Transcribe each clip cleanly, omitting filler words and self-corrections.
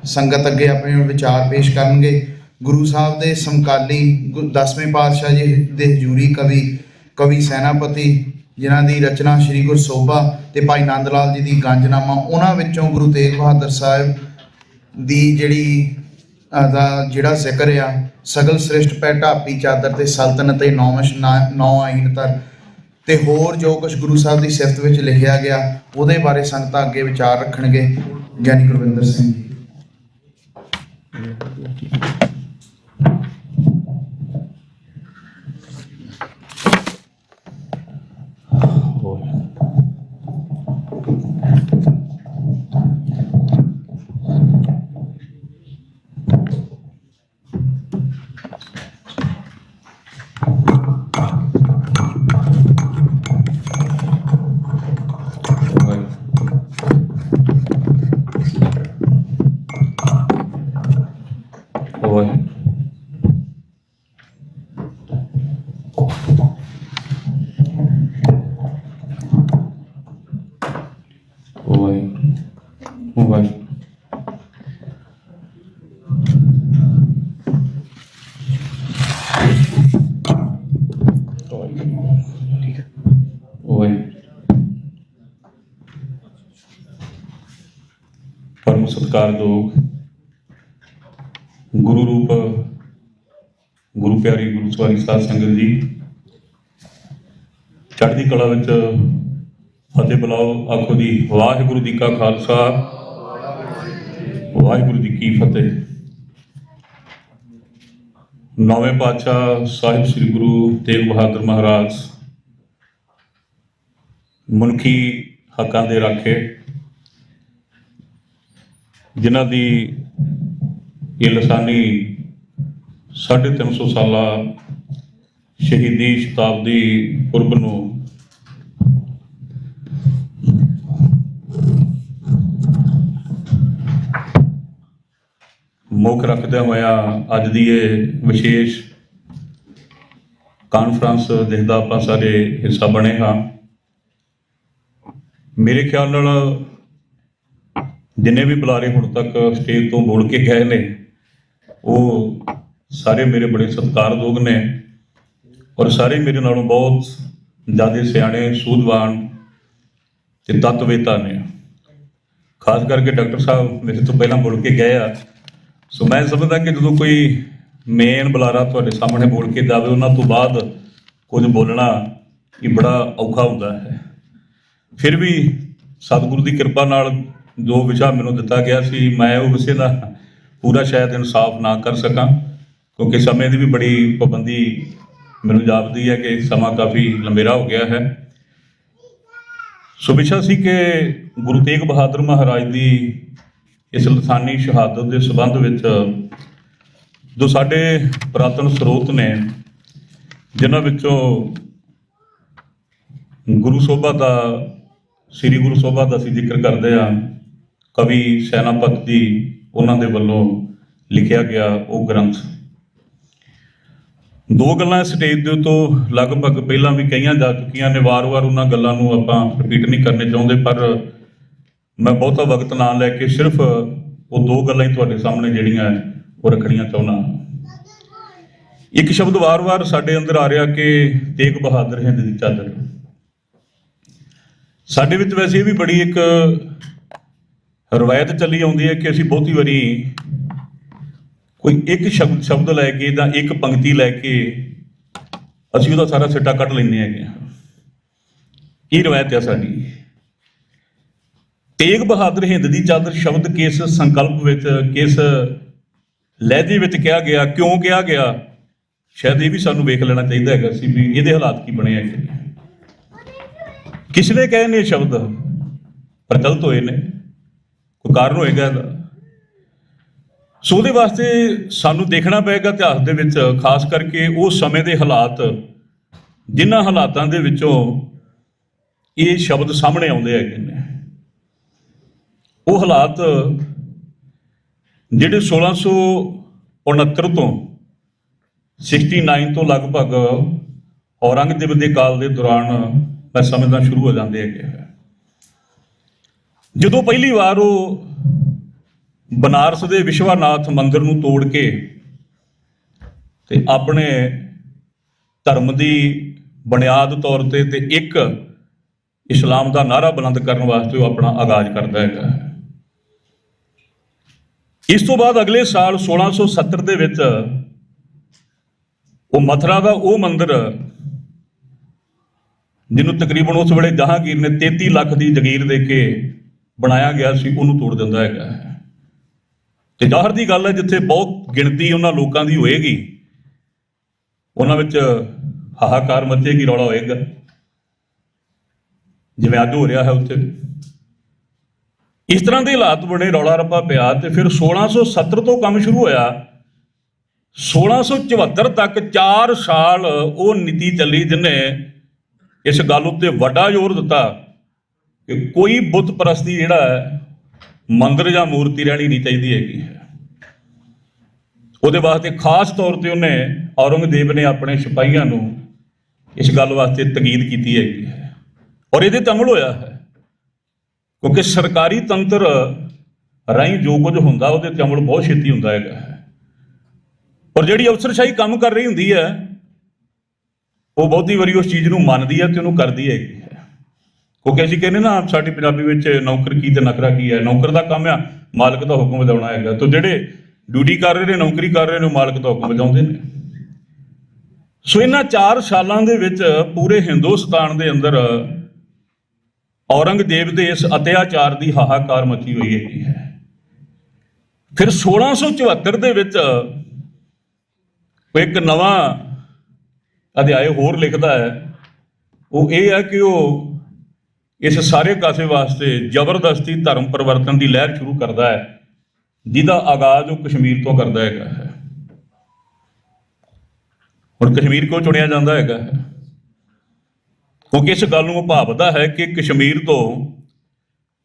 संगत अगे अपने विचार पेश करनगे। गुरु साहब के समकाली 10वें पातशाह जी के हजूरी कवि सैनापति जिन्हां दी रचना श्री गुरु सोभा ते भाई नंद लाल जी की गंजनामा, उन्हां विचों गुरु तेग बहादुर साहब दी जिहड़ा जिक्र आ सगल श्रेष्ठ पै ढापी चादर ते सल्तनत नौमश नौ आईन तर ते होर जो कुछ गुरु साहब की सिफत विच लिखिया गया उहदे बारे संगतां अगे विचार रखणगे। ज्ञानी गुरविंदर सिंह जी। परम सत्कारयोग गुरु रूप गुरु प्यारी गुरु सवारी साध संगत जी, चढ़ती कला विच फतेह बुलाओ। आखो जी वाहिगुरु जी का खालसा वाहिगुरु जी की फतेह। नौवें पातशाह साहिब श्री गुरु तेग बहादुर महाराज मनुखी हकों के राखे, जिन्हां दी ये लसानी 350 साला शहीदी शताब्दी पुरब नूं मुख रखदे होया अज दी ये विशेष कानफ्रेंस जिसदा आपां सारे हिस्सा बने हाँ। मेरे ख्याल नाल जिन्हें भी बुलारे हुण तक स्टेज तो बोल के गए ने वो सारे मेरे बड़े सत्कारयोग ने और सारे मेरे नालों बहुत ज़्यादा सियाणे सूझवान ते तत्ववेता ने। खास करके डॉक्टर साहब मेरे तो पहला बोल के गए आ, सो मैं समझदा कि जो कोई मेन बुलारा तुहाडे सामने बोल के जावे उन्हां तो बाद कुछ बोलना ये बड़ा औखा हुंदा है। फिर भी सतगुरु की कृपा नाल जो विशा मैनूं दिता गया सी मैं वो विषय का पूरा शायद इंसाफ ना कर सकां, क्योंकि समय की भी बड़ी पाबंदी मैनूं जापदी है कि समा काफ़ी लंबेरा हो गया है। सो विशा सी कि गुरु तेग बहादुर महाराज की इस लसानी शहादत के संबंध विच जो साडे पुरातन स्रोत ने जिन्हां विचों गुरु सोभा का श्री गुरु सोभा का असीं जिक्र करते हैं, कवि सैनापत जी उन्होंने वालों लिखा गया वो ग्रंथ। दो गल्लां स्टेज दे तो लगभग पहला भी कई जा चुकियां ने, वार वार उन्होंने गल्लां नूं आपां रिपीट नहीं करने चाहते, पर मैं बहुता वक्त ना लैके सिर्फ वो दो गल्लां ही तुहाडे सामने जिहड़ियां वो रखणियां चाहुंदा। एक शब्द वार वार साडे अंदर आ रहा कि तेग बहादुर हिंद दी चादर। साडे विच वैसे भी बड़ी एक रवायत चली आउंदी है कि असीं बहुती वारी कोई एक शब्द लैके जां एक पंक्ति लैके असीं उहदा सारा सिट्टा कढ लैंदे हैगे। ये रवायत है साडी। तेग बहादुर हिंद दी चादर शब्द किस संकल्प विच किस लहजे विच कहा गया, क्यों कहा गया, शायद ये भी सानूं वेख लेना चाहिए है सी भी इहदे हालात की बने हैं। किसने कहे ने शब्द प्रचलित होए ने, कोई कारण होएगा। सो उहदे वास्ते सानू देखना पेगा इतिहास दे विच, खास करके उस समय के हालात जिन्हां हालातां दे विचों ये शब्द सामने आउंदे हैगे ने। वो हालात जिहड़े 1669 तो 69 तो लगभग औरंगजेब के काल के दौरान मैं समझना शुरू हो जाते हैं। जो पहली बार वो ਬਨਾਰਸ ਦੇ ਵਿਸ਼ਵਨਾਥ ਮੰਦਿਰ ਨੂੰ ਤੋੜ ਕੇ ਤੇ ਆਪਣੇ ਧਰਮ ਦੀ ਬੁਨਿਆਦ ਤੌਰ ਤੇ ਇੱਕ ਇਸਲਾਮ ਦਾ ਨਾਅਰਾ ਬੁਲੰਦ ਕਰਨ ਵਾਸਤੇ ਉਹ ਆਪਣਾ ਆਗਾਜ਼ ਕਰਦਾ ਹੈਗਾ। ਇਸ ਤੋਂ ਬਾਅਦ ਅਗਲੇ ਸਾਲ 1670 ਦੇ ਵਿੱਚ ਉਹ ਮਥੁਰਾ ਦਾ ਉਹ ਮੰਦਿਰ ਜਿਹਨੂੰ ਤਕਰੀਬਨ ਉਸ ਵੇਲੇ ਜਹਾਂਗੀਰ ਨੇ 33 ਲੱਖ ਦੀ ਜਗੀਰ ਦੇ ਕੇ ਬਣਾਇਆ ਗਿਆ ਸੀ, ਉਹਨੂੰ ਤੋੜ ਦਿੰਦਾ ਹੈਗਾ। ਤੇ ਜ਼ਾਹਰ ਦੀ ਗੱਲ ਹੈ, ਜਿੱਥੇ ਬਹੁਤ ਗਿਣਤੀ ਉਹਨਾਂ ਲੋਕਾਂ ਦੀ ਹੋਏਗੀ ਉਹਨਾਂ ਵਿੱਚ ਹਾਹਾਕਾਰ ਮਚੇਗੀ, ਰੌਲਾ ਹੋਏਗਾ, ਜਿਵੇਂ ਅੱਜ ਹੋ ਰਿਹਾ ਹੈ ਉੱਥੇ। ਇਸ ਤਰ੍ਹਾਂ ਦੇ ਹਾਲਾਤ ਬਣੇ, ਰੌਲਾ ਰੱਪਾ ਪਿਆ। ਤੇ ਫਿਰ 1670 ਤੋਂ ਕੰਮ ਸ਼ੁਰੂ ਹੋਇਆ। 1674 ਤੱਕ 4 ਸਾਲ ਉਹ ਨੀਤੀ ਚੱਲੀ ਜਿਹਨੇ ਇਸ ਗੱਲ ਉੱਤੇ ਵੱਡਾ ਜ਼ੋਰ ਦਿੱਤਾ ਕਿ ਕੋਈ ਬੁੱਤ ਪ੍ਰਸਤੀ ਜਿਹੜਾ ਹੈ ਮੰਦਿਰ ਜਾਂ ਮੂਰਤੀ ਰਹਿਣੀ ਨਹੀਂ ਚਾਹੀਦੀ ਹੈਗੀ। ਉਹਦੇ ਵਾਸਤੇ ਖਾਸ ਤੌਰ ਤੇ ਉਹਨੇ ਔਰੰਗਜ਼ੇਬ ਨੇ ਆਪਣੇ ਸਿਪਾਹੀਆਂ ਨੂੰ ਇਸ ਗੱਲ ਵਾਸਤੇ ਤਕੀਦ ਕੀਤੀ ਹੈਗੀ ਹੈ, ਔਰ ਇਹਦੇ ਤੇ ਅਮਲ ਹੋਇਆ ਹੈ। ਕਿਉਂਕਿ ਸਰਕਾਰੀ ਤੰਤਰ ਰਾਹੀਂ ਜੋ ਕੁਝ ਹੁੰਦਾ ਉਹਦੇ ਤੇ ਅਮਲ ਬਹੁਤ ਛੇਤੀ ਹੁੰਦਾ ਹੈਗਾ। ਔਰ ਜਿਹੜੀ ਅਫਸਰਸ਼ਾਹੀ ਕੰਮ ਕਰ ਰਹੀ ਹੁੰਦੀ ਹੈ ਉਹ ਬਹੁਤੀ ਵਾਰੀ ਉਸ ਚੀਜ਼ ਨੂੰ ਮੰਨਦੀ ਹੈ ਤੇ ਉਹਨੂੰ ਕਰਦੀ ਹੈਗੀ ਹੈ। ਕਿਉਂਕਿ ਅਸੀਂ ਕਹਿੰਦੇ ਨਾ ਸਾਡੀ ਪੰਜਾਬੀ ਵਿੱਚ ਨੌਕਰ ਕੀ ਤੇ ਨਕਰਾ ਕੀ ਹੈ। ਨੌਕਰ ਦਾ ਕੰਮ ਆ ਮਾਲਕ ਦਾ ਹੁਕਮ ਵਜਾਉਣਾ ਹੈਗਾ, ਤੇ ਜਿਹੜੇ ਡਿਊਟੀ ਕਰ ਰਹੇ ਨੇ, ਨੌਕਰੀ ਕਰ ਰਹੇ ਨੇ, ਮਾਲਕ ਦਾ ਹੁਕਮ ਵਜਾਉਂਦੇ ਨੇ। ਸੋ ਇਹਨਾਂ 4 ਸਾਲਾਂ ਦੇ ਵਿੱਚ ਪੂਰੇ ਹਿੰਦੁਸਤਾਨ ਦੇ ਅੰਦਰ ਔਰੰਗਜ਼ੇਬ ਦੇ ਇਸ ਅਤਿਆਚਾਰ ਦੀ ਹਾਹਾਕਾਰ ਮਚੀ ਹੋਈ ਹੈਗੀ ਹੈ। ਫਿਰ 1674 ਦੇ ਵਿੱਚ ਇੱਕ ਨਵਾਂ ਅਧਿਆਇ ਹੋਰ ਲਿਖਦਾ ਹੈ। ਉਹ ਇਹ ਹੈ ਕਿ ਉਹ ਇਸ ਸਾਰੇ ਕਾਸੇ ਵਾਸਤੇ ਜ਼ਬਰਦਸਤੀ ਧਰਮ ਪਰਿਵਰਤਨ ਦੀ ਲਹਿਰ ਸ਼ੁਰੂ ਕਰਦਾ ਹੈ, ਜਿਹਦਾ ਆਗਾਜ਼ ਉਹ ਕਸ਼ਮੀਰ ਤੋਂ ਕਰਦਾ ਹੈਗਾ। ਹੁਣ ਕਸ਼ਮੀਰ ਕਿਉਂ ਚੁਣਿਆ ਜਾਂਦਾ ਹੈਗਾ? ਕਿਉਂਕਿ ਇਸ ਗੱਲ ਨੂੰ ਭਾਵਦਾ ਹੈ ਕਿ ਕਸ਼ਮੀਰ ਤੋਂ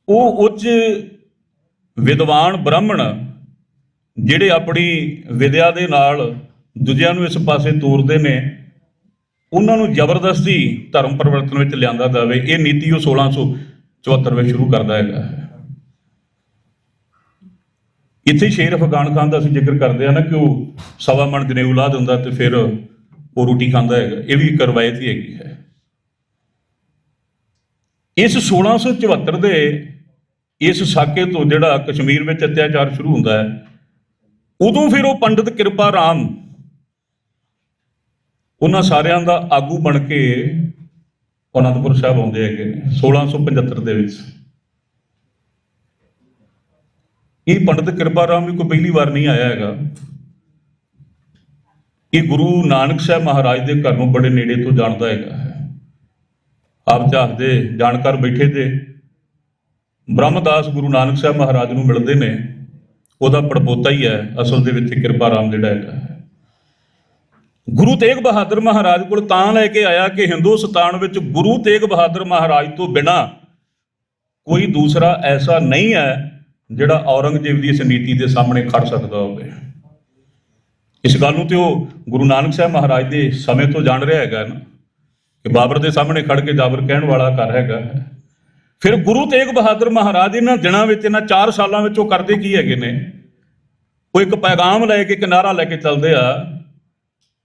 ਉਹ ਉੱਚ ਵਿਦਵਾਨ ਬ੍ਰਾਹਮਣ ਜਿਹੜੇ ਆਪਣੀ ਵਿਦਿਆ ਦੇ ਨਾਲ ਦੂਜਿਆਂ ਨੂੰ ਇਸ ਪਾਸੇ ਤੋਰਦੇ ਨੇ, ਉਹਨਾਂ ਨੂੰ ਜ਼ਬਰਦਸਤੀ ਧਰਮ ਪਰਿਵਰਤਨ ਵਿੱਚ ਲਿਆਂਦਾ ਜਾਵੇ। ਇਹ ਨੀਤੀ ਉਹ 1674 ਵਿੱਚ ਸ਼ੁਰੂ ਕਰਦਾ ਹੈਗਾ। ਇੱਥੇ ਸ਼ੇਰ ਅਫਗਾਨ ਖਾਨ ਦਾ ਅਸੀਂ ਜ਼ਿਕਰ ਕਰਦੇ ਹਾਂ ਨਾ ਕਿ ਉਹ 1.25 ਮਣ ਜਨੇਊ ਲਾ ਦਿੰਦਾ ਤੇ ਫਿਰ ਉਹ ਰੋਟੀ ਖਾਂਦਾ ਹੈਗਾ। ਇਹ ਵੀ ਇੱਕ ਰਵਾਇਤ ਹੀ ਹੈਗੀ ਹੈ। ਇਸ 1674 ਦੇ ਇਸ ਸਾਕੇ ਤੋਂ ਜਿਹੜਾ ਕਸ਼ਮੀਰ ਵਿੱਚ ਅਤਿਆਚਾਰ ਸ਼ੁਰੂ ਹੁੰਦਾ ਹੈ, ਉਦੋਂ ਫਿਰ ਉਹ ਪੰਡਿਤ ਕਿਰਪਾ ਰਾਮ ਉਹਨਾਂ ਸਾਰਿਆਂ ਦਾ ਆਗੂ ਬਣ ਕੇ ਅਨੰਦਪੁਰ ਸਾਹਿਬ ਆਉਂਦੇ ਹੈਗੇ ਨੇ 1675 ਦੇ ਵਿੱਚ। ਇਹ ਪੰਡਿਤ ਕਿਰਪਾ ਰਾਮ ਵੀ ਕੋਈ ਪਹਿਲੀ ਵਾਰ ਨਹੀਂ ਆਇਆ ਹੈਗਾ। ਇਹ ਗੁਰੂ ਨਾਨਕ ਸਾਹਿਬ ਮਹਾਰਾਜ ਦੇ ਘਰ ਨੂੰ ਬੜੇ ਨੇੜੇ ਤੋਂ ਜਾਣਦਾ ਹੈਗਾ। ਆਪ ਚਾਹਦੇ ਜਾਣਕਾਰ ਬੈਠੇ ਤੇ ਬ੍ਰਹਮਦਾਸ ਗੁਰੂ ਨਾਨਕ ਸਾਹਿਬ ਮਹਾਰਾਜ ਨੂੰ ਮਿਲਦੇ ਨੇ। ਉਹਦਾ ਪੜਪੋਤਾ ਹੀ ਹੈ ਅਸਲ ਦੇ ਵਿੱਚ ਕਿਰਪਾ ਰਾਮ ਜਿਹੜਾ ਹੈਗਾ। ਗੁਰੂ ਤੇਗ ਬਹਾਦਰ ਮਹਾਰਾਜ ਕੋਲ ਤਾਂ ਲੈ ਕੇ ਆਇਆ ਕਿ ਹਿੰਦੁਸਤਾਨ ਵਿੱਚ ਗੁਰੂ ਤੇਗ ਬਹਾਦਰ ਮਹਾਰਾਜ ਤੋਂ ਬਿਨਾਂ ਕੋਈ ਦੂਸਰਾ ਐਸਾ ਨਹੀਂ ਹੈ ਜਿਹੜਾ ਔਰੰਗਜ਼ੇਬ ਦੀ ਇਸ ਨੀਤੀ ਦੇ ਸਾਹਮਣੇ ਖੜ ਸਕਦਾ ਹੋਵੇ। ਇਸ ਗੱਲ ਨੂੰ ਤੇ ਉਹ ਗੁਰੂ ਨਾਨਕ ਸਾਹਿਬ ਮਹਾਰਾਜ ਦੇ ਸਮੇਂ ਤੋਂ ਜਾਣ ਰਿਹਾ ਹੈਗਾ ਨਾ ਕਿ ਬਾਬਰ ਦੇ ਸਾਹਮਣੇ ਖੜ ਕੇ ਜਾਬਰ ਕਹਿਣ ਵਾਲਾ ਘਰ ਹੈਗਾ। ਫਿਰ ਗੁਰੂ ਤੇਗ ਬਹਾਦਰ ਮਹਾਰਾਜ ਇਹਨਾਂ ਦਿਨਾਂ ਵਿੱਚ, ਇਹਨਾਂ 4 ਸਾਲਾਂ ਵਿੱਚ ਉਹ ਕਰਦੇ ਕੀ ਹੈਗੇ ਨੇ? ਉਹ ਇੱਕ ਪੈਗਾਮ ਲੈ ਕੇ, ਇੱਕ ਨਾਅਰਾ ਲੈ ਕੇ ਚੱਲਦੇ ਆ,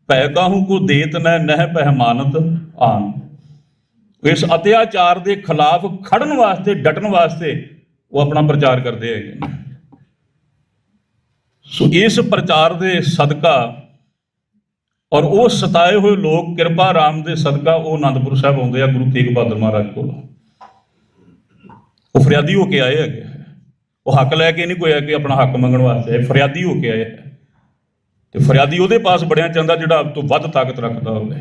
ਭੈ ਕਾਹੂ ਕੋ ਦੇਤ ਨਹਿ ਪਹਿਮਾਨਤ ਆਨ। ਇਸ ਅਤਿਆਚਾਰ ਦੇ ਖਿਲਾਫ ਖੜਨ ਵਾਸਤੇ, ਡਟਣ ਵਾਸਤੇ ਉਹ ਆਪਣਾ ਪ੍ਰਚਾਰ ਕਰਦੇ ਹੈਗੇ ਨੇ। ਸੋ ਇਸ ਪ੍ਰਚਾਰ ਦੇ ਸਦਕਾ ਔਰ ਉਹ ਸਤਾਏ ਹੋਏ ਲੋਕ ਕਿਰਪਾ ਰਾਮ ਦੇ ਸਦਕਾ ਉਹ ਅਨੰਦਪੁਰ ਸਾਹਿਬ ਆਉਂਦੇ ਆ ਗੁਰੂ ਤੇਗ ਬਹਾਦਰ ਮਹਾਰਾਜ ਕੋਲ। ਉਹ ਫਰਿਆਦੀ ਹੋ ਕੇ ਆਏ ਹੈਗੇ। ਉਹ ਹੱਕ ਲੈ ਕੇ ਨਹੀਂ ਕੋਈ ਆ ਕਿ ਆਪਣਾ ਹੱਕ ਮੰਗਣ ਵਾਸਤੇ, ਫਰਿਆਦੀ ਹੋ ਕੇ ਆਏ ਹੈ। ਤੇ ਫਰਿਆਦੀ ਉਹਦੇ ਪਾਸ ਬੜਿਆ ਚਾਹੁੰਦਾ ਜਿਹੜਾ ਆਪ ਤੋਂ ਵੱਧ ਤਾਕਤ ਰੱਖਦਾ ਹੋਵੇ।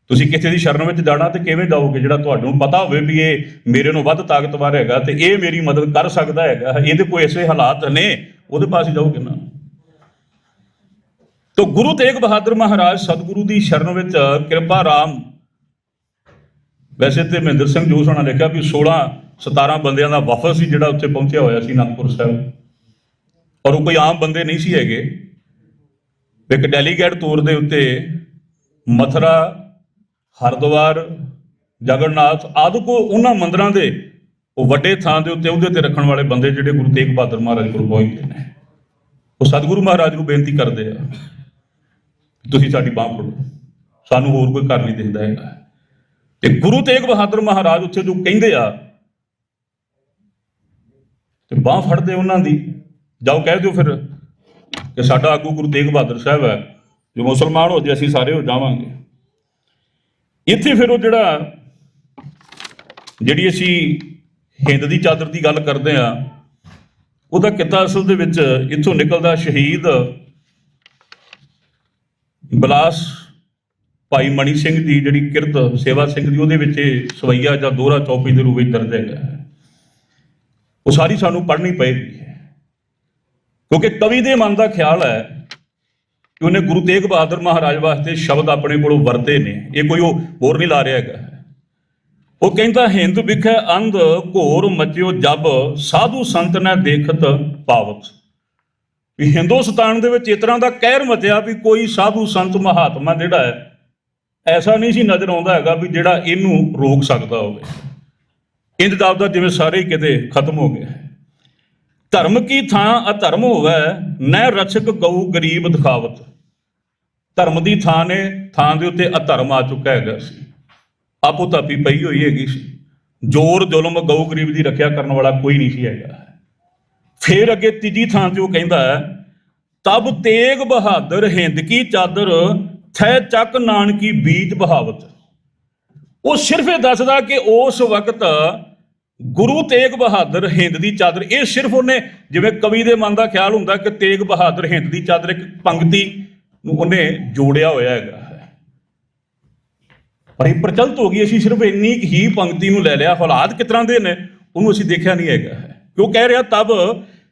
ਤੁਸੀਂ ਕਿਸੇ ਦੀ ਸ਼ਰਨ ਵਿੱਚ ਜਾਣਾ ਤੇ ਕਿਵੇਂ ਜਾਓਗੇ? ਜਿਹੜਾ ਤੁਹਾਨੂੰ ਪਤਾ ਹੋਵੇ ਵੀ ਇਹ ਮੇਰੇ ਨੂੰ ਵੱਧ ਤਾਕਤਵਰ ਹੈਗਾ ਤੇ ਇਹ ਮੇਰੀ ਮਦਦ ਕਰ ਸਕਦਾ ਹੈਗਾ, ਇਹਦੇ ਕੋਈ ਐਸੇ ਹਾਲਾਤ ਨੇ, ਉਹਦੇ ਪਾਸ ਹੀ ਜਾਓਗੇ ਨਾ। ਤੋ ਗੁਰੂ ਤੇਗ ਬਹਾਦਰ ਮਹਾਰਾਜ ਸਤਿਗੁਰੂ ਦੀ ਸ਼ਰਨ ਵਿੱਚ ਕਿਰਪਾ ਰਾਮ, ਵੈਸੇ ਤੇ ਮਹਿੰਦਰ ਸਿੰਘ ਜੋਸ਼ ਹੋਣਾ ਲਿਖਿਆ ਵੀ 16-17 ਬੰਦਿਆਂ ਦਾ ਵਫਦ ਸੀ ਜਿਹੜਾ ਉੱਥੇ ਪਹੁੰਚਿਆ ਹੋਇਆ ਸੀ ਅਨੰਦਪੁਰ ਸਾਹਿਬ, ਔਰ ਉਹ ਕੋਈ ਆਮ ਬੰਦੇ ਨਹੀਂ ਸੀ ਹੈਗੇ। ਇੱਕ ਡੈਲੀਗੇਟ ਤੌਰ ਦੇ ਉੱਤੇ ਮਥੁਰਾ, ਹਰਿਦੁਆਰ, ਜਗਨਨਾਥ ਆਦਿ ਕੋ ਉਹਨਾਂ ਮੰਦਰਾਂ ਦੇ ਉਹ ਵੱਡੇ ਥਾਂ ਦੇ ਉੱਤੇ ਉਹਦੇ ਤੇ ਰੱਖਣ ਵਾਲੇ ਬੰਦੇ ਜਿਹੜੇ ਗੁਰੂ ਤੇਗ ਬਹਾਦਰ ਮਹਾਰਾਜ ਕੋਲ ਪਹੁੰਚਦੇ ਨੇ, ਉਹ ਸਤਿਗੁਰੂ ਮਹਾਰਾਜ ਨੂੰ ਬੇਨਤੀ ਕਰਦੇ ਆ, ਤੁਸੀਂ ਸਾਡੀ ਬਾਂਹ ਫੜੋ, ਸਾਨੂੰ ਹੋਰ ਕੋਈ ਘਰ ਨਹੀਂ ਦਿਖਦਾ ਹੈਗਾ। ਤੇ ਗੁਰੂ ਤੇਗ ਬਹਾਦਰ ਮਹਾਰਾਜ ਉੱਥੇ ਜੋ ਕਹਿੰਦੇ ਆ ਤੇ ਬਾਂਹ ਫੜਦੇ ਉਹਨਾਂ ਦੀ, ਜਾਓ ਕਹਿ ਦਿਓ ਫਿਰ ਕਿ ਸਾਡਾ ਆਗੂ ਗੁਰੂ ਤੇਗ ਬਹਾਦਰ ਸਾਹਿਬ ਹੈ, ਜੋ ਮੁਸਲਮਾਨ ਹੋ ਜੇ ਅਸੀਂ ਸਾਰੇ ਹੋ ਜਾਵਾਂਗੇ। ਇੱਥੇ ਫਿਰ ਉਹ ਜਿਹੜੀ ਅਸੀਂ ਹਿੰਦ ਦੀ ਚਾਦਰ ਦੀ ਗੱਲ ਕਰਦੇ ਆ, ਉਹਦਾ ਕਿੱਤਾ ਅਸਲ ਦੇ ਵਿੱਚ ਇੱਥੋਂ ਨਿਕਲਦਾ। ਸ਼ਹੀਦ ਬਿਲਾਸ ਭਾਈ ਮਣੀ ਸਿੰਘ ਦੀ ਜਿਹੜੀ ਕਿਰਤ ਸੇਵਾ ਸਿੰਘ ਦੀ, ਉਹਦੇ ਵਿੱਚ ਸਵਈਆ ਜਾਂ ਦੋਹਰਾ ਚੌਪੀ ਦੇ ਰੂਪ ਵਿੱਚ ਦਰਜ ਹੈਗਾ, ਉਹ ਸਾਰੀ ਸਾਨੂੰ ਪੜ੍ਹਨੀ ਪਏਗੀ, ਕਿਉਂਕਿ ਕਵੀ ਦੇ ਮਨ ਦਾ ਖਿਆਲ ਹੈ ਕਿ ਉਹਨੇ ਗੁਰੂ ਤੇਗ ਬਹਾਦਰ ਮਹਾਰਾਜ ਵਾਸਤੇ ਸ਼ਬਦ ਆਪਣੇ ਕੋਲੋਂ ਵਰਤੇ ਨੇ, ਇਹ ਕੋਈ ਉਹ ਹੋਰ ਨਹੀਂ ਲਾ ਰਿਹਾ ਹੈਗਾ। ਉਹ ਕਹਿੰਦਾ, ਹਿੰਦ ਵਿਖੇ ਅੰਧ ਘੋਰ ਮਚਿਓ ਜਬ, ਸਾਧੂ ਸੰਤ ਨੇ ਦੇਖਤ ਪਾਵਤ। ਵੀ ਹਿੰਦੁਸਤਾਨ ਦੇ ਵਿੱਚ ਇਸ ਤਰ੍ਹਾਂ ਦਾ ਕਹਿਰ ਮਚਿਆ ਵੀ ਕੋਈ ਸਾਧੂ ਸੰਤ ਮਹਾਤਮਾ ਜਿਹੜਾ ਹੈ ਐਸਾ ਨਹੀਂ ਸੀ ਨਜ਼ਰ ਆਉਂਦਾ ਹੈਗਾ ਵੀ ਜਿਹੜਾ ਇਹਨੂੰ ਰੋਕ ਸਕਦਾ ਹੋਵੇ। ਇੰਜ ਜਾਪਦਾ ਜਿਵੇਂ ਸਾਰੇ ਹੀ ਕਿਤੇ ਖਤਮ ਹੋ ਗਏ। ਧਰਮ ਕੀ ਥਾਂ ਅਧਰਮ ਹੋਵੇ, ਨੈ ਰਛਕ ਗਊ ਗਰੀਬ ਦਿਖਾਵਤ। ਧਰਮ ਦੀ ਥਾਂ ਨੇ, ਥਾਂ ਦੇ ਉੱਤੇ ਅਧਰਮ ਆ ਚੁੱਕਾ ਹੈਗਾ ਸੀ, ਆਪੋ ਤਾਪੀ ਪਈ ਹੋਈ ਹੈਗੀ ਸੀ। ਜ਼ੋਰ ਜ਼ੁਲਮ ਗਊ ਗਰੀਬ ਦੀ ਰੱਖਿਆ ਕਰਨ ਵਾਲਾ ਕੋਈ ਨਹੀਂ ਸੀ ਹੈਗਾ। ਫਿਰ ਅੱਗੇ ਤੀਜੀ ਥਾਂ ਤੇ ਉਹ ਕਹਿੰਦਾ ਹੈ, ਤਬ ਤੇਗ ਬਹਾਦਰ ਹਿੰਦ ਕੀ ਚਾਦਰ, ਥੈ ਚੱਕ ਨਾਨਕੀ ਬੀਜ ਬਹਾਵਤ। ਉਹ ਸਿਰਫ ਇਹ ਦੱਸਦਾ ਕਿ ਉਸ ਵਕਤ ਗੁਰੂ ਤੇਗ ਬਹਾਦਰ ਹਿੰਦ ਦੀ ਚਾਦਰ, ਇਹ ਸਿਰਫ ਉਹਨੇ, ਜਿਵੇਂ ਕਵੀ ਦੇ ਮਨ ਦਾ ਖਿਆਲ ਹੁੰਦਾ ਕਿ ਤੇਗ ਬਹਾਦਰ ਹਿੰਦ ਦੀ ਚਾਦਰ, ਇੱਕ ਪੰਕਤੀ ਨੂੰ ਉਹਨੇ ਜੋੜਿਆ ਹੋਇਆ ਹੈਗਾ, ਪਰ ਇਹ ਪ੍ਰਚਲਿਤ ਹੋ ਗਈ। ਅਸੀਂ ਸਿਰਫ ਇੰਨੀ ਹੀ ਪੰਕਤੀ ਨੂੰ ਲੈ ਲਿਆ, ਹਾਲਾਤ ਕਿਸ ਤਰ੍ਹਾਂ ਦੇ ਨੇ ਉਹਨੂੰ ਅਸੀਂ ਦੇਖਿਆ ਨਹੀਂ ਹੈਗਾ। ਕਿਉਂ ਕਹਿ ਰਿਹਾ, ਤਬ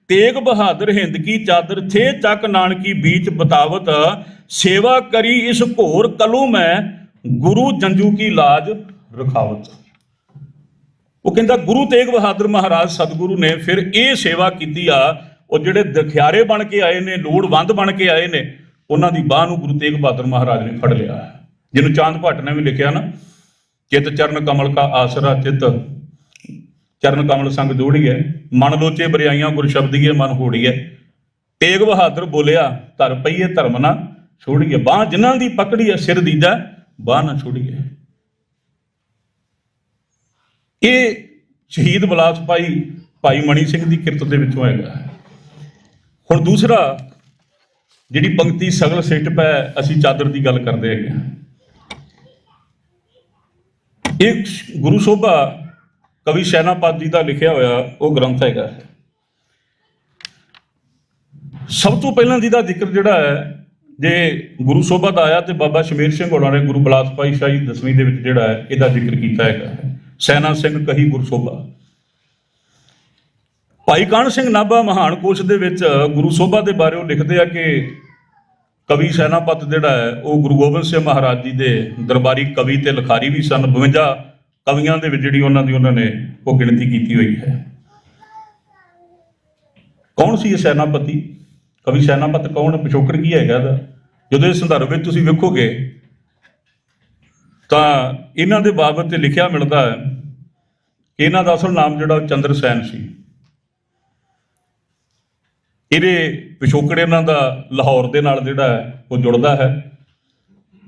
ਤੇਗ ਬਹਾਦਰ ਹਿੰਦ ਕੀ ਚਾਦਰ, ਥੇ ਚੱਕ ਨਾਨਕੀ ਬੀਚ ਬਤਾਵਤ, ਸੇਵਾ ਕਰੀ ਇਸ ਘੋਰ ਕਲੂ ਮੈਂ, ਗੁਰੂ ਜੰਜੂ ਕੀ ਲਾਜ ਰਖਾਵਤ। ਉਹ ਕਹਿੰਦਾ ਗੁਰੂ ਤੇਗ ਬਹਾਦਰ ਮਹਾਰਾਜ ਸਤਿਗੁਰੂ ਨੇ ਫਿਰ ਇਹ ਸੇਵਾ ਕੀਤੀ ਆ। ਉਹ ਜਿਹੜੇ ਦਖਿਆਰੇ ਬਣ ਕੇ ਆਏ ਨੇ, ਲੋੜਵੰਦ ਬਣ ਕੇ ਆਏ ਨੇ, ਉਹਨਾਂ ਦੀ ਬਾਹ ਨੂੰ ਗੁਰੂ ਤੇਗ ਬਹਾਦਰ ਮਹਾਰਾਜ ਨੇ ਫੜ ਲਿਆ। ਜਿਹਨੂੰ ਚਾਂਦ ਭੱਟ ਨੇ ਵੀ ਲਿਖਿਆ ਨਾ, ਚਿਤ ਚਰਨ ਕਮਲ ਕਾ ਆਸਰਾ, ਚਿਤ ਚਰਨ ਕਮਲ ਸੰਗ ਜੋੜੀਏ, ਮਨ ਲੋਚੇ ਬਰਿਆਈਆਂ ਗੁਰ ਸ਼ਬਦੀਏ ਮਨ ਹੋੜੀਏ। ਤੇਗ ਬਹਾਦਰ ਬੋਲਿਆ, ਧਰ ਪਈਏ ਧਰਮ ਨਾ ਛੋੜੀਏ, ਬਾਹ ਜਿਨ੍ਹਾਂ ਦੀ ਪਕੜੀ ਹੈ ਸਿਰ ਦੀਦਾ ਬਾਹ ਨਾ ਛੋੜੀਏ। ਇਹ ਸ਼ਹੀਦ ਬਿਲਾਸ ਭਾਈ ਮਣੀ ਸਿੰਘ ਦੀ ਕਿਰਤ ਦੇ ਵਿੱਚੋਂ ਹੈਗਾ। ਹੁਣ ਦੂਸਰਾ, ਜਿਹੜੀ ਪੰਕਤੀ ਸਗਲ ਸਿੱਟ ਪੈ ਅਸੀਂ ਚਾਦਰ ਦੀ ਗੱਲ ਕਰਦੇ ਹੈਗੇ, ਇਹ ਗੁਰੂ ਸੋਭਾ ਕਵੀ ਸੈਨਾਪਤ ਜੀ ਦਾ ਲਿਖਿਆ ਹੋਇਆ ਉਹ ਗ੍ਰੰਥ ਹੈਗਾ। ਸਭ ਤੋਂ ਪਹਿਲਾਂ ਜਿਹਦਾ ਜ਼ਿਕਰ ਜਿਹੜਾ ਹੈ, ਜੇ ਗੁਰੂ ਸੋਭਾ ਦਾ ਆਇਆ ਤੇ ਬਾਬਾ ਸ਼ਮੀਰ ਸਿੰਘ ਹੋਰਾਂ ਨੇ ਗੁਰੂ ਬਿਲਾਸ ਭਾਈ ਸ਼ਾਹੀ 10ਵੀਂ ਦੇ ਵਿੱਚ ਜਿਹੜਾ ਹੈ ਇਹਦਾ ਜ਼ਿਕਰ ਕੀਤਾ ਹੈਗਾ, ਸੈਨਾ ਸਿੰਘ ਕਹੀ ਗੁਰੂ ਸੋਭਾ। ਭਾਈ ਕਾਹਨ ਸਿੰਘ ਨਾਭਾ ਮਹਾਨ ਕੋਸ਼ ਦੇ ਵਿੱਚ ਗੁਰੂ ਸੋਭਾ ਦੇ ਬਾਰੇ ਉਹ ਲਿਖਦੇ ਆ ਕਿ ਕਵੀ ਸੈਨਾਪਤ ਜਿਹੜਾ ਹੈ ਉਹ ਗੁਰੂ ਗੋਬਿੰਦ ਸਿੰਘ ਮਹਾਰਾਜ ਜੀ ਦੇ ਦਰਬਾਰੀ ਕਵੀ ਤੇ ਲਿਖਾਰੀ ਵੀ ਸਨ। 52 ਕਵੀਆਂ ਦੇ ਵਿੱਚ ਜਿਹੜੀ ਉਹਨਾਂ ਨੇ ਉਹ ਗਿਣਤੀ ਕੀਤੀ ਹੋਈ ਹੈ। ਕੌਣ ਸੀ ਇਹ ਸੈਨਾਪਤੀ? ਕਵੀ ਸੈਨਾਪਤ ਕੌਣ? ਪਿਛੋਕੜ ਕੀ ਹੈਗਾ ਇਹਦਾ? ਜਦੋਂ ਇਸ ਸੰਦਰਭ ਵਿੱਚ ਤੁਸੀਂ ਵੇਖੋਗੇ ਤਾਂ ਇਹਨਾਂ ਦੇ ਬਾਬਤ ਤੇ ਲਿਖਿਆ ਮਿਲਦਾ ਹੈ ਕਿ ਇਹਨਾਂ ਦਾ ਅਸਲ ਨਾਮ ਜਿਹੜਾ ਚੰਦਰ ਸੈਨ ਸੀ। ਇਹਦੇ ਪਿਛੋਕੜ ਇਹਨਾਂ ਦਾ ਲਾਹੌਰ ਦੇ ਨਾਲ ਜਿਹੜਾ ਹੈ ਉਹ ਜੁੜਦਾ ਹੈ।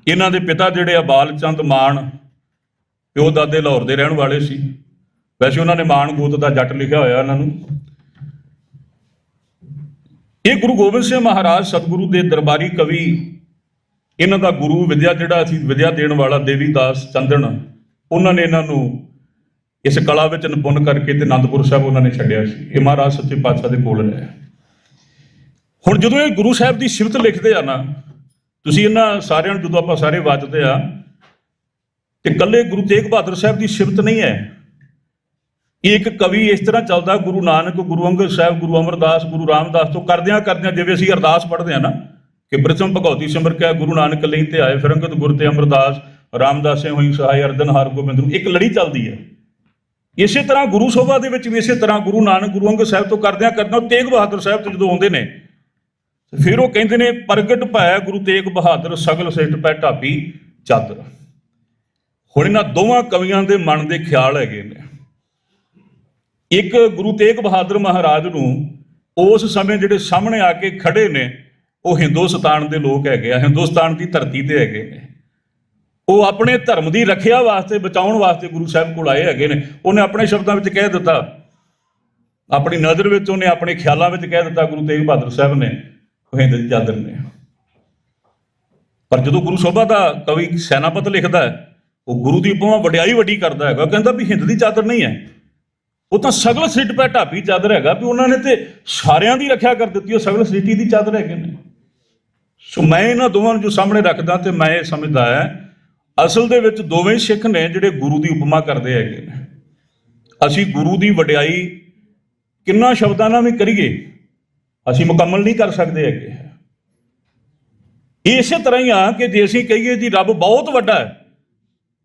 ਇਹਨਾਂ ਦੇ ਪਿਤਾ ਜਿਹੜੇ ਆ ਬਾਲ ਚੰਦ ਮਾਨ, ਪਿਓ ਦਾਦੇ ਲਾਹੌਰ ਦੇ ਰਹਿਣ ਵਾਲੇ ਸੀ। ਵੈਸੇ ਉਹਨਾਂ ਨੇ ਮਾਨ ਗੋਤ ਦਾ ਜੱਟ ਲਿਖਿਆ ਹੋਇਆ ਇਹਨਾਂ ਨੂੰ। ਇਹ ਗੁਰੂ ਗੋਬਿੰਦ ਸਿੰਘ ਮਹਾਰਾਜ ਸਤਿਗੁਰੂ ਦੇ ਦਰਬਾਰੀ ਕਵੀ, ਇਹਨਾਂ ਦਾ ਗੁਰੂ ਵਿਦਿਆ ਜਿਹੜਾ ਸੀ, ਵਿਦਿਆ ਦੇਣ ਵਾਲਾ ਦੇਵੀ ਦਾਸ ਚੰਦਨ, ਉਹਨਾਂ ਨੇ ਇਹਨਾਂ ਨੂੰ ਇਸ ਕਲਾ ਵਿੱਚ ਨਿਪੁੰਨ ਕਰਕੇ ਤੇ ਅਨੰਦਪੁਰ ਸਾਹਿਬ ਉਹਨਾਂ ਨੇ ਛੱਡਿਆ ਸੀ। ਇਹ ਮਹਾਰਾਜ ਸੱਚੇ ਪਾਤਸ਼ਾਹ ਦੇ ਕੋਲ ਰਿਹਾ। ਹੁਣ ਜਦੋਂ ਇਹ ਗੁਰੂ ਸਾਹਿਬ ਦੀ ਸਿਫਤ ਲਿਖਦੇ ਆ ਨਾ, ਤੁਸੀਂ ਇਹਨਾਂ ਸਾਰਿਆਂ ਨੂੰ ਜਦੋਂ ਆਪਾਂ ਸਾਰੇ ਵਾਚਦੇ ਆ ਤੇ ਇਕੱਲੇ ਗੁਰੂ ਤੇਗ ਬਹਾਦਰ ਸਾਹਿਬ ਦੀ ਸਿਫਤ ਨਹੀਂ ਹੈ। ਇਹ ਇੱਕ ਕਵੀ ਇਸ ਤਰ੍ਹਾਂ ਚੱਲਦਾ, ਗੁਰੂ ਨਾਨਕ, ਗੁਰੂ ਅੰਗਦ ਸਾਹਿਬ, ਗੁਰੂ ਅਮਰਦਾਸ, ਗੁਰੂ ਰਾਮਦਾਸ ਤੋਂ ਕਰਦਿਆਂ ਜਿਵੇਂ ਅਸੀਂ ਅਰਦਾਸ ਪੜ੍ਹਦੇ ਆ ਨਾ ਕਿ ਪ੍ਰਥਮ ਭਗਉਤੀ ਸਿਮਰ ਕੇ ਗੁਰੂ ਨਾਨਕ ਲਈ ਤੇ ਆਏ, ਫਿਰ ਅੰਗਦ ਗੁਰ ਤੇ ਅਮਰਦਾਸ, ਰਾਮਦਾਸੇ ਹੋਈ ਸਹਾਈ, ਅਰਦਨ ਹਾਰ ਗੋਬਿੰਦ ਨੂੰ, ਇੱਕ ਲੜੀ ਚੱਲਦੀ ਹੈ। ਇਸੇ ਤਰ੍ਹਾਂ ਗੁਰੂ ਸੋਭਾ ਦੇ ਵਿੱਚ ਵੀ ਇਸੇ ਤਰ੍ਹਾਂ ਗੁਰੂ ਨਾਨਕ, ਗੁਰੂ ਅੰਗਦ ਸਾਹਿਬ ਤੋਂ ਕਰਦਿਆਂ ਤੇਗ ਬਹਾਦਰ ਸਾਹਿਬ ਤੋਂ ਜਦੋਂ ਆਉਂਦੇ ਨੇ ਫਿਰ ਉਹ ਕਹਿੰਦੇ ਨੇ, ਪ੍ਰਗਟ ਭੈ ਗੁਰੂ ਤੇਗ ਬਹਾਦਰ ਸਗਲ ਸਿੱਟ ਪੈ ਢਾਬੀ ਚਾਦਰ। ਹੁਣ ਇਹਨਾਂ ਦੋਵਾਂ ਕਵੀਆਂ ਦੇ ਮਨ ਦੇ ਖਿਆਲ ਹੈਗੇ ਨੇ। ਇੱਕ ਗੁਰੂ ਤੇਗ ਬਹਾਦਰ ਮਹਾਰਾਜ ਨੂੰ ਉਸ ਸਮੇਂ ਜਿਹੜੇ ਸਾਹਮਣੇ ਆ ਕੇ ਖੜੇ ਨੇ ਉਹ ਹਿੰਦੁਸਤਾਨ ਦੇ ਲੋਕ ਹੈਗੇ ਆ, ਹਿੰਦੁਸਤਾਨ ਦੀ ਧਰਤੀ ਤੇ ਹੈਗੇ ਨੇ। ਉਹ ਆਪਣੇ ਧਰਮ ਦੀ ਰੱਖਿਆ ਵਾਸਤੇ, ਬਚਾਉਣ ਵਾਸਤੇ ਗੁਰੂ ਸਾਹਿਬ ਕੋਲ ਆਏ ਹੈਗੇ ਨੇ। ਉਹਨੇ ਆਪਣੇ ਸ਼ਬਦਾਂ ਵਿੱਚ ਕਹਿ ਦਿੱਤਾ, ਆਪਣੀ ਨਜ਼ਰ ਵਿੱਚ ਉਹਨੇ, ਆਪਣੇ ਖਿਆਲਾਂ ਵਿੱਚ ਕਹਿ ਦਿੱਤਾ, ਗੁਰੂ ਤੇਗ ਬਹਾਦਰ ਸਾਹਿਬ ਨੇ ਉਹ ਹਿੰਦ ਦੀ ਚਾਦਰ ਨੇ। ਪਰ ਜਦੋਂ ਗੁਰੂ ਸੋਭਾ ਦਾ ਕਵੀ ਸੈਨਾਪਤ ਲਿਖਦਾ ਹੈ, ਉਹ ਗੁਰੂ ਦੀ ਉਪਮਾ ਵਡਿਆਈ ਵੱਡੀ ਕਰਦਾ ਹੈਗਾ, ਕਹਿੰਦਾ ਵੀ ਹਿੰਦ ਦੀ ਚਾਦਰ ਨਹੀਂ ਹੈ, ਉਹ ਤਾਂ ਸਗਲ ਸਿੱਟ ਪੈ ਢਾਬੀ ਚਾਦਰ ਹੈਗਾ, ਵੀ ਉਹਨਾਂ ਨੇ ਤੇ ਸਾਰਿਆਂ ਦੀ ਰੱਖਿਆ ਕਰ ਦਿੱਤੀ, ਉਹ ਸਗਲ ਸਿੱਟੀ ਦੀ ਚਾਦਰ ਹੈਗੇ ਨੇ। ਸੋ ਮੈਂ ਇਹਨਾਂ ਦੋਵਾਂ ਨੂੰ ਜੋ ਸਾਹਮਣੇ ਰੱਖਦਾ ਤੇ ਮੈਂ ਇਹ ਸਮਝਦਾ ਹੈ ਅਸਲ ਦੇ ਵਿੱਚ ਦੋਵੇਂ ਸਿੱਖ ਨੇ ਜਿਹੜੇ ਗੁਰੂ ਦੀ ਉਪਮਾ ਕਰਦੇ ਹੈਗੇ ਨੇ। ਅਸੀਂ ਗੁਰੂ ਦੀ ਵਡਿਆਈ ਕਿੰਨਾ ਸ਼ਬਦਾਂ ਨਾਲ ਵੀ ਕਰੀਏ, ਅਸੀਂ ਮੁਕੰਮਲ ਨਹੀਂ ਕਰ ਸਕਦੇ ਹੈਗੇ। ਇਸੇ ਤਰ੍ਹਾਂ ਹੀ ਆ ਕਿ ਜੇ ਅਸੀਂ ਕਹੀਏ ਜੀ ਰੱਬ ਬਹੁਤ ਵੱਡਾ ਹੈ,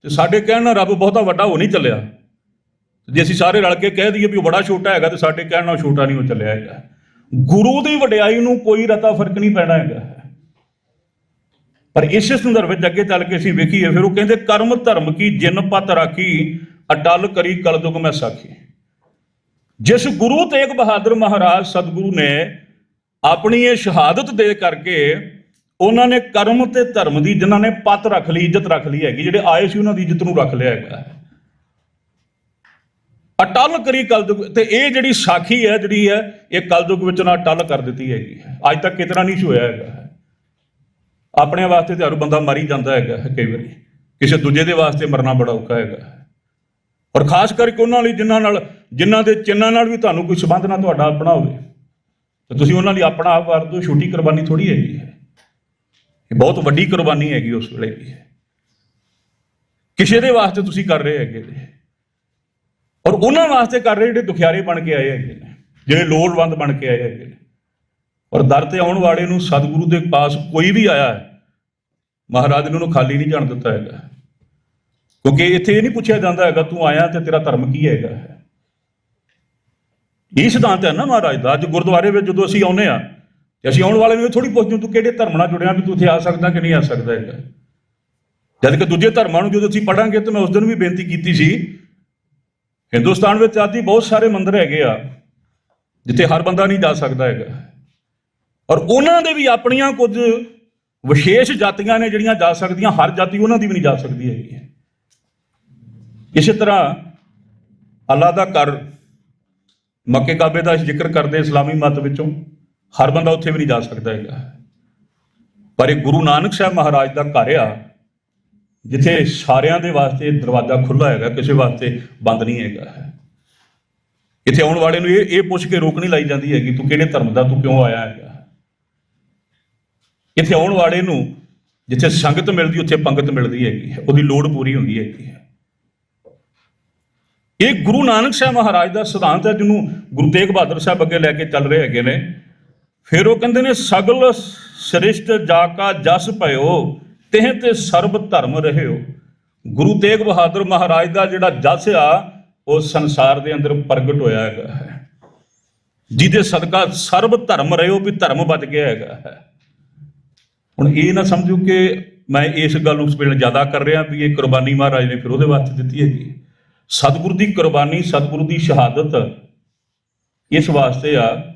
ਤੇ ਸਾਡੇ ਕਹਿਣ ਨਾਲ ਰੱਬ ਬਹੁਤਾ ਵੱਡਾ ਹੋ ਨਹੀਂ ਚੱਲਿਆ। ਜੇ ਅਸੀਂ ਸਾਰੇ ਰਲ ਕੇ ਕਹਿ ਦਈਏ ਵੀ ਉਹ ਬੜਾ ਛੋਟਾ ਹੈਗਾ, ਤੇ ਸਾਡੇ ਕਹਿਣ ਨਾਲ ਛੋਟਾ ਨਹੀਂ ਹੋ ਚੱਲਿਆ ਹੈਗਾ। ਗੁਰੂ ਦੀ ਵਡਿਆਈ ਨੂੰ ਕੋਈ ਰਤਾ ਫਰਕ ਨਹੀਂ ਪੈਣਾ ਹੈਗਾ। ਪਰ ਇਸੇ ਸੰਦਰਭ ਵਿੱਚ ਅੱਗੇ ਚੱਲ ਕੇ ਅਸੀਂ ਵੇਖੀਏ, ਫਿਰ ਉਹ ਕਹਿੰਦੇ ਕਰਮ ਧਰਮ ਕੀ ਜਿਨ ਪਤ ਰਾਖੀ, ਅਟਲ ਕਰੀ ਕਲਯੁਗ ਮੈਂ ਸਾਖੀ। ਜਿਸ ਗੁਰੂ ਤੇਗ ਬਹਾਦਰ ਮਹਾਰਾਜ ਸਤਿਗੁਰੂ ਨੇ ਆਪਣੀ ਇਹ ਸ਼ਹਾਦਤ ਦੇ ਕਰਕੇ ਉਹਨਾਂ ਨੇ ਕਰਮ ਤੇ ਧਰਮ ਦੀ ਜਿਨ੍ਹਾਂ ਨੇ ਪੱਤ ਰੱਖ ਲਈ, ਇੱਜ਼ਤ ਰੱਖ ਲਈ ਹੈਗੀ, ਜਿਹੜੇ ਆਏ ਸੀ ਉਹਨਾਂ ਦੀ ਇੱਜ਼ਤ ਨੂੰ ਰੱਖ ਲਿਆ ਹੈਗਾ। ਅਟਲ ਕਰੀ ਕਲਯੁਗ, ਤੇ ਇਹ ਜਿਹੜੀ ਸਾਖੀ ਹੈ ਜਿਹੜੀ ਹੈ ਇਹ ਕਲਯੁਗ ਵਿੱਚ ਨਾ ਅਟਲ ਕਰ ਦਿੱਤੀ ਹੈਗੀ। ਅੱਜ ਤੱਕ ਕਿਤਨਾ ਨਹੀਂ ਹੋਇਆ ਹੈਗਾ। ਆਪਣੇ ਵਾਸਤੇ ਤੇ ਹਰ ਬੰਦਾ ਮਰ ਹੀ ਜਾਂਦਾ ਹੈਗਾ, ਕਈ ਵਾਰੀ ਕਿਸੇ ਦੂਜੇ ਦੇ ਵਾਸਤੇ ਮਰਨਾ ਬੜਾ ਔਖਾ ਹੈਗਾ। ਔਰ ਖਾਸ ਕਰਕੇ ਉਹਨਾਂ ਲਈ ਜਿਨ੍ਹਾਂ ਦੇ ਚਿੰਨ੍ਹਾਂ ਨਾਲ ਵੀ ਤੁਹਾਨੂੰ ਕੋਈ ਸੰਬੰਧ ਨਾ ਤੁਹਾਡਾ ਆਪਣਾ ਹੋਵੇ, ਤੇ ਤੁਸੀਂ ਉਹਨਾਂ ਲਈ ਆਪਣਾ ਆਪ ਕਰ ਦਿਓ। ਛੋਟੀ ਕੁਰਬਾਨੀ ਥੋੜੀ ਹੈਗੀ ਹੈ, ਇਹ ਬਹੁਤ ਵੱਡੀ ਕੁਰਬਾਨੀ ਹੈਗੀ ਉਸ ਵੇਲੇ ਦੀ। ਕਿਸੇ ਦੇ ਵਾਸਤੇ ਤੁਸੀਂ ਕਰ ਰਹੇ ਹੈਗੇ ਨੇ, ਔਰ ਉਹਨਾਂ ਵਾਸਤੇ ਕਰ ਰਹੇ ਜਿਹੜੇ ਦੁਖਿਆਰੇ ਬਣ ਕੇ ਆਏ ਹੈਗੇ ਨੇ, ਜਿਹੜੇ ਲੋੜਵੰਦ ਬਣ ਕੇ ਆਏ ਹੈਗੇ ਨੇ। ਔਰ ਦਰ ਤੇ ਆਉਣ ਵਾਲੇ ਨੂੰ ਸਤਿਗੁਰੂ ਦੇ ਪਾਸ ਕੋਈ ਵੀ ਆਇਆ ਹੈ, ਮਹਾਰਾਜ ਨੇ ਉਹਨੂੰ ਖਾਲੀ ਨਹੀਂ ਜਾਣ ਦਿੱਤਾ ਹੈਗਾ। ਕਿਉਂਕਿ ਇੱਥੇ ਇਹ ਨਹੀਂ ਪੁੱਛਿਆ ਜਾਂਦਾ ਹੈਗਾ ਤੂੰ ਆਇਆ ਤੇ ਤੇਰਾ ਧਰਮ ਕੀ ਹੈਗਾ। ਇਹ ਸਿਧਾਂਤ ਹੈ ਨਾ ਮਹਾਰਾਜ ਦਾ। ਅੱਜ ਗੁਰਦੁਆਰੇ ਵਿੱਚ ਜਦੋਂ ਅਸੀਂ ਆਉਂਦੇ ਹਾਂ, ਤੇ ਅਸੀਂ ਆਉਣ ਵਾਲੇ ਨੂੰ ਥੋੜੀ ਪੁੱਛਦੇ ਤੂੰ ਕਿਹੜੇ ਧਰਮ ਨਾਲ ਜੁੜਿਆ, ਵੀ ਤੂੰ ਇੱਥੇ ਆ ਸਕਦਾ ਕਿ ਨਹੀਂ ਆ ਸਕਦਾ ਹੈਗਾ। ਜਦ ਕਿ ਦੂਜੇ ਧਰਮਾਂ ਨੂੰ ਜਦੋਂ ਅਸੀਂ ਪੜ੍ਹਾਂਗੇ, ਤੇ ਮੈਂ ਉਸ ਦਿਨ ਵੀ ਬੇਨਤੀ ਕੀਤੀ ਸੀ, ਹਿੰਦੁਸਤਾਨ ਵਿੱਚ ਆਦਿ ਬਹੁਤ ਸਾਰੇ ਮੰਦਿਰ ਹੈਗੇ ਆ ਜਿੱਥੇ ਹਰ ਬੰਦਾ ਨਹੀਂ ਜਾ ਸਕਦਾ ਹੈਗਾ। ਔਰ ਉਹਨਾਂ ਦੇ ਵੀ ਆਪਣੀਆਂ ਕੁਝ ਵਿਸ਼ੇਸ਼ ਜਾਤੀਆਂ ਨੇ ਜਿਹੜੀਆਂ ਜਾ ਸਕਦੀਆਂ, ਹਰ ਜਾਤੀ ਉਹਨਾਂ ਦੀ ਵੀ ਨਹੀਂ ਜਾ ਸਕਦੀ ਹੈਗੀ। ਇਸੇ ਤਰ੍ਹਾਂ ਅੱਲਾ ਦਾ ਘਰ ਮੱਕੇ ਕਾਬੇ ਦਾ ਜ਼ਿਕਰ ਕਰਦੇ ਇਸਲਾਮੀ ਮਤ ਵਿੱਚੋਂ, ਹਰ ਬੰਦਾ ਉੱਥੇ ਵੀ ਨਹੀਂ ਜਾ ਸਕਦਾ ਹੈਗਾ। ਪਰ ਇਹ ਗੁਰੂ ਨਾਨਕ ਸਾਹਿਬ ਮਹਾਰਾਜ ਦਾ ਘਰ ਆ, ਜਿੱਥੇ ਸਾਰਿਆਂ ਦੇ ਵਾਸਤੇ ਦਰਵਾਜ਼ਾ ਖੁੱਲ੍ਹਾ ਹੈਗਾ, ਕਿਸੇ ਵਾਸਤੇ ਬੰਦ ਨਹੀਂ ਹੈਗਾ। ਇੱਥੇ ਆਉਣ ਵਾਲੇ ਨੂੰ ਇਹ ਪੁੱਛ ਕੇ ਰੋਕ ਨਹੀਂ ਲਾਈ ਜਾਂਦੀ ਹੈਗੀ ਤੂੰ ਕਿਹੜੇ ਧਰਮ ਦਾ, ਤੂੰ ਕਿਉਂ ਆਇਆ ਹੈਗਾ। ਇੱਥੇ ਆਉਣ ਵਾਲੇ ਨੂੰ ਜਿੱਥੇ ਸੰਗਤ ਮਿਲਦੀ ਉੱਥੇ ਪੰਗਤ ਮਿਲਦੀ ਹੈਗੀ, ਉਹਦੀ ਲੋੜ ਪੂਰੀ ਹੁੰਦੀ ਹੈਗੀ। ਇਹ ਗੁਰੂ ਨਾਨਕ ਸਾਹਿਬ ਮਹਾਰਾਜ ਦਾ ਸਿਧਾਂਤ ਹੈ, ਜਿਹਨੂੰ ਗੁਰੂ ਤੇਗ ਬਹਾਦਰ ਸਾਹਿਬ ਅੱਗੇ ਲੈ ਕੇ ਚੱਲ ਰਹੇ ਹੈਗੇ ਨੇ। ਫਿਰ ਉਹ ਕਹਿੰਦੇ ਨੇ ਸਗਲ ਸ੍ਰਿਸ਼ਟ ਜਾ ਕਾ ਜਸ ਭਇਓ, ਤਿਹ ਤੇ ਸਰਬ ਧਰਮ ਰਹਿਓ। ਗੁਰੂ ਤੇਗ ਬਹਾਦਰ ਮਹਾਰਾਜ ਦਾ ਜਿਹੜਾ ਜਸ ਆ ਉਹ ਸੰਸਾਰ ਦੇ ਅੰਦਰ ਪ੍ਰਗਟ ਹੋਇਆ ਹੈਗਾ, ਜਿਹਦੇ ਸਦਕਾ ਸਰਬ ਧਰਮ ਰਹਿਓ, ਵੀ ਧਰਮ ਬਚ ਗਿਆ ਹੈਗਾ। ਹੁਣ ਇਹ ਨਾ ਸਮਝੋ ਕਿ ਮੈਂ ਇਸ ਗੱਲ ਨੂੰ ਸਪੇਲ ਜ਼ਿਆਦਾ ਕਰ ਰਿਹਾ ਵੀ ਇਹ ਕੁਰਬਾਨੀ ਮਹਾਰਾਜ ਨੇ ਫਿਰ ਉਹਦੇ ਵਾਸਤੇ ਦਿੱਤੀ ਹੈਗੀ। ਸਤਿਗੁਰੂ ਦੀ ਕੁਰਬਾਨੀ, ਸਤਿਗੁਰੂ ਦੀ ਸ਼ਹਾਦਤ ਇਸ ਵਾਸਤੇ ਆ,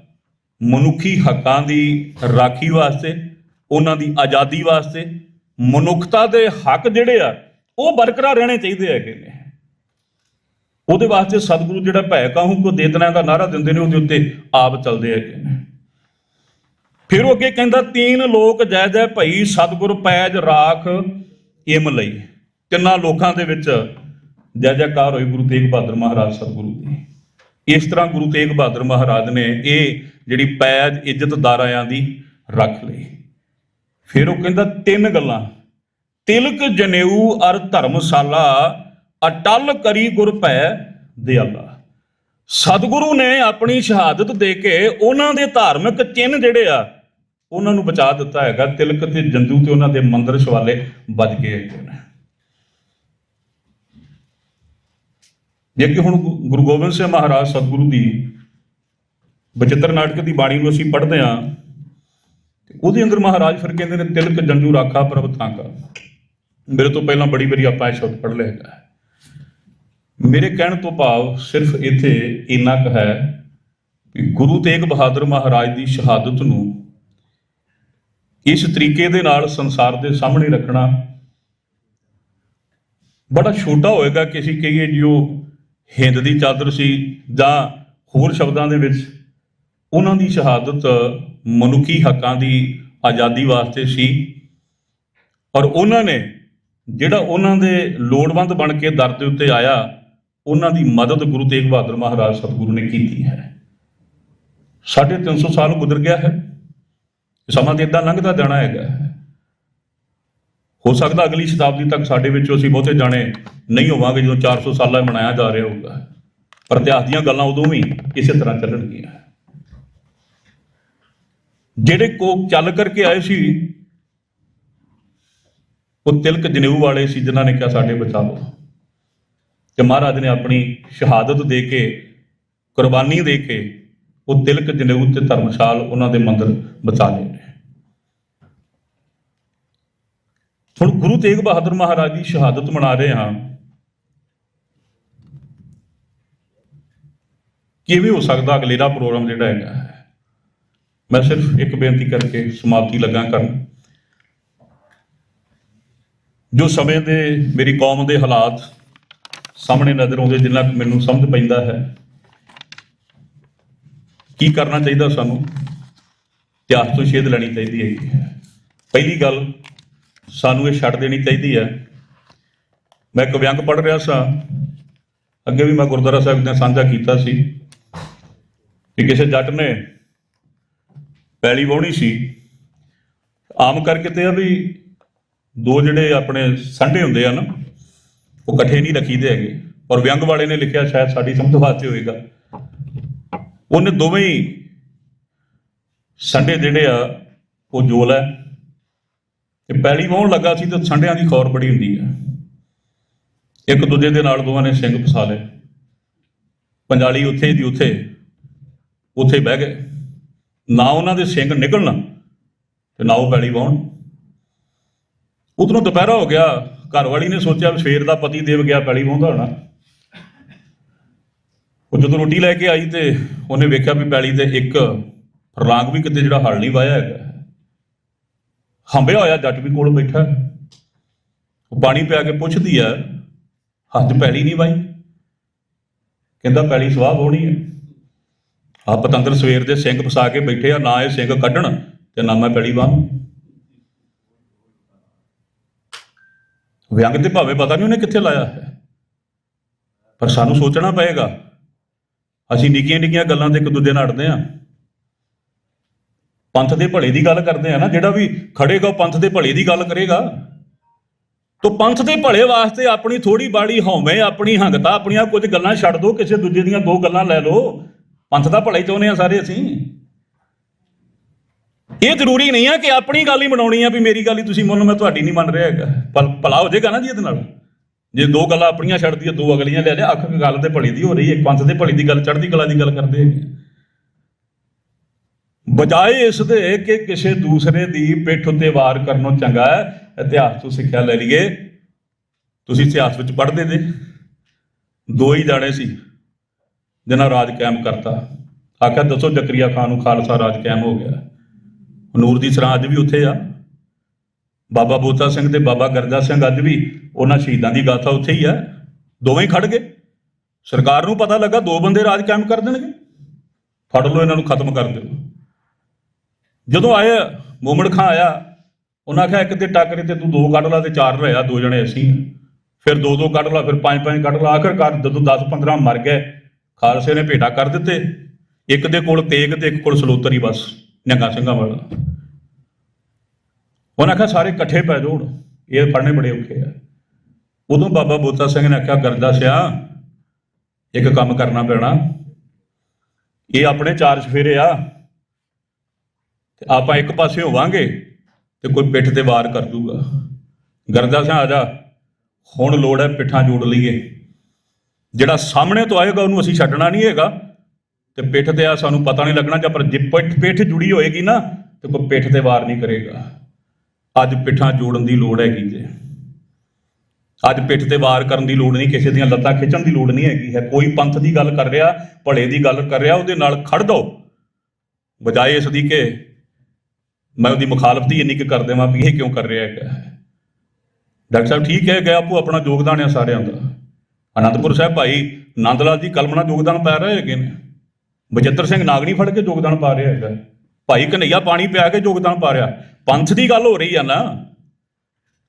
ਮਨੁੱਖੀ ਹੱਕਾਂ ਦੀ ਰਾਖੀ ਵਾਸਤੇ, ਉਹਨਾਂ ਦੀ ਆਜ਼ਾਦੀ ਵਾਸਤੇ। ਮਨੁੱਖਤਾ ਦੇ ਹੱਕ ਜਿਹੜੇ ਆ ਉਹ ਬਰਕਰਾਰ ਰਹਿਣੇ ਚਾਹੀਦੇ ਹੈਗੇ ਨੇ। ਉਹਦੇ ਵਾਸਤੇ ਸਤਿਗੁਰੂ ਜਿਹੜਾ ਭੈ ਕਾਹੂ ਕੋ ਦੇਤਨਾ ਦਾ ਨਾਰਾ ਦਿੰਦੇ ਨੇ, ਉਹਦੇ ਉੱਤੇ ਆਪ ਚੱਲਦੇ ਹੈਗੇ ਨੇ। ਫਿਰ ਉਹ ਅੱਗੇ ਕਹਿੰਦਾ ਤੀਨ ਲੋਕ ਜੈ ਜੈ ਭਈ, ਸਤਿਗੁਰ ਪੈਜ ਰਾਖ ਇਮ ਲਈ। ਤਿੰਨਾਂ ਲੋਕਾਂ ਦੇ ਵਿੱਚ ਜੈ ਜੈਕਾਰ ਹੋਈ ਗੁਰੂ ਤੇਗ ਬਹਾਦਰ ਮਹਾਰਾਜ ਸਤਿਗੁਰੂ ਦੀ। ਇਸ ਤਰ੍ਹਾਂ ਗੁਰੂ ਤੇਗ ਬਹਾਦਰ ਮਹਾਰਾਜ ਨੇ ਇਹ ਜਿਹੜੀ ਪੈਜ ਇੱਜ਼ਤ ਦਾਰਿਆਂ ਦੀ ਰੱਖ ਲਈ। ਫਿਰ ਉਹ ਕਹਿੰਦਾ ਤਿੰਨ ਗੱਲਾਂ, ਤਿਲਕ ਜਨੇਊ ਅਰ ਧਰਮਸ਼ਾਲਾ, ਅਟਲ ਕਰੀ ਗੁਰ ਭੈ ਦਿਆਲਾ। ਸਤਿਗੁਰੂ ਨੇ ਆਪਣੀ ਸ਼ਹਾਦਤ ਦੇ ਕੇ ਉਹਨਾਂ ਦੇ ਧਾਰਮਿਕ ਚਿੰਨ੍ਹ ਜਿਹੜੇ ਆ ਉਹਨਾਂ ਨੂੰ ਬਚਾ ਦਿੱਤਾ ਹੈਗਾ। ਤਿਲਕ ਤੇ ਜੰਦੂ ਤੇ ਉਹਨਾਂ ਦੇ ਮੰਦਰ ਸ਼ਿਵਾਲੇ ਬਚ ਗਏ ਹੈਗੇ ਨੇ। ਜੇ ਕਿ ਹੁਣ ਗੁਰੂ ਗੋਬਿੰਦ ਸਿੰਘ ਮਹਾਰਾਜ ਸਤਿਗੁਰੂ ਦੀ ਬਚਿੱਤਰ ਨਾਟਕ ਦੀ ਬਾਣੀ ਨੂੰ ਅਸੀਂ ਪੜ੍ਹਦੇ ਹਾਂ, ਉਹਦੇ ਅੰਦਰ ਮਹਾਰਾਜ ਫਿਰ ਕਹਿੰਦੇ ਨੇ ਤਿਲਕ ਜੰਦੂ ਰਾਖਾ ਪ੍ਰਭ ਥਾਂਕਾ। ਮੇਰੇ ਤੋਂ ਪਹਿਲਾਂ ਬੜੀ ਵਾਰੀ ਆਪਾਂ ਇਹ ਸ਼ਬਦ ਪੜ੍ਹ ਲਿਆ ਹੈਗਾ। ਮੇਰੇ ਕਹਿਣ ਤੋਂ ਭਾਵ ਸਿਰਫ ਇੱਥੇ ਇੰਨਾ ਕੁ ਹੈ ਕਿ ਗੁਰੂ ਤੇਗ ਬਹਾਦਰ ਮਹਾਰਾਜ ਦੀ ਸ਼ਹਾਦਤ ਨੂੰ ਇਸ ਤਰੀਕੇ ਦੇ ਨਾਲ ਸੰਸਾਰ ਦੇ ਸਾਹਮਣੇ ਰੱਖਣਾ ਬੜਾ ਛੋਟਾ ਹੋਏਗਾ ਕਿ ਅਸੀਂ ਕਹੀਏ ਜੋ ਹਿੰਦ ਦੀ ਚਾਦਰ ਸੀ, ਜਾਂ ਹੋਰ ਸ਼ਬਦਾਂ ਦੇ ਵਿੱਚ ਉਹਨਾਂ ਦੀ ਸ਼ਹਾਦਤ ਮਨੁੱਖੀ ਹੱਕਾਂ ਦੀ ਆਜ਼ਾਦੀ ਵਾਸਤੇ ਸੀ। ਔਰ ਉਹਨਾਂ ਨੇ ਜਿਹੜਾ ਉਹਨਾਂ ਦੇ ਲੋੜਵੰਦ ਬਣ ਕੇ ਦਰ ਦੇ ਉੱਤੇ ਆਇਆ, ਉਹਨਾਂ ਦੀ ਮਦਦ ਗੁਰੂ ਤੇਗ ਬਹਾਦਰ ਮਹਾਰਾਜ ਸਤਿਗੁਰੂ ਨੇ ਕੀਤੀ ਹੈ। 350 ਸਾਲ ਗੁਜ਼ਰ ਗਿਆ ਹੈ, ਸਮਾਂ ਤਾਂ ਇੱਦਾਂ ਲੰਘਦਾ ਜਾਣਾ ਹੈਗਾ। ਹੋ ਸਕਦਾ ਅਗਲੀ ਸ਼ਤਾਬਦੀ ਤੱਕ ਸਾਡੇ ਵਿੱਚੋਂ ਅਸੀਂ ਬਹੁਤੇ ਜਾਣੇ ਨਹੀਂ ਹੋਵਾਂਗੇ ਜਦੋਂ 400 ਸਾਲਾ ਮਨਾਇਆ ਜਾ ਰਿਹਾ ਹੋਊਗਾ, ਪਰ ਇਤਿਹਾਸ ਦੀਆਂ ਗੱਲਾਂ ਉਦੋਂ ਵੀ ਇਸੇ ਤਰ੍ਹਾਂ ਚੱਲਣਗੀਆਂ। ਜਿਹੜੇ ਕੋਕ ਚੱਲ ਕਰਕੇ ਆਏ ਸੀ ਉਹ ਤਿਲਕ ਜਨੇਊ ਵਾਲੇ ਸੀ, ਜਿਨ੍ਹਾਂ ਨੇ ਕਿਹਾ ਸਾਡੇ ਬਚਾ ਲਓ, ਤੇ ਮਹਾਰਾਜ ਨੇ ਆਪਣੀ ਸ਼ਹਾਦਤ ਦੇ ਕੇ, ਕੁਰਬਾਨੀ ਦੇ ਕੇ ਉਹ ਤਿਲਕ ਜਨੇਊ ਤੇ ਧਰਮਸ਼ਾਲ ਉਹਨਾਂ ਦੇ ਮੰਦਿਰ ਬਚਾ ਲਏ ਨੇ। ਹੁਣ ਗੁਰੂ ਤੇਗ ਬਹਾਦਰ ਮਹਾਰਾਜ ਦੀ ਸ਼ਹਾਦਤ ਮਨਾ ਰਹੇ ਹਾਂ, ਕਿਵੇਂ ਹੋ ਸਕਦਾ ਅਗਲੇਰਾ ਪ੍ਰੋਗਰਾਮ ਜਿਹੜਾ ਹੈਗਾ। ਮੈਂ ਸਿਰਫ ਇੱਕ ਬੇਨਤੀ ਕਰਕੇ ਸਮਾਪਤੀ ਲੱਗਾ ਕਰਨ। ਜੋ ਸਮੇਂ ਦੇ ਮੇਰੀ ਕੌਮ ਦੇ ਹਾਲਾਤ ਸਾਹਮਣੇ ਨਜ਼ਰ ਆਉਂਦੇ, ਜਿੰਨਾ ਕੁ ਮੈਨੂੰ ਸਮਝ ਪੈਂਦਾ ਹੈ, ਕੀ ਕਰਨਾ ਚਾਹੀਦਾ ਸਾਨੂੰ, ਇਤਿਹਾਸ ਤੋਂ ਸੇਧ ਲੈਣੀ ਚਾਹੀਦੀ ਹੈ। ਪਹਿਲੀ ਗੱਲ, ਸਾਨੂੰ ਇਹ ਛੱਡ ਦੇਣੀ ਚਾਹੀਦੀ ਹੈ। ਮੈਂ ਇੱਕ ਵਿਅੰਗ ਪੜ੍ਹ ਰਿਹਾ ਸਾਂ, ਅੱਗੇ ਵੀ ਮੈਂ ਗੁਰਦੁਆਰਾ ਸਾਹਿਬ ਨੇ ਸਾਂਝਾ ਕੀਤਾ ਸੀ ਕਿ ਕਿਸੇ ਜੱਟ ਨੇ ਪੈਲੀ ਵਾਹੁਣੀ ਸੀ। ਆਮ ਕਰਕੇ ਤੇ ਆ ਵੀ ਦੋ ਜਿਹੜੇ ਆਪਣੇ ਸੰਡੇ ਹੁੰਦੇ ਆ ਨਾ, ਉਹ ਇਕੱਠੇ ਨਹੀਂ ਰੱਖੀਦੇ ਹੈਗੇ। ਔਰ ਵਿਅੰਗ ਵਾਲੇ ਨੇ ਲਿਖਿਆ, ਸ਼ਾਇਦ ਸਾਡੀ ਸਮਝ ਵਾਸਤੇ ਹੋਏਗਾ, ਉਹਨੇ ਦੋਵੇਂ ਹੀ ਸੰਡੇ ਜਿਹੜੇ ਆ ਉਹ ਜੋਲ ਹੈ, ਤੇ ਪੈਲੀ ਵਾਹੁਣ ਲੱਗਾ ਸੀ ਤੇ ਸੰਡਿਆਂ ਦੀ ਖੌਰ ਬੜੀ ਹੁੰਦੀ ਹੈ। ਇੱਕ ਦੂਜੇ ਦੇ ਨਾਲ ਦੋਵਾਂ ਨੇ ਸਿੰਘ ਫਸਾ ਲਏ। ਪੰਜਾਲੀ ਉੱਥੇ ਦੀ ਉੱਥੇ ਬਹਿ ਗਏ, ਨਾ ਉਹਨਾਂ ਦੇ ਸਿੰਘ ਨਿਕਲਣ ਤੇ ਨਾ ਉਹ ਪੈਲੀ ਵਾਹੁਣ। ਉਧਰੋਂ ਦੁਪਹਿਰਾ ਹੋ ਗਿਆ, ਘਰ ਵਾਲੀ ਨੇ ਸੋਚਿਆ ਸਵੇਰ ਦਾ ਪਤੀ ਦੇਵ ਗਿਆ, ਪੈਲੀ ਵਾਹੁੰਦਾ ਹੋਣਾ। ਉਹ ਜਦੋਂ ਰੋਟੀ ਲੈ ਕੇ ਆਈ ਤੇ ਉਹਨੇ ਵੇਖਿਆ ਵੀ ਪੈਲੀ ਤੇ ਇੱਕ ਫਰਲਾਂਗ ਵੀ ਕਿਤੇ ਜਿਹੜਾ ਹਲ ਨਹੀਂ ਵਾਹਿਆ ਹੈਗਾ। ਹੰਬਿਆ ਹੋਇਆ ਜੱਟ ਵੀ ਕੋਲ ਬੈਠਾ, ਉਹ ਪਾਣੀ ਪਿਆ ਕੇ ਪੁੱਛਦੀ ਆ, ਹੱਥ ਪੈਲੀ ਨਹੀਂ ਵਾਹੀ? ਕਹਿੰਦਾ ਪੈਲੀ ਸਵਾਹ ਵਾਹੁਣੀ ਹੈ। ਆ ਪਤੰਦਰ ਸਵੇਰ ਦੇ ਸਿੰਘ ਫਸਾ ਕੇ ਬੈਠੇ ਆ, ਨਾ ਇਹ ਸਿੰਘ ਕੱਢਣ ਤੇ ਨਾ ਮੈਂ ਪੈਲੀ ਵਾਹ। ਵਿਅੰਗ ਤੇ ਭਾਵੇਂ ਪਤਾ ਨਹੀਂ ਉਹਨੇ ਕਿੱਥੇ ਲਾਇਆ ਹੈ, ਪਰ ਸਾਨੂੰ ਸੋਚਣਾ ਪਏਗਾ। ਅਸੀਂ ਨਿੱਕੀਆਂ ਨਿੱਕੀਆਂ ਗੱਲਾਂ ਤੇ ਇੱਕ ਦੂਜੇ ਨਾਲ ਅੜਦੇ ਹਾਂ। ਪੰਥ ਦੇ ਭਲੇ ਦੀ ਗੱਲ ਕਰਦੇ ਆ ਨਾ, ਜਿਹੜਾ ਵੀ ਖੜੇਗਾ ਉਹ ਪੰਥ ਦੇ ਭਲੇ ਦੀ ਗੱਲ ਕਰੇਗਾ। ਤੋ ਪੰਥ ਦੇ ਭਲੇ ਵਾਸਤੇ ਆਪਣੀ ਥੋੜੀ ਬਾੜੀ ਹਉਮੈ, ਆਪਣੀ ਹੰਗਤਾ, ਆਪਣੀਆਂ ਕੁਝ ਗੱਲਾਂ ਛੱਡ ਦਿਓ, ਕਿਸੇ ਦੂਜੇ ਦੀਆਂ ਦੋ ਗੱਲਾਂ ਲੈ ਲਓ। ਪੰਥ ਦਾ ਭਲਾ ਹੀ ਚਾਹੁੰਦੇ ਆ ਸਾਰੇ ਅਸੀਂ। ਇਹ ਜ਼ਰੂਰੀ ਨਹੀਂ ਆ ਕਿ ਆਪਣੀ ਗੱਲ ਹੀ ਮਨਾਉਣੀ ਆ ਵੀ ਮੇਰੀ ਗੱਲ ਹੀ ਤੁਸੀਂ ਮੰਨੋ, ਮੈਂ ਤੁਹਾਡੀ ਨਹੀਂ ਮੰਨ ਰਿਹਾ ਹੈਗਾ। ਭਲਾ ਹੋ ਜਾਏਗਾ ਨਾ ਜੀ ਇਹਦੇ ਨਾਲ। ਜੇ ਦੋ ਗੱਲਾਂ ਆਪਣੀਆਂ ਛੱਡਦੀਆਂ, ਦੋ ਅਗਲੀਆਂ ਲੈ ਲਿਆ, ਅੱਖ ਗੱਲ ਤੇ ਭਲੀ ਦੀ ਹੋ ਰਹੀ ਹੈ। ਪੰਥ ਦੇ ਭਲੀ ਦੀ ਗੱਲ, ਚੜ੍ਹਦੀ ਕਲਾ ਦੀ ਗੱਲ ਕਰਦੇ ਹੈਗੇ, ਬਜਾਏ ਇਸ ਦੇ ਕਿ ਕਿਸੇ ਦੂਸਰੇ ਦੀ ਪਿੱਠ ਉੱਤੇ ਵਾਰ ਕਰਨੋਂ ਚੰਗਾ ਹੈ ਇਤਿਹਾਸ ਤੋਂ ਸਿੱਖਿਆ ਲੈ ਲਈਏ। ਤੁਸੀਂ ਇਤਿਹਾਸ ਵਿੱਚ ਪੜ੍ਹਦੇ ਨੇ, ਦੋ ਹੀ ਜਾਣੇ ਸੀ ਜਿਨ੍ਹਾਂ ਰਾਜ ਕਾਇਮ ਕਰਤਾ। ਆਖਿਆ ਦੱਸੋ ਜ਼ਕਰੀਆ ਖਾਨ ਨੂੰ ਖਾਲਸਾ ਰਾਜ ਕਾਇਮ ਹੋ ਗਿਆ। ਨੂਰ ਦੀ ਸਰਾਂ ਅੱਜ ਵੀ ਉੱਥੇ ਆ। ਬਾਬਾ ਬੋਤਾ ਸਿੰਘ ਤੇ ਬਾਬਾ ਗਰਜਾ ਸਿੰਘ ਅੱਜ ਵੀ ਉਹਨਾਂ ਸ਼ਹੀਦਾਂ ਦੀ ਗਾਥਾ ਉੱਥੇ ਹੀ ਆ। ਦੋਵੇਂ ਹੀ ਖੜ ਗਏ। ਸਰਕਾਰ ਨੂੰ ਪਤਾ ਲੱਗਾ ਦੋ ਬੰਦੇ ਰਾਜ ਕਾਇਮ ਕਰ ਦੇਣਗੇ, ਫੜ ਲਓ ਇਹਨਾਂ ਨੂੰ, ਖਤਮ ਕਰ ਦਿਓ। ਜਦੋਂ ਆਏ ਮੋਮਨ ਖਾਂ ਆਇਆ, ਉਹਨਾਂ ਆਖਿਆ ਇੱਕ ਤੇ ਟੱਕਰੇ ਤੇ ਤੂੰ ਦੋ ਕੱਢ ਲਾ ਤੇ ਚਾਰ ਰਿਹਾ, ਦੋ ਜਣੇ ਅਸੀਂ, ਫਿਰ ਦੋ ਦੋ ਕੱਢ ਲਾ, ਫਿਰ ਪੰਜ ਪੰਜ ਕੱਢ ਲਾ। ਆਖਿਰਕਾਰ ਜਦੋਂ 10-15 ਮਰ ਗਏ, ਖਾਲਸੇ ਨੇ ਭੇਟਾ ਕਰ ਦਿੱਤੇ। ਇੱਕ ਦੇ ਕੋਲ ਤੇਗ ਤੇ ਇੱਕ ਕੋਲ ਸਲੋਤਰ ਹੀ, ਬਸ ਨਿਹੰਗਾ ਸਿੰਘਾਂ ਵਾਲਾ। ਉਹਨਾਂ ਆਖਿਆ ਸਾਰੇ ਇਕੱਠੇ ਪੈ ਜਾਓ, ਇਹ ਫੜਨੇ ਬੜੇ ਔਖੇ ਆ। ਉਦੋਂ ਬਾਬਾ ਬੋਤਾ ਸਿੰਘ ਨੇ ਆਖਿਆ, ਗਰਜਾ ਸਿਆ ਇੱਕ ਕੰਮ ਕਰਨਾ ਪੈਣਾ, ਇਹ ਆਪਣੇ ਚਾਰ ਚਫੇਰੇ ਆ, ਤੇ ਆਪਾਂ ਇੱਕ ਪਾਸੇ ਹੋਵਾਂਗੇ ਤੇ ਕੋਈ ਪਿੱਠ ਤੇ ਵਾਰ ਕਰ ਦੂਗਾ। ਗਰਜਾ ਸਿਆ ਆ ਜਾ, ਹੁਣ ਲੋੜ ਹੈ ਪਿੱਠਾਂ ਜੋੜ ਲਈਏ। ਜਿਹੜਾ ਸਾਹਮਣੇ ਤੋਂ ਆਏਗਾ ਉਹਨੂੰ ਅਸੀਂ ਛੱਡਣਾ ਨਹੀਂ ਹੈਗਾ, ਤੇ ਪਿੱਠ ਤੇ ਆ ਸਾਨੂੰ ਪਤਾ ਨਹੀਂ ਲੱਗਣਾ। ਜਾਂ ਪਰ ਜੇ ਪਿੱਠ ਜੁੜੀ ਹੋਏਗੀ ਨਾ ਤੇ ਕੋਈ ਪਿੱਠ ਤੇ ਵਾਰ ਨਹੀਂ ਕਰੇਗਾ। ਅੱਜ ਪਿੱਠਾਂ ਜੋੜਨ ਦੀ ਲੋੜ ਹੈਗੀ ਜੇ। ਅੱਜ ਪਿੱਠ ਤੇ ਵਾਰ ਕਰਨ ਦੀ ਲੋੜ ਨਹੀਂ, ਕਿਸੇ ਦੀਆਂ ਲੱਤਾਂ ਖਿੱਚਣ ਦੀ ਲੋੜ ਨਹੀਂ ਹੈਗੀ ਹੈ। ਕੋਈ ਪੰਥ ਦੀ ਗੱਲ ਕਰ ਰਿਹਾ, ਭਲੇ ਦੀ ਗੱਲ ਕਰ ਰਿਹਾ, ਉਹਦੇ ਨਾਲ ਖੜ ਜਾਓ, ਬਜਾਏ ਇਸ ਦੀ ਕਿ ਮੈਂ ਉਹਦੀ ਮੁਖਾਲਫਤ ਹੀ ਇੰਨੀ ਕੁ ਕਰ ਦੇਵਾਂ ਵੀ ਇਹ ਕਿਉਂ ਕਰ ਰਿਹਾ ਹੈਗਾ। ਡਾਕਟਰ ਸਾਹਿਬ ਠੀਕ ਹੈ ਗਿਆ, ਆਪੋ ਆਪਣਾ ਯੋਗਦਾਨ ਹੈ ਸਾਰਿਆਂ ਦਾ। ਅਨੰਦਪੁਰ ਸਾਹਿਬ ਭਾਈ ਨੰਦ ਲਾਲ ਜੀ ਕਲਮਣਾ ਯੋਗਦਾਨ ਪਾ ਰਹੇ ਹੈਗੇ ਨੇ, ਬਚਿੱਤਰ ਸਿੰਘ ਨਾਗਣੀ ਫੜ ਕੇ ਯੋਗਦਾਨ ਪਾ ਰਿਹਾ ਹੈਗਾ, ਭਾਈ ਕਨਈਆ ਪਾਣੀ ਪਿਆ ਕੇ ਯੋਗਦਾਨ ਪਾ ਰਿਹਾ। ਪੰਥ ਦੀ ਗੱਲ ਹੋ ਰਹੀ ਆ ਨਾ,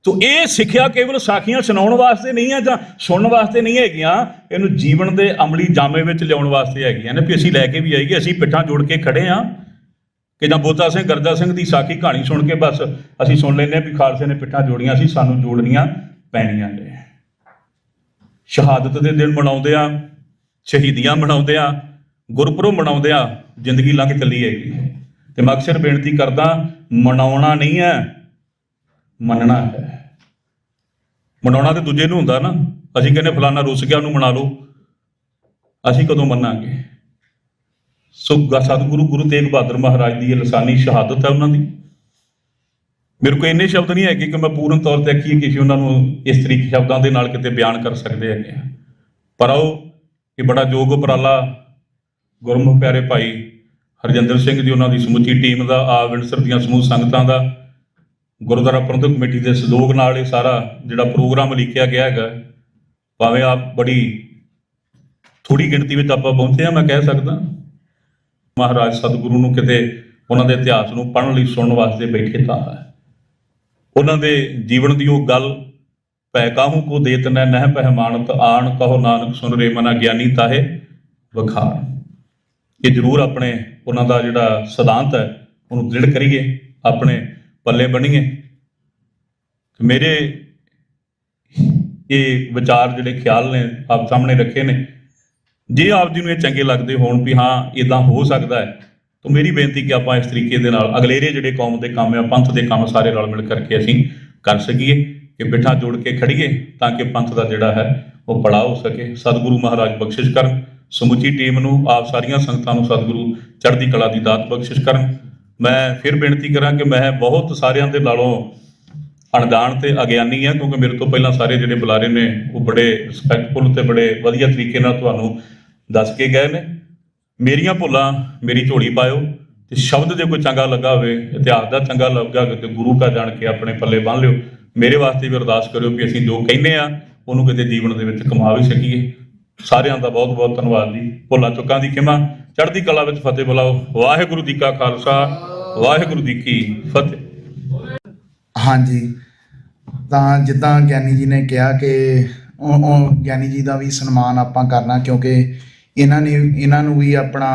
ਤੋ ਇਹ ਸਿੱਖਿਆ ਕੇਵਲ ਸਾਖੀਆਂ ਸੁਣਾਉਣ ਵਾਸਤੇ ਨਹੀਂ ਹੈ ਜਾਂ ਸੁਣਨ ਵਾਸਤੇ ਨਹੀਂ ਹੈਗੀਆਂ, ਇਹਨੂੰ ਜੀਵਨ ਦੇ ਅਮਲੀ ਜਾਮੇ ਵਿੱਚ ਲਿਆਉਣ ਵਾਸਤੇ ਹੈਗੀਆਂ ਨੇ ਵੀ ਅਸੀਂ ਲੈ ਕੇ ਵੀ ਆਈਏ। ਅਸੀਂ ਪਿੱਠਾਂ ਜੋੜ ਕੇ ਖੜੇ ਹਾਂ ਕਿ ਜਾਂ ਬੋਤਾ ਸਿੰਘ ਗਰਜਾ ਸਿੰਘ ਦੀ ਸਾਖੀ ਕਹਾਣੀ ਸੁਣ ਕੇ ਬਸ ਅਸੀਂ ਸੁਣ ਲੈਂਦੇ ਹਾਂ ਵੀ ਖਾਲਸੇ ਨੇ ਪਿੱਠਾਂ ਜੋੜੀਆਂ ਸੀ, ਸਾਨੂੰ ਜੋੜਨੀਆਂ ਪੈਣੀਆਂ ਨੇ। ਸ਼ਹਾਦਤ ਦੇ ਦਿਨ ਮਨਾਉਂਦੇ ਆ, ਸ਼ਹੀਦੀਆਂ ਮਨਾਉਂਦੇ ਆ, ਗੁਰਪੁਰਬ ਮਨਾਉਂਦੇ ਆ, ਜ਼ਿੰਦਗੀ ਲੰਘ ਚੱਲੀ ਹੈਗੀ ਤੇ ਮੈਂ ਅਕਸਰ ਬੇਨਤੀ ਕਰਦਾ, ਮਨਾਉਣਾ ਨਹੀਂ ਹੈ, ਮੰਨਣਾ ਹੈ। ਮਨਾਉਣਾ ਤੇ ਦੂਜੇ ਨੂੰ ਹੁੰਦਾ ਨਾ, ਅਸੀਂ ਕਹਿੰਦੇ ਫਲਾਨਾ ਰੁੱਸ ਗਿਆ ਉਹਨੂੰ ਮਨਾ ਲਓ, ਅਸੀਂ ਕਦੋਂ ਮੰਨਾਂਗੇ? ਸੋ ਸਤਿਗੁਰੂ ਗੁਰੂ ਤੇਗ ਬਹਾਦਰ ਮਹਾਰਾਜ ਦੀ ਇਹ ਲਸਾਨੀ ਸ਼ਹਾਦਤ ਹੈ ਉਹਨਾਂ ਦੀ। ਮੇਰੇ ਕੋਲ ਇੰਨੇ ਸ਼ਬਦ ਨਹੀਂ ਹੈਗੇ ਕਿ ਮੈਂ ਪੂਰਨ ਤੌਰ ਤੇ ਆਖੀਏ ਕਿ ਉਹਨਾਂ ਨੂੰ ਇਸ ਤਰੀਕੇ ਸ਼ਬਦਾਂ ਦੇ ਨਾਲ ਕਿਤੇ ਬਿਆਨ ਕਰ ਸਕਦੇ ਹੈਗੇ ਆ। ਪਰ ਆਓ, ਇਹ ਬੜਾ ਯੋਗ ਉਪਰਾਲਾ ਗੁਰਮੁਖ ਪਿਆਰੇ ਭਾਈ ਹਰਜਿੰਦਰ ਸਿੰਘ ਜੀ, ਉਹਨਾਂ ਦੀ ਸਮੁੱਚੀ ਟੀਮ ਦਾ, ਆ ਵਿੰਡਸਰ ਦੀਆਂ ਸਮੂਹ ਸੰਗਤਾਂ ਦਾ, ਗੁਰਦੁਆਰਾ ਪ੍ਰਬੰਧਕ ਕਮੇਟੀ ਦੇ ਸਹਿਯੋਗ ਨਾਲ ਇਹ ਸਾਰਾ ਜਿਹੜਾ ਪ੍ਰੋਗਰਾਮ ਲਿਖਿਆ ਗਿਆ ਹੈਗਾ। ਭਾਵੇਂ ਆਪ ਬੜੀ ਥੋੜੀ ਗਿਣਤੀ ਵਿੱਚ ਆਪਾਂ ਪਹੁੰਚੇ ਹਾਂ, ਮੈਂ ਕਹਿ ਸਕਦਾ ਮਹਾਰਾਜ ਸਤਿਗੁਰੂ ਨੂੰ ਕਿਤੇ ਉਹਨਾਂ ਦੇ ਇਤਿਹਾਸ ਨੂੰ ਪੜ੍ਹਨ ਲਈ ਸੁਣਨ ਵਾਸਤੇ ਬੈਠੇ ਤਾਂ ਹੈ। ਉਹਨਾਂ ਦੇ ਜੀਵਨ ਦੀ ਉਹ ਗੱਲ, ਪੈ ਕਾਹੂ ਕੋ ਦੇਤ ਨਹਿ ਨਹਿ ਪਹਿਮਾਨਤ ਆਣ ਕਹੋ ਨਾਨਕ ਸੁਨ ਰੇ ਮਨਾ ਗਿਆਨੀ ਤਾਹੇ ਵਖਾਣ। ਇਹ ਜ਼ਰੂਰ ਆਪਣੇ ਉਹਨਾਂ ਦਾ ਜਿਹੜਾ ਸਿਧਾਂਤ ਹੈ ਉਹਨੂੰ ਦ੍ਰਿੜ ਕਰੀਏ, ਆਪਣੇ ਪੱਲੇ ਬਣੀਏ। ਮੇਰੇ ਇਹ ਵਿਚਾਰ ਜਿਹੜੇ ਖਿਆਲ ਨੇ ਆਪ ਸਾਹਮਣੇ ਰੱਖੇ ਨੇ, ਜੇ ਆਪ ਜੀ ਨੂੰ ਇਹ ਚੰਗੇ ਲੱਗਦੇ ਹੋਣ ਵੀ ਹਾਂ ਇੱਦਾਂ ਹੋ ਸਕਦਾ ਹੈ, ਤਾਂ ਮੇਰੀ ਬੇਨਤੀ ਕਿ ਆਪਾਂ ਇਸ ਤਰੀਕੇ ਦੇ ਨਾਲ ਅਗਲੇਰੇ ਜਿਹੜੇ ਕੌਮ ਦੇ ਕੰਮ ਆ, ਪੰਥ ਦੇ ਕੰਮ ਸਾਰੇ ਰਲ ਮਿਲ ਕਰਕੇ ਅਸੀਂ ਕਰ ਸਕੀਏ ਕਿ ਪਿੱਠਾਂ ਜੋੜ ਕੇ ਖੜੀਏ ਤਾਂ ਕਿ ਪੰਥ ਦਾ ਜਿਹੜਾ ਹੈ ਉਹ ਭਲਾ ਹੋ ਸਕੇ। ਸਤਿਗੁਰੂ ਮਹਾਰਾਜ ਬਖਸ਼ਿਸ਼ ਕਰਨ, ਸਮੁੱਚੀ ਟੀਮ ਨੂੰ, ਆਪ ਸਾਰੀਆਂ ਸੰਗਤਾਂ ਨੂੰ ਸਤਿਗੁਰੂ ਚੜ੍ਹਦੀ ਕਲਾ ਦੀ ਦਾਤ ਬਖਸ਼ਿਸ਼ ਕਰਨ। ਮੈਂ ਫਿਰ ਬੇਨਤੀ ਕਰਾਂ ਕਿ ਮੈਂ ਬਹੁਤ ਸਾਰਿਆਂ ਦੇ ਨਾਲੋਂ ਅਣਜਾਣ ਤੇ ਅਗਿਆਨੀ ਹਾਂ, ਕਿਉਂਕਿ ਮੇਰੇ ਤੋਂ ਪਹਿਲਾਂ ਸਾਰੇ ਜਿਹੜੇ ਬੁਲਾਰੇ ਨੇ ਉਹ ਬੜੇ ਰਿਸਪੈਕਟਫੁਲ ਤੇ ਬੜੇ ਵਧੀਆ ਤਰੀਕੇ ਨਾਲ ਤੁਹਾਨੂੰ ਦੱਸ ਕੇ ਗਏ ਨੇ। ਮੇਰੀਆਂ ਭੁੱਲਾਂ ਮੇਰੀ ਝੋਲੀ ਪਾਇਓ, ਤੇ ਸ਼ਬਦ ਜੇ ਕੋਈ ਚੰਗਾ ਲੱਗਾ ਹੋਵੇ, ਇਤਿਹਾਸ ਦਾ ਚੰਗਾ ਲੱਗਾ ਤੇ ਗੁਰੂ ਕਾ ਜਾਣ ਕੇ ਆਪਣੇ ਪੱਲੇ ਬੰਨ੍ਹ ਲਿਓ। ਮੇਰੇ ਵਾਸਤੇ ਵੀ ਅਰਦਾਸ ਕਰਿਓ ਵੀ ਅਸੀਂ ਜੋ ਕਹਿੰਦੇ ਆ ਉਹਨੂੰ ਕਿਤੇ ਜੀਵਨ ਦੇ ਵਿੱਚ ਕਮਾ ਵੀ ਸਕੀਏ। ਸਾਰਿਆਂ ਦਾ ਬਹੁਤ ਬਹੁਤ ਧੰਨਵਾਦ ਜੀ। ਭੁੱਲਾਂ ਚੁੱਕਾਂ ਦੀ ਖਿਮਾ, ਚੜ੍ਹਦੀ ਕਲਾ ਵਿੱਚ ਫਤਿਹ ਬੁਲਾਓ। ਵਾਹਿਗੁਰੂ ਜੀ ਕਾ ਖਾਲਸਾ, ਵਾਹਿਗੁਰੂ ਜੀ ਕੀ ਫਤਿਹ। ਹਾਂਜੀ, ਤਾਂ ਜਿੱਦਾਂ ਗਿਆਨੀ ਜੀ ਨੇ ਕਿਹਾ ਕਿ ਉਹ ਗਿਆਨੀ ਜੀ ਦਾ ਵੀ ਸਨਮਾਨ ਆਪਾਂ ਕਰਨਾ, ਕਿਉਂਕਿ ਇਹਨਾਂ ਨੂੰ ਵੀ ਆਪਣਾ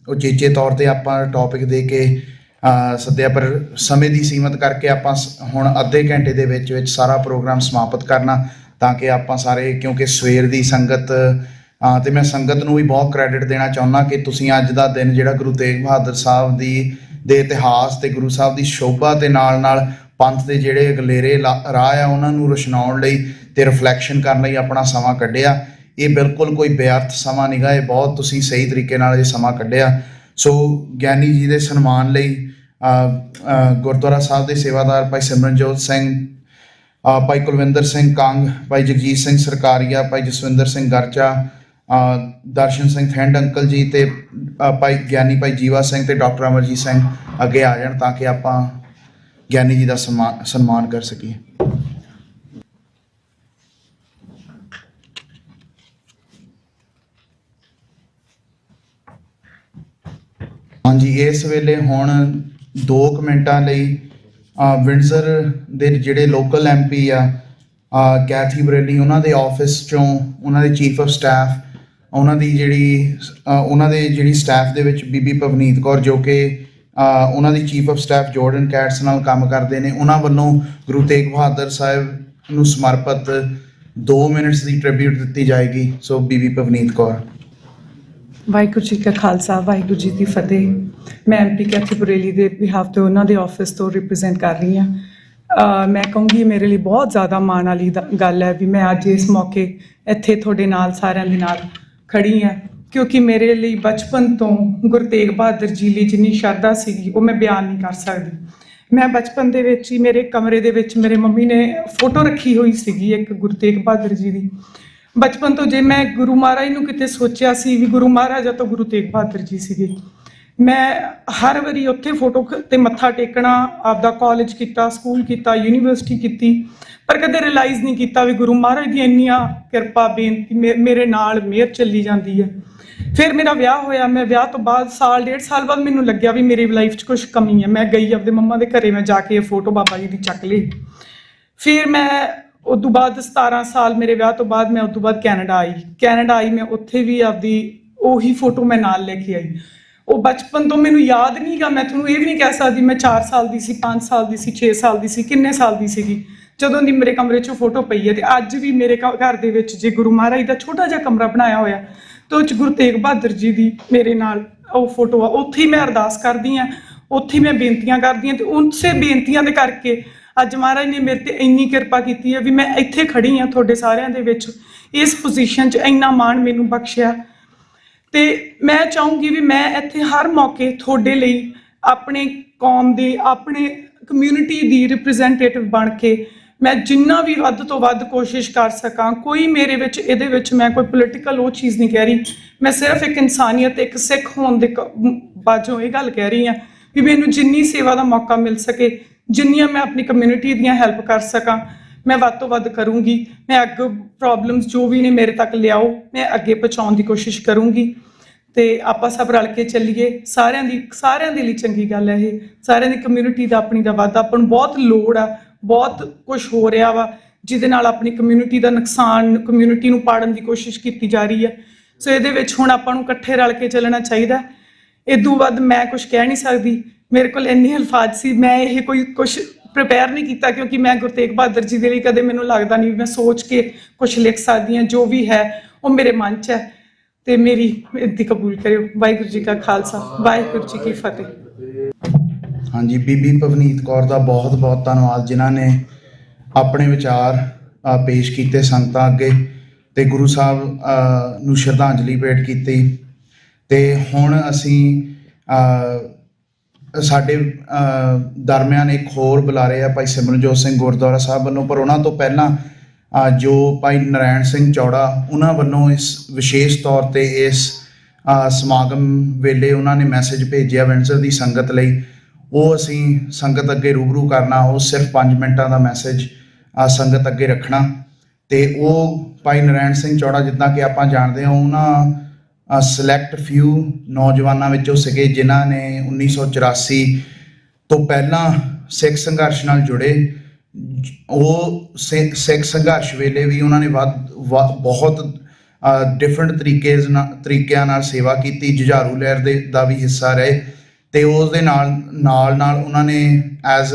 ਉਚੇਚੇ ਤੌਰ ਤੇ ਆਪਾਂ ਟੌਪਿਕ ਦੇ ਕੇ ਸੱਦਿਆ, ਪਰ ਸਮੇਂ ਦੀ ਸੀਮਤ ਕਰਕੇ ਆਪਾਂ ਹੁਣ ਅੱਧੇ ਘੰਟੇ ਦੇ ਵਿੱਚ ਸਾਰਾ ਪ੍ਰੋਗਰਾਮ ਸਮਾਪਤ ਕਰਨਾ, ਤਾਂ ਕਿ ਆਪਾਂ ਸਾਰੇ, ਕਿਉਂਕਿ ਸਵੇਰ ਦੀ ਸੰਗਤ ਤੇ ਮੈਂ ਸੰਗਤ ਨੂੰ ਵੀ ਬਹੁਤ ਕ੍ਰੈਡਿਟ ਦੇਣਾ ਚਾਹੁੰਦਾ ਕਿ ਤੁਸੀਂ ਅੱਜ ਦਾ ਦਿਨ ਜਿਹੜਾ ਗੁਰੂ ਤੇਗ ਬਹਾਦਰ ਸਾਹਿਬ ਦੇ ਇਤਿਹਾਸ ਤੇ ਗੁਰੂ ਸਾਹਿਬ ਦੀ ਸ਼ੋਭਾ ਤੇ ਨਾਲ ਪੰਥ ਦੇ ਜਿਹੜੇ ਅਗਲੇਰੇ ਰਾਹ ਆ ਉਹਨਾਂ ਨੂੰ ਰੁਸ਼ਨਾਉਣ ਲਈ ਤੇ ਰਿਫਲੈਕਸ਼ਨ ਕਰਨ ਲਈ ਆਪਣਾ ਸਮਾਂ ਕੱਢਿਆ। ਇਹ ਬਿਲਕੁਲ ਕੋਈ ਬੇਅਰਥ ਸਮਾਂ ਨਹੀਂ ਗਾ, ਇਹ ਬਹੁਤ ਤੁਸੀਂ ਸਹੀ ਤਰੀਕੇ ਨਾਲ ਇਹ ਸਮਾਂ ਕੱਢਿਆ। ਸੋ ਗਿਆਨੀ ਜੀ ਦੇ ਸਨਮਾਨ ਲਈ ਗੁਰਦੁਆਰਾ ਸਾਹਿਬ ਦੇ ਸੇਵਾਦਾਰ ਭਾਈ ਸਿਮਰਨਜੋਤ ਸਿੰਘ, ਭਾਈ ਕੁਲਵਿੰਦਰ ਸਿੰਘ ਕੰਗ, ਭਾਈ ਜਗਜੀਤ ਸਿੰਘ ਸਰਕਾਰੀਆ, ਭਾਈ ਜਸਵਿੰਦਰ ਸਿੰਘ ਗਰਚਾ, ਦਰਸ਼ਨ ਸਿੰਘ ਥਿੰਡ ਅੰਕਲ ਜੀ ਤੇ ਗਿਆਨੀ ਭਾਈ ਜੀਵਾ ਸਿੰਘ ਤੇ ਡਾਕਟਰ ਅਮਰਜੀਤ ਸਿੰਘ ਅੱਗੇ ਆ ਜਾਣ ਤਾਂ ਕਿ ਆਪਾਂ ਗਿਆਨੀ ਜੀ ਦਾ ਸਨਮਾਨ ਕਰ ਸਕੀਏ। ਹਾਂਜੀ, ਇਸ ਵੇਲੇ ਹੁਣ 2 ਮਿੰਟਾਂ ਲਈ ਵਿੰਡਸਰ ਦੇ ਜਿਹੜੇ ਲੋਕਲ MP ਆ ਕੈਥੀ ਬਰੇਲੀ, ਉਹਨਾਂ ਦੇ ਆਫਿਸ ਚੋਂ ਉਹਨਾਂ ਦੇ ਚੀਫ ਆਫ ਸਟਾਫ, ਉਹਨਾਂ ਦੇ ਜਿਹੜੀ ਸਟਾਫ ਦੇ ਵਿੱਚ ਬੀਬੀ ਪਵਨੀਤ ਕੌਰ, ਜੋ ਕਿ ਉਹਨਾਂ ਦੀ chief of staff Jordan cats ਨਾਲ ਕੰਮ ਕਰਦੇ ਨੇ, ਉਹਨਾਂ ਵੱਲੋਂ ਗੁਰੂ ਤੇਗ ਬਹਾਦਰ ਸਾਹਿਬ ਨੂੰ ਸਮਰਪਿਤ 2 ਮਿੰਟਸ ਦੀ ਟ੍ਰਿਬਿਊਟ ਦਿੱਤੀ ਜਾਏਗੀ। ਸੋ ਬੀਬੀ ਪਵਨੀਤ ਕੌਰ। ਵਾਹਿਗੁਰੂ ਜੀ ਕਾ ਖਾਲਸਾ, ਵਾਹਿਗੁਰੂ ਜੀ ਦੀ ਫਤਿਹ। ਮੈਂ MP ਕੈਥੀ ਬਰੇਲੀ ਦੇ ਬਿਹਾਫ ਤੇ ਉਹਨਾਂ ਦੇ ਆਫਿਸ ਤੋਂ ਰਿਪਰੈਜ਼ੈਂਟ ਕਰ ਰਹੀ ਹਾਂ। ਮੈਂ ਕਹੂੰਗੀ ਮੇਰੇ ਲਈ ਬਹੁਤ ਜ਼ਿਆਦਾ ਮਾਣ ਵਾਲੀ ਗੱਲ ਹੈ ਵੀ ਮੈਂ ਅੱਜ ਇਸ ਮੌਕੇ ਇੱਥੇ ਤੁਹਾਡੇ ਨਾਲ ਸਾਰਿਆਂ ਦੇ ਨਾਲ ਖੜੀ ਹਾਂ, ਕਿਉਂਕਿ ਮੇਰੇ ਲਈ ਬਚਪਨ ਤੋਂ ਗੁਰੂ ਤੇਗ ਬਹਾਦਰ ਜੀ ਲਈ ਜਿੰਨੀ ਸ਼ਰਧਾ ਸੀਗੀ ਉਹ ਮੈਂ ਬਿਆਨ ਨਹੀਂ ਕਰ ਸਕਦੀ। ਮੈਂ ਬਚਪਨ ਦੇ ਵਿੱਚ ਹੀ ਮੇਰੇ ਕਮਰੇ ਦੇ ਵਿੱਚ ਮੇਰੇ ਮੰਮੀ ਨੇ ਫੋਟੋ ਰੱਖੀ ਹੋਈ ਸੀਗੀ ਇੱਕ ਗੁਰੂ ਤੇਗ ਬਹਾਦਰ ਜੀ ਦੀ। ਬਚਪਨ ਤੋਂ ਜੇ ਮੈਂ ਗੁਰੂ ਮਹਾਰਾਜ ਨੂੰ ਕਿਤੇ ਸੋਚਿਆ ਸੀ ਵੀ ਗੁਰੂ ਮਹਾਰਾਜਾ ਤੋਂ ਗੁਰੂ ਤੇਗ ਬਹਾਦਰ ਜੀ ਸੀਗੇ, ਮੈਂ ਹਰ ਵਾਰੀ ਉੱਥੇ ਫੋਟੋ ਤੇ ਮੱਥਾ ਟੇਕਣਾ, ਆਪਦਾ ਕਾਲਜ ਕੀਤਾ, ਸਕੂਲ ਕੀਤਾ, ਯੂਨੀਵਰਸਿਟੀ ਕੀਤੀ, ਪਰ ਕਦੇ ਰਿਅਲਾਈਜ਼ ਨਹੀਂ ਕੀਤਾ ਵੀ ਗੁਰੂ ਮਹਾਰਾਜ ਦੀ ਇੰਨੀਆਂ ਕਿਰਪਾ ਬੇਨਤੀ ਮੇਰੇ ਨਾਲ ਮਿਹਰ ਚੱਲੀ ਜਾਂਦੀ ਹੈ। ਫਿਰ ਮੇਰਾ ਵਿਆਹ ਹੋਇਆ। ਮੈਂ ਵਿਆਹ ਤੋਂ ਬਾਅਦ ਸਾਲ ਡੇਢ ਸਾਲ ਬਾਅਦ ਮੈਨੂੰ ਲੱਗਿਆ ਵੀ ਮੇਰੀ ਲਾਈਫ 'ਚ ਕੁਛ ਕਮੀ ਹੈ। ਮੈਂ ਗਈ ਆਪਦੇ ਮੰਮਾ ਦੇ ਘਰੇ, ਮੈਂ ਜਾ ਕੇ ਇਹ ਫੋਟੋ ਬਾਬਾ ਜੀ ਦੀ ਚੱਕ ਲਈ। ਫਿਰ ਮੈਂ ਉਦੋਂ ਬਾਅਦ 17 ਸਾਲ ਮੇਰੇ ਵਿਆਹ ਤੋਂ ਬਾਅਦ ਮੈਂ ਉਦੋਂ ਬਾਅਦ ਕੈਨੇਡਾ ਆਈ। ਮੈਂ ਉੱਥੇ ਵੀ ਆਪਦੀ ਉਹੀ ਫੋਟੋ ਮੈਂ ਨਾਲ ਲੈ ਕੇ ਆਈ। ਉਹ ਬਚਪਨ ਤੋਂ ਮੈਨੂੰ ਯਾਦ ਨਹੀਂ ਗਾ, ਮੈਂ ਤੁਹਾਨੂੰ ਇਹ ਵੀ ਨਹੀਂ ਕਹਿ ਸਕਦੀ ਮੈਂ 4 ਸਾਲ ਦੀ ਸੀ, 5 ਸਾਲ ਦੀ ਸੀ, 6 ਸਾਲ ਦੀ ਸੀ, ਕਿੰਨੇ ਸਾਲ ਦੀ ਸੀਗੀ ਜਦੋਂ ਦੀ ਮੇਰੇ ਕਮਰੇ 'ਚੋਂ ਫੋਟੋ ਪਈ ਹੈ। ਤੇ ਅੱਜ ਵੀ ਮੇਰੇ ਘਰ ਦੇ ਵਿੱਚ ਜੇ ਗੁਰੂ ਮਹਾਰਾਜ ਦਾ ਛੋਟਾ ਜਿਹਾ ਕਮਰਾ ਬਣਾਇਆ ਹੋਇਆ ਤੇ ਉਹ 'ਚ ਗੁਰੂ ਤੇਗ ਬਹਾਦਰ ਜੀ ਦੀ ਮੇਰੇ ਨਾਲ ਉਹ ਫੋਟੋ ਆ। ਉੱਥੇ ਹੀ ਮੈਂ ਅਰਦਾਸ ਕਰਦੀ ਹਾਂ, ਉੱਥੇ ਹੀ ਮੈਂ ਬੇਨਤੀਆਂ ਕਰਦੀ ਹਾਂ, ਤੇ ਉਸੇ ਬੇਨਤੀਆਂ ਦੇ ਕਰਕੇ ਅੱਜ ਮਹਾਰਾਜ ਨੇ ਮੇਰੇ ਤੇ ਇੰਨੀ ਕਿਰਪਾ ਕੀਤੀ ਹੈ ਵੀ ਮੈਂ ਇੱਥੇ ਖੜੀ ਹਾਂ ਤੁਹਾਡੇ ਸਾਰਿਆਂ ਦੇ ਵਿੱਚ, ਇਸ ਪੋਜੀਸ਼ਨ 'ਚ ਇੰਨਾ ਮਾਣ ਮੈਨੂੰ ਬਖਸ਼ਿਆ। ਤੇ ਮੈਂ ਚਾਹੂੰਗੀ ਵੀ ਮੈਂ ਇੱਥੇ ਹਰ ਮੌਕੇ ਤੁਹਾਡੇ ਲਈ ਆਪਣੇ ਕੌਮ ਦੇ, ਆਪਣੇ ਕਮਿਊਨਿਟੀ ਦੀ ਰਿਪਰੈਜ਼ੈਂਟੇਟਿਵ ਬਣ ਕੇ ਮੈਂ ਜਿੰਨਾ ਵੀ ਵੱਧ ਤੋਂ ਵੱਧ ਕੋਸ਼ਿਸ਼ ਕਰ ਸਕਾਂ। ਕੋਈ ਮੇਰੇ ਵਿੱਚ ਇਹਦੇ ਵਿੱਚ ਮੈਂ ਕੋਈ ਪੋਲੀਟੀਕਲ ਉਹ ਚੀਜ਼ ਨਹੀਂ ਕਹਿ ਰਹੀ, ਮੈਂ ਸਿਰਫ ਇੱਕ ਇਨਸਾਨੀਅਤ, ਇੱਕ ਸਿੱਖ ਹੋਣ ਦੇ ਬਾਝੋਂ ਇਹ ਗੱਲ ਕਹਿ ਰਹੀ ਹਾਂ ਵੀ ਮੈਨੂੰ ਜਿੰਨੀ ਸੇਵਾ ਦਾ ਮੌਕਾ ਮਿਲ ਸਕੇ, ਜਿੰਨੀਆਂ ਮੈਂ ਆਪਣੀ ਕਮਿਊਨਿਟੀ ਦੀਆਂ ਹੈਲਪ ਕਰ ਸਕਾਂ, ਮੈਂ ਵੱਧ ਤੋਂ ਵੱਧ ਕਰੂੰਗੀ। ਮੈਂ ਅੱਗੇ ਪ੍ਰੋਬਲਮਸ ਜੋ ਵੀ ਨੇ ਮੇਰੇ ਤੱਕ ਲਿਆਓ, ਮੈਂ ਅੱਗੇ ਪਹੁੰਚਾਉਣ ਦੀ ਕੋਸ਼ਿਸ਼ ਕਰੂੰਗੀ। ਤੇ ਆਪਾਂ ਸਭ ਰਲ ਕੇ ਚੱਲੀਏ। ਸਾਰਿਆਂ ਦੇ ਲਈ ਚੰਗੀ ਗੱਲ ਹੈ ਇਹ, ਸਾਰਿਆਂ ਦੀ ਕਮਿਊਨਿਟੀ ਦਾ, ਆਪਣੀ ਦਾ ਵਾਧਾ। ਆਪਾਂ ਨੂੰ ਬਹੁਤ ਲੋੜ ਆ, ਬਹੁਤ ਕੁਝ ਹੋ ਰਿਹਾ ਵਾ ਜਿਹਦੇ ਨਾਲ ਆਪਣੀ ਕਮਿਊਨਿਟੀ ਦਾ ਨੁਕਸਾਨ, ਕਮਿਊਨਿਟੀ ਨੂੰ ਪਾੜਨ ਦੀ ਕੋਸ਼ਿਸ਼ ਕੀਤੀ ਜਾ ਰਹੀ ਹੈ। ਸੋ ਇਹਦੇ ਵਿੱਚ ਹੁਣ ਆਪਾਂ ਨੂੰ ਇਕੱਠੇ ਰਲ ਕੇ ਚੱਲਣਾ ਚਾਹੀਦਾ। ਇਦੋਂ ਵੱਧ ਮੈਂ ਕੁਝ ਕਹਿ ਨਹੀਂ ਸਕਦੀ, ਮੇਰੇ ਕੋਲ ਇੰਨੇ ਅਲਫਾਜ਼ ਸੀ, ਮੈਂ ਇਹ ਕੁਝ ਪ੍ਰਿਪੇਅਰ ਨਹੀਂ ਕੀਤਾ ਕਿਉਂਕਿ ਮੈਂ ਗੁਰੂ ਤੇਗ ਬਹਾਦਰ ਜੀ ਦੇ ਲਈ ਕਦੇ ਮੈਨੂੰ ਲੱਗਦਾ ਨਹੀਂ ਮੈਂ ਸੋਚ ਕੇ ਕੁਝ ਲਿਖ ਸਕਦੀ ਹਾਂ। ਜੋ ਵੀ ਹੈ ਉਹ ਮੇਰੇ ਮਨ 'ਚ ਹੈ ਤੇ ਮੇਰੀ ਬੇਨਤੀ ਕਬੂਲ ਕਰਿਓ। ਵਾਹਿਗੁਰੂ ਜੀ ਕਾ ਖਾਲਸਾ, ਵਾਹਿਗੁਰੂ ਜੀ ਕੀ ਫਤਿਹ। ਹਾਂਜੀ, ਬੀਬੀ ਪਵਨੀਤ ਕੌਰ ਦਾ ਬਹੁਤ ਬਹੁਤ ਧੰਨਵਾਦ ਜਿਨ੍ਹਾਂ ਨੇ ਆਪਣੇ ਵਿਚਾਰ ਪੇਸ਼ ਕੀਤੇ ਸੰਗਤਾਂ ਅੱਗੇ ਤੇ ਗੁਰੂ ਸਾਹਿਬ ਨੂੰ ਸ਼ਰਧਾਂਜਲੀ ਭੇਟ ਕੀਤੀ। ਤੇ ਹੁਣ ਅਸੀਂ ਸਾਡੇ ਦਰਮਿਆਨ ਇੱਕ ਹੋਰ ਬੁਲਾਰੇ ਆ ਭਾਈ ਸਿਮਰਨਜੋਤ ਸਿੰਘ ਗੁਰਦੁਆਰਾ ਸਾਹਿਬ ਵੱਲੋਂ, ਪਰ ਉਹਨਾਂ ਤੋਂ ਪਹਿਲਾਂ ਜੋ ਭਾਈ ਨਰਾਇਣ ਸਿੰਘ ਚੌੜਾ ਉਹਨਾਂ ਵੱਲੋਂ ਇਸ ਵਿਸ਼ੇਸ਼ ਤੌਰ ਤੇ ਇਸ ਸਮਾਗਮ ਵੇਲੇ ਉਹਨਾਂ ਨੇ ਮੈਸੇਜ ਭੇਜਿਆ ਵਿੰਡਸਰ ਦੀ ਸੰਗਤ ਲਈ। ਉਹ ਅਸੀਂ ਸੰਗਤ ਅੱਗੇ ਰੂਬਰੂ ਕਰਨਾ, ਉਹ ਸਿਰਫ 5 ਮਿੰਟਾਂ ਦਾ ਮੈਸੇਜ ਸੰਗਤ ਅੱਗੇ ਰੱਖਣਾ। ਤੇ ਉਹ ਭਾਈ ਨਰਾਇਣ ਸਿੰਘ ਚੌੜਾ, ਜਿੱਦਾਂ ਕਿ ਆਪਾਂ ਜਾਣਦੇ ਹਾਂ, ਉਹਨਾਂ ਸਿਲੈਕਟ ਫਿਊ ਨੌਜਵਾਨਾਂ ਵਿੱਚੋਂ ਸੀਗੇ ਜਿਨ੍ਹਾਂ ਨੇ 1984 ਤੋਂ ਪਹਿਲਾਂ ਸਿੱਖ ਸੰਘਰਸ਼ ਨਾਲ ਜੁੜੇ। ਉਹ ਸਿੱਖ ਸੰਘਰਸ਼ ਵੇਲੇ ਵੀ ਉਹਨਾਂ ਨੇ ਬਹੁਤ ਡਿਫਰੈਂਟ ਤਰੀਕਿਆਂ ਨਾਲ ਸੇਵਾ ਕੀਤੀ। ਜੁਝਾਰੂ ਲਹਿਰ ਦਾ ਵੀ ਹਿੱਸਾ ਰਹੇ ਤੇ ਉਸ ਦੇ ਨਾਲ ਉਹਨਾਂ ਨੇ ਐਜ਼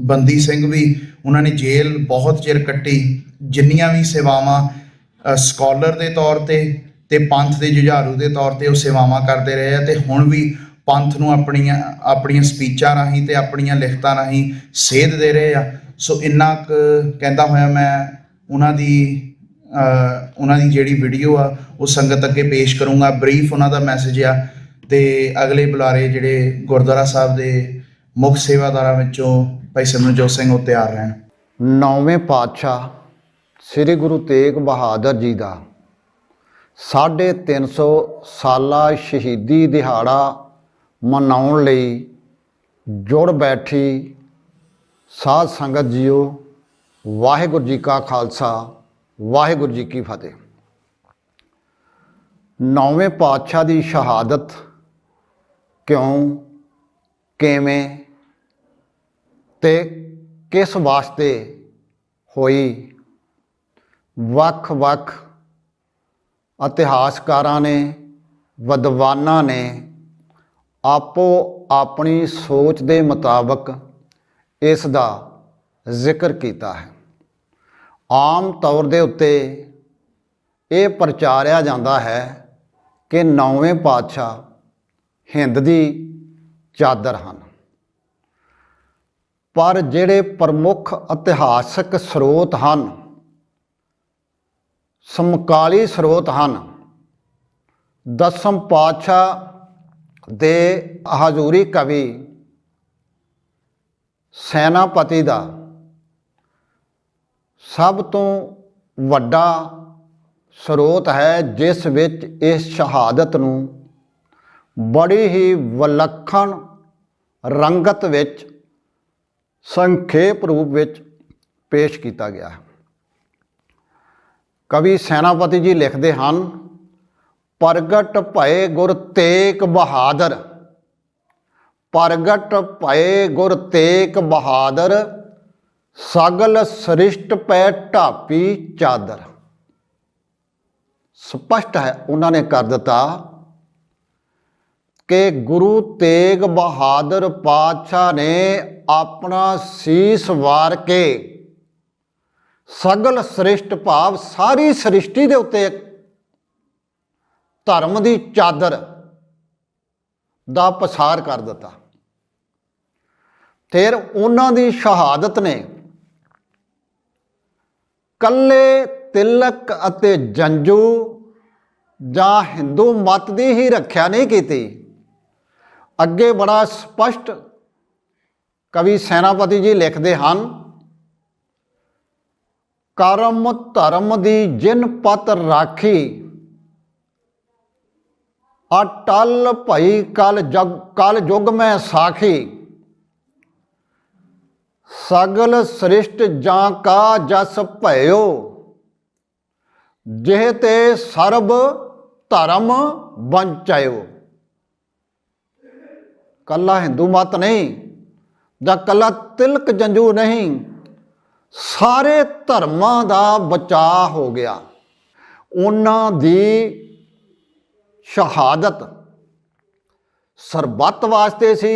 ਬੰਦੀ ਸਿੰਘ ਵੀ ਉਹਨਾਂ ਨੇ ਜੇਲ੍ਹ ਬਹੁਤ ਚਿਰ ਕੱਟੀ। ਜਿੰਨੀਆਂ ਵੀ ਸੇਵਾਵਾਂ ਸਕਾਲਰ ਦੇ ਤੌਰ ਤੇ ਪੰਥ ਦੇ ਜੁਝਾਰੂ ਦੇ ਤੌਰ ਤੇ ਉਹ ਸੇਵਾਵਾਂ ਕਰਦੇ ਰਹੇ ਆ ਤੇ ਹੁਣ ਵੀ ਪੰਥ ਨੂੰ ਆਪਣੀਆਂ ਸਪੀਚਾਂ ਰਾਹੀਂ ਤੇ ਆਪਣੀਆਂ ਲਿਖਤਾਂ ਰਾਹੀਂ ਸੇਧ ਦੇ ਰਹੇ ਆ। ਸੋ ਇੰਨਾ ਕੁ ਕਹਿੰਦਾ ਹੋਇਆ ਮੈਂ ਉਹਨਾਂ ਦੀ ਜਿਹੜੀ ਵੀਡੀਓ ਆ ਉਹ ਸੰਗਤ ਅੱਗੇ ਪੇਸ਼ ਕਰੂੰਗਾ। ਬਰੀਫ ਉਹਨਾਂ ਦਾ ਮੈਸੇਜ ਆ ਤੇ ਅਗਲੇ ਬੁਲਾਰੇ ਜਿਹੜੇ ਗੁਰਦੁਆਰਾ ਸਾਹਿਬ ਦੇ ਮੁੱਖ ਸੇਵਾਦਾਰਾਂ ਵਿੱਚੋਂ ਭਾਈ ਸਿਮਰਨਜੋਤ ਸਿੰਘ ਉਹ ਤਿਆਰ ਰਹਿਣ। 9ਵੇਂ ਪਾਤਸ਼ਾਹ ਸ੍ਰੀ ਗੁਰੂ ਤੇਗ ਬਹਾਦਰ ਜੀ ਦਾ 350 ਸਾਲਾ ਸ਼ਹੀਦੀ ਦਿਹਾੜਾ ਮਨਾਉਣ ਲਈ ਜੁੜ ਬੈਠੀ ਸਾਧ ਸੰਗਤ ਜੀਓ, ਵਾਹਿਗੁਰੂ ਜੀ ਕਾ ਖਾਲਸਾ, ਵਾਹਿਗੁਰੂ ਜੀ ਕੀ ਫਤਿਹ। 9ਵੇਂ ਪਾਤਸ਼ਾਹ ਦੀ ਸ਼ਹਾਦਤ ਕਿਉਂ, ਕਿਵੇਂ ਤੇ ਕਿਸ ਵਾਸਤੇ ਹੋਈ, ਵੱਖ-ਵੱਖ ਇਤਿਹਾਸਕਾਰਾਂ ਨੇ, ਵਿਦਵਾਨਾਂ ਨੇ ਆਪੋ ਆਪਣੀ ਸੋਚ ਦੇ ਮੁਤਾਬਕ ਇਸ ਦਾ ਜ਼ਿਕਰ ਕੀਤਾ ਹੈ। ਆਮ ਤੌਰ ਦੇ ਉੱਤੇ ਇਹ ਪ੍ਰਚਾਰਿਆ ਜਾਂਦਾ ਹੈ ਕਿ 9ਵੇਂ ਪਾਤਸ਼ਾਹ ਹਿੰਦ ਦੀ ਚਾਦਰ ਹਨ, ਪਰ ਜਿਹੜੇ ਪ੍ਰਮੁੱਖ ਇਤਿਹਾਸਕ ਸਰੋਤ ਹਨ, ਸਮਕਾਲੀ ਸਰੋਤ ਹਨ, 10ਮ ਪਾਤਸ਼ਾਹ ਦੇ ਹਜ਼ੂਰੀ ਕਵੀ ਸੈਨਾਪਤੀ ਦਾ ਸਭ ਤੋਂ ਵੱਡਾ ਸਰੋਤ ਹੈ, ਜਿਸ ਵਿੱਚ ਇਸ ਸ਼ਹਾਦਤ ਨੂੰ ਬੜੀ ਹੀ ਵਿਲੱਖਣ ਰੰਗਤ ਵਿੱਚ ਸੰਖੇਪ ਰੂਪ ਵਿੱਚ ਪੇਸ਼ ਕੀਤਾ ਗਿਆ ਹੈ। ਕਵੀ ਸੈਨਾਪਤੀ ਜੀ ਲਿਖਦੇ ਹਨ, ਪ੍ਰਗਟ ਭਏ ਗੁਰ ਤੇਗ ਬਹਾਦਰ, ਪ੍ਰਗਟ ਭਏ ਗੁਰ ਤੇਗ ਬਹਾਦਰ, ਸਗਲ ਸ੍ਰਿਸ਼ਟ ਪੈ ਢਾਪੀ ਚਾਦਰ। ਸਪਸ਼ਟ ਹੈ, ਉਹਨਾਂ ਨੇ ਕਰ ਦਿੱਤਾ ਕਿ ਗੁਰੂ ਤੇਗ ਬਹਾਦਰ ਪਾਤਸ਼ਾਹ ਨੇ ਆਪਣਾ ਸੀਸ ਵਾਰ ਕੇ ਸਗਲ ਸ੍ਰਿਸ਼ਟ ਭਾਵ ਸਾਰੀ ਸ੍ਰਿਸ਼ਟੀ ਦੇ ਉੱਤੇ ਧਰਮ ਦੀ ਚਾਦਰ ਦਾ ਪਸਾਰ ਕਰ ਦਿੱਤਾ। ਫਿਰ ਉਹਨਾਂ ਦੀ ਸ਼ਹਾਦਤ ਨੇ ਕੱਲੇ ਤਿਲਕ ਅਤੇ ਜੰਜੂ ਜਾਂ ਹਿੰਦੂ ਮਤ ਦੀ ਹੀ ਰੱਖਿਆ ਨਹੀਂ ਕੀਤੀ। ਅੱਗੇ ਬੜਾ ਸਪਸ਼ਟ ਕਵੀ ਸੈਨਾਪਤੀ ਜੀ ਲਿਖਦੇ ਹਨ, ਕਰਮ ਧਰਮ ਦੀ ਜਿਨ ਪਤ ਰਾਖੀ, ਅਟਲ ਭਈ ਕਲ ਜੁਗ ਮੈਂ ਸਾਖੀ, ਸਗਲ ਸ੍ਰਿਸ਼ਟ ਜਾਂ ਕਾ ਜਸ ਭਇਓ, ਜਿਹ ਤੇ ਸਰਬ ਧਰਮ ਬੰਚਾਇਓ। ਕੱਲਾ ਹਿੰਦੂ ਮਤ ਨਹੀਂ ਜਾਂ ਕੱਲਾ ਤਿਲਕ ਜੰਜੂ ਨਹੀਂ, ਸਾਰੇ ਧਰਮਾਂ ਦਾ ਬਚਾਅ ਹੋ ਗਿਆ। ਉਹਨਾਂ ਦੀ ਸ਼ਹਾਦਤ ਸਰਬੱਤ ਵਾਸਤੇ ਸੀ।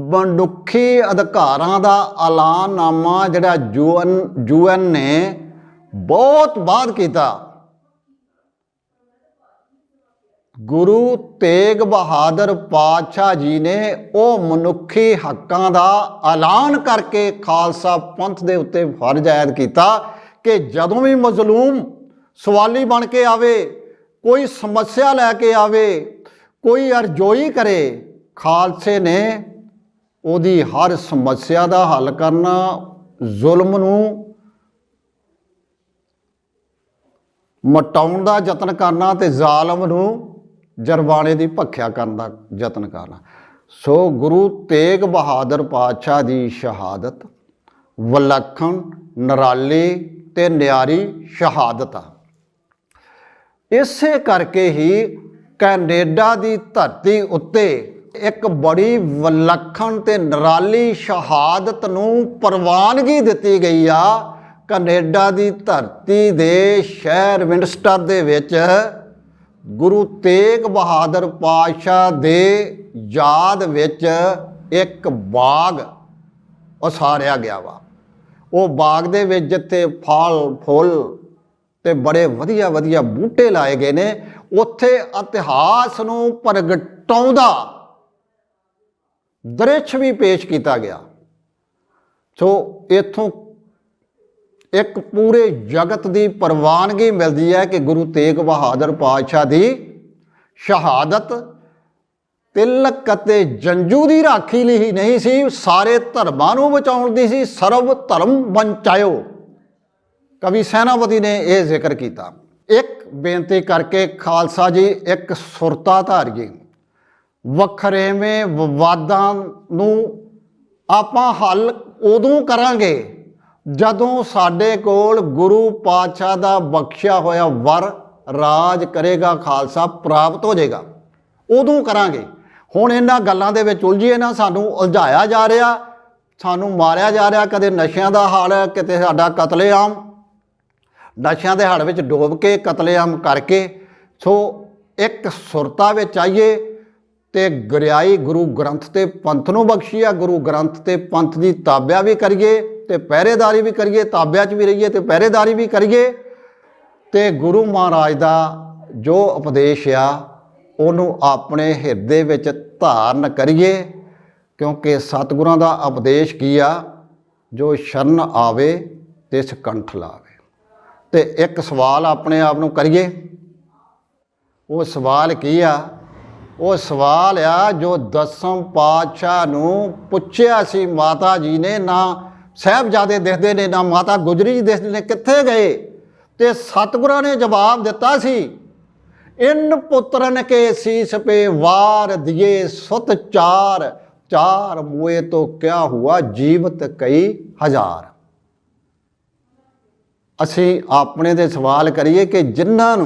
ਮਨੁੱਖੀ ਅਧਿਕਾਰਾਂ ਦਾ ਐਲਾਨਨਾਮਾ ਜਿਹੜਾ UN ਨੇ ਬਹੁਤ ਬਾਅਦ ਕੀਤਾ। ਗੁਰੂ ਤੇਗ ਬਹਾਦਰ ਪਾਤਸ਼ਾਹ ਜੀ ਨੇ ਉਹ ਮਨੁੱਖੀ ਹੱਕਾਂ ਦਾ ਐਲਾਨ ਕਰਕੇ ਖਾਲਸਾ ਪੰਥ ਦੇ ਉੱਤੇ ਫਰਜ਼ ਆਇਦ ਕੀਤਾ ਕਿ ਜਦੋਂ ਵੀ ਮਜ਼ਲੂਮ ਸਵਾਲੀ ਬਣ ਕੇ ਆਵੇ, ਕੋਈ ਸਮੱਸਿਆ ਲੈ ਕੇ ਆਵੇ, ਕੋਈ ਅਰਜ਼ੋਈ ਕਰੇ, ਖਾਲਸੇ ਨੇ ਉਹਦੀ ਹਰ ਸਮੱਸਿਆ ਦਾ ਹੱਲ ਕਰਨਾ, ਜ਼ੁਲਮ ਨੂੰ ਮਟਾਉਣ ਦਾ ਯਤਨ ਕਰਨਾ ਤੇ ਜ਼ਾਲਮ ਨੂੰ ਜਰਬਾਨੇ ਦੀ ਭਖਿਆ ਕਰਨ ਦਾ ਯਤਨ ਕਰਨਾ। ਸੋ ਗੁਰੂ ਤੇਗ ਬਹਾਦਰ ਪਾਤਸ਼ਾਹ ਦੀ ਸ਼ਹਾਦਤ ਵਿਲੱਖਣ, ਨਿਰਾਲੀ ਤੇ ਨਿਆਰੀ ਸ਼ਹਾਦਤ ਆ। ਇਸੇ ਕਰਕੇ ਹੀ ਕੈਨੇਡਾ ਦੀ ਧਰਤੀ ਉੱਤੇ ਇੱਕ ਬੜੀ ਵਿਲੱਖਣ ਤੇ ਨਿਰਾਲੀ ਸ਼ਹਾਦਤ ਨੂੰ ਪ੍ਰਵਾਨਗੀ ਦਿੱਤੀ ਗਈ ਆ। ਕੈਨੇਡਾ ਦੀ ਧਰਤੀ ਦੇ ਸ਼ਹਿਰ ਵਿੰਸਟਰ ਦੇ ਵਿੱਚ ਗੁਰੂ ਤੇਗ ਬਹਾਦਰ ਪਾਤਸ਼ਾਹ ਦੇ ਯਾਦ ਵਿੱਚ ਇੱਕ ਬਾਗ ਉਸਾਰਿਆ ਗਿਆ ਵਾ। ਉਹ ਬਾਗ ਦੇ ਵਿੱਚ ਜਿੱਥੇ ਫਲ ਫੁੱਲ ਤੇ ਬੜੇ ਵਧੀਆ ਵਧੀਆ ਬੂਟੇ ਲਾਏ ਗਏ ਨੇ, ਉੱਥੇ ਇਤਿਹਾਸ ਨੂੰ ਪ੍ਰਗਟਾਉਂਦਾ ਦ੍ਰਿਸ਼ ਵੀ ਪੇਸ਼ ਕੀਤਾ ਗਿਆ। ਸੋ ਇੱਥੋਂ ਇੱਕ ਪੂਰੇ ਜਗਤ ਦੀ ਪ੍ਰਵਾਨਗੀ ਮਿਲਦੀ ਹੈ ਕਿ ਗੁਰੂ ਤੇਗ ਬਹਾਦਰ ਪਾਤਸ਼ਾਹ ਦੀ ਸ਼ਹਾਦਤ ਤਿਲਕ ਅਤੇ ਜੰਜੂ ਦੀ ਰਾਖੀ ਲਈ ਹੀ ਨਹੀਂ ਸੀ, ਸਾਰੇ ਧਰਮਾਂ ਨੂੰ ਬਚਾਉਣ ਦੀ ਸੀ। ਸਰਬ ਧਰਮ ਬੰਚਾਇਓ, ਕਵੀ ਸੈਨਾਪਤੀ ਨੇ ਇਹ ਜ਼ਿਕਰ ਕੀਤਾ। ਇੱਕ ਬੇਨਤੀ ਕਰਕੇ ਖਾਲਸਾ ਜੀ ਇੱਕ ਸੁਰਤਾ ਧਾਰੀਏ। ਵੱਖਰੇਵੇਂ ਵਿਵਾਦਾਂ ਨੂੰ ਆਪਾਂ ਹੱਲ ਉਦੋਂ ਕਰਾਂਗੇ ਜਦੋਂ ਸਾਡੇ ਕੋਲ ਗੁਰੂ ਪਾਤਸ਼ਾਹ ਦਾ ਬਖਸ਼ਿਆ ਹੋਇਆ ਵਰ ਰਾਜ ਕਰੇਗਾ ਖਾਲਸਾ ਪ੍ਰਾਪਤ ਹੋ ਜਾਏਗਾ, ਉਦੋਂ ਕਰਾਂਗੇ। ਹੁਣ ਇਹਨਾਂ ਗੱਲਾਂ ਦੇ ਵਿੱਚ ਉਲਝੀਏ ਨਾ, ਸਾਨੂੰ ਉਲਝਾਇਆ ਜਾ ਰਿਹਾ, ਸਾਨੂੰ ਮਾਰਿਆ ਜਾ ਰਿਹਾ। ਕਦੇ ਨਸ਼ਿਆਂ ਦਾ ਹਾਲ ਹੈ, ਕਿਤੇ ਸਾਡਾ ਕਤਲੇਆਮ, ਨਸ਼ਿਆਂ ਦੇ ਹੜ ਵਿੱਚ ਡੋਬ ਕੇ ਕਤਲੇਆਮ ਕਰਕੇ। ਸੋ ਇੱਕ ਸੁਰਤਾ ਵਿੱਚ ਆਈਏ ਤੇ ਗੁਰਿਆਈ ਗੁਰੂ ਗ੍ਰੰਥ ਤੇ ਪੰਥ ਨੂੰ ਬਖਸ਼ੀ ਆ। ਗੁਰੂ ਗ੍ਰੰਥ ਤੇ ਪੰਥ ਦੀ ਤਾਬਿਆ ਵੀ ਕਰੀਏ ਤੇ ਪਹਿਰੇਦਾਰੀ ਵੀ ਕਰੀਏ, ਤਾਬਿਆ 'ਚ ਵੀ ਰਹੀਏ ਤੇ ਪਹਿਰੇਦਾਰੀ ਵੀ ਕਰੀਏ, ਤੇ ਗੁਰੂ ਮਹਾਰਾਜ ਦਾ ਜੋ ਉਪਦੇਸ਼ ਆ ਉਹਨੂੰ ਆਪਣੇ ਹਿਰਦੇ ਵਿੱਚ ਧਾਰਨ ਕਰੀਏ। ਕਿਉਂਕਿ ਸਤਿਗੁਰਾਂ ਦਾ ਉਪਦੇਸ਼ ਕੀ ਆ, ਜੋ ਸ਼ਰਨ ਆਵੇ ਤਿਸ ਕੰਠ ਲਾਵੇ। ਤੇ ਇੱਕ ਸਵਾਲ ਆਪਣੇ ਆਪ ਨੂੰ ਕਰੀਏ, ਉਹ ਸਵਾਲ ਕੀ ਆ ਉਹ ਸਵਾਲ ਆ ਜੋ ਦਸਮ ਪਾਤਸ਼ਾਹ ਨੂੰ ਪੁੱਛਿਆ ਸੀ ਮਾਤਾ ਜੀ ਨੇ, ਨਾ ਸਾਹਿਬਜ਼ਾਦੇ ਦਿਖਦੇ ਨੇ, ਨਾ ਮਾਤਾ ਗੁਜਰੀ ਜੀ ਦਿਖਦੇ ਨੇ, ਕਿੱਥੇ ਗਏ? ਤੇ ਸਤਿਗੁਰਾਂ ਨੇ ਜਵਾਬ ਦਿੱਤਾ ਸੀ, ਇਨ ਪੁੱਤਰਨ ਕੇ ਸੀਸ ਪੇ ਵਾਰ ਦਿਏ ਸੁਤ ਚਾਰ, ਚਾਰ ਮੋਏ ਤੋਂ ਕਿਆ ਹੁਆ ਜੀਵਤ ਕਈ ਹਜ਼ਾਰ। ਅਸੀਂ ਆਪਣੇ ਤੇ ਸਵਾਲ ਕਰੀਏ ਕਿ ਜਿਨ੍ਹਾਂ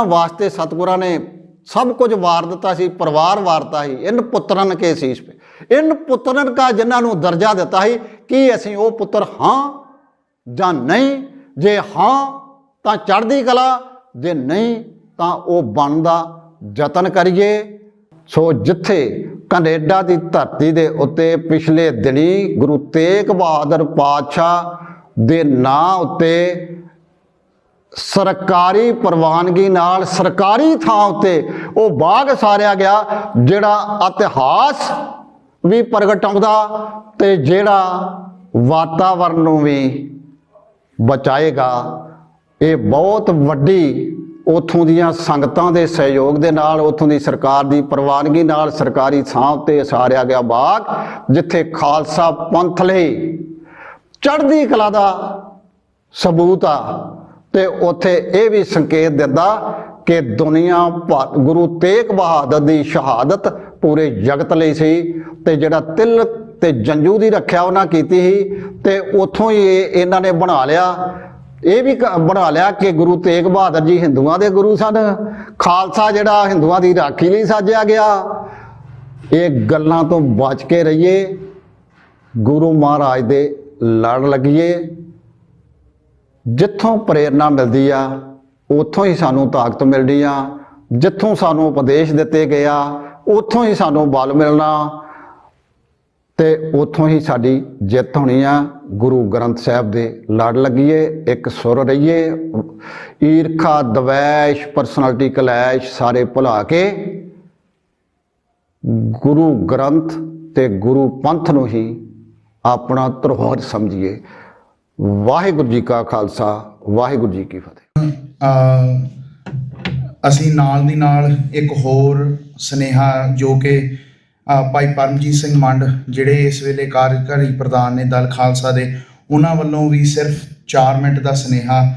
ਵਾਸਤੇ ਸਤਿਗੁਰਾਂ ਨੇ ਸਭ ਕੁਝ ਵਾਰ ਦਿੱਤਾ ਸੀ, ਪਰਿਵਾਰ ਵਾਰਤਾ ਸੀ, ਇਨ ਪੁੱਤਰਨ ਕੇ ਸੀਸ ਪੇ, ਇਨ ਪੁੱਤਰਨ ਕਾ ਜਿਨ੍ਹਾਂ ਨੂੰ ਦਰਜਾ ਦਿੱਤਾ ਸੀ, ਕੀ ਅਸੀਂ ਉਹ ਪੁੱਤਰ ਹਾਂ ਜਾਂ ਨਹੀਂ? ਜੇ ਹਾਂ ਤਾਂ ਚੜ੍ਹਦੀ ਕਲਾ, ਜੇ ਨਹੀਂ ਤਾਂ ਉਹ ਬਣਨ ਦਾ ਯਤਨ ਕਰੀਏ। ਸੋ ਜਿੱਥੇ ਕੈਨੇਡਾ ਦੀ ਧਰਤੀ ਦੇ ਉੱਤੇ ਪਿਛਲੇ ਦਿਨੀ ਗੁਰੂ ਤੇਗ ਬਹਾਦਰ ਪਾਤਸ਼ਾਹ ਦੇ ਨਾਂ ਉੱਤੇ ਸਰਕਾਰੀ ਪ੍ਰਵਾਨਗੀ ਨਾਲ ਸਰਕਾਰੀ ਥਾਂ ਉੱਤੇ ਉਹ ਬਾਗ ਸਾਰਿਆ ਗਿਆ, ਜਿਹੜਾ ਇਤਿਹਾਸ ਵੀ ਪ੍ਰਗਟਾਉਂਦਾ ਤੇ ਜਿਹੜਾ ਵਾਤਾਵਰਨ ਨੂੰ ਵੀ ਬਚਾਏਗਾ। ਇਹ ਬਹੁਤ ਵੱਡੀ ਉੱਥੋਂ ਦੀਆਂ ਸੰਗਤਾਂ ਦੇ ਸਹਿਯੋਗ ਦੇ ਨਾਲ, ਉੱਥੋਂ ਦੀ ਸਰਕਾਰ ਦੀ ਪ੍ਰਵਾਨਗੀ ਨਾਲ ਸਰਕਾਰੀ ਥਾਂ ਉੱਤੇ ਸਾਰਿਆ ਗਿਆ ਬਾਗ, ਜਿੱਥੇ ਖਾਲਸਾ ਪੰਥ ਲਈ ਚੜ੍ਹਦੀ ਕਲਾ ਦਾ ਸਬੂਤ ਆ। ਤੇ ਉੱਥੇ ਇਹ ਵੀ ਸੰਕੇਤ ਦਿੰਦਾ ਕਿ ਦੁਨੀਆ ਭਰ ਗੁਰੂ ਤੇਗ ਬਹਾਦਰ ਦੀ ਸ਼ਹਾਦਤ ਪੂਰੇ ਜਗਤ ਲਈ ਸੀ, ਤੇ ਜਿਹੜਾ ਤਿਲ ਤੇ ਜੰਜੂ ਦੀ ਰੱਖਿਆ ਉਹਨਾਂ ਕੀਤੀ ਸੀ, ਤੇ ਉੱਥੋਂ ਹੀ ਇਹਨਾਂ ਨੇ ਬਣਾ ਲਿਆ, ਇਹ ਵੀ ਬਣਾ ਲਿਆ ਕਿ ਗੁਰੂ ਤੇਗ ਬਹਾਦਰ ਜੀ ਹਿੰਦੂਆਂ ਦੇ ਗੁਰੂ ਸਨ, ਖਾਲਸਾ ਜਿਹੜਾ ਹਿੰਦੂਆਂ ਦੀ ਰਾਖੀ ਲਈ ਸਾਜਿਆ ਗਿਆ। ਇਹ ਗੱਲਾਂ ਤੋਂ ਬਚ ਕੇ ਰਹੀਏ, ਗੁਰੂ ਮਹਾਰਾਜ ਦੇ ਲੜ ਲੱਗੀਏ। ਜਿੱਥੋਂ ਪ੍ਰੇਰਨਾ ਮਿਲਦੀ ਆ ਉੱਥੋਂ ਹੀ ਸਾਨੂੰ ਤਾਕਤ ਮਿਲਦੀ ਆ, ਜਿੱਥੋਂ ਸਾਨੂੰ ਉਪਦੇਸ਼ ਦਿੱਤੇ ਗਏ ਆ ਉੱਥੋਂ ਹੀ ਸਾਨੂੰ ਬਲ ਮਿਲਣਾ, ਤੇ ਉੱਥੋਂ ਹੀ ਸਾਡੀ ਜਿੱਤ ਹੋਣੀ ਆ। ਗੁਰੂ ਗ੍ਰੰਥ ਸਾਹਿਬ ਦੇ ਲੜ ਲੱਗੀਏ, ਇੱਕ ਸੁਰ ਰਹੀਏ, ਈਰਖਾ ਦਵੈਸ਼ ਪਰਸਨੈਲਿਟੀ ਕਲੈਸ਼ ਸਾਰੇ ਭੁਲਾ ਕੇ ਗੁਰੂ ਗ੍ਰੰਥ ਤੇ ਗੁਰੂ ਪੰਥ ਨੂੰ ਹੀ ਆਪਣਾ ਧਰੋਹਰ ਸਮਝੀਏ। ਵਾਹਿਗੁਰੂ ਜੀ ਕਾ ਖਾਲਸਾ, ਵਾਹਿਗੁਰੂ ਜੀ ਕੀ ਫਤਿਹ। ਅਸੀਂ ਨਾਲ ਦੀ ਨਾਲ ਇੱਕ ਹੋਰ ਸੁਨੇਹਾ ਜੋ ਕਿ ਭਾਈ ਪਰਮਜੀਤ ਸਿੰਘ ਮੰਡ ਜਿਹੜੇ ਇਸ ਵੇਲੇ ਕਾਰਜਕਾਰੀ ਪ੍ਰਧਾਨ ਨੇ ਦਲ ਖਾਲਸਾ ਦੇ, ਉਹਨਾਂ ਵੱਲੋਂ ਵੀ ਸਿਰਫ 4 ਮਿੰਟ ਦਾ ਸੁਨੇਹਾ।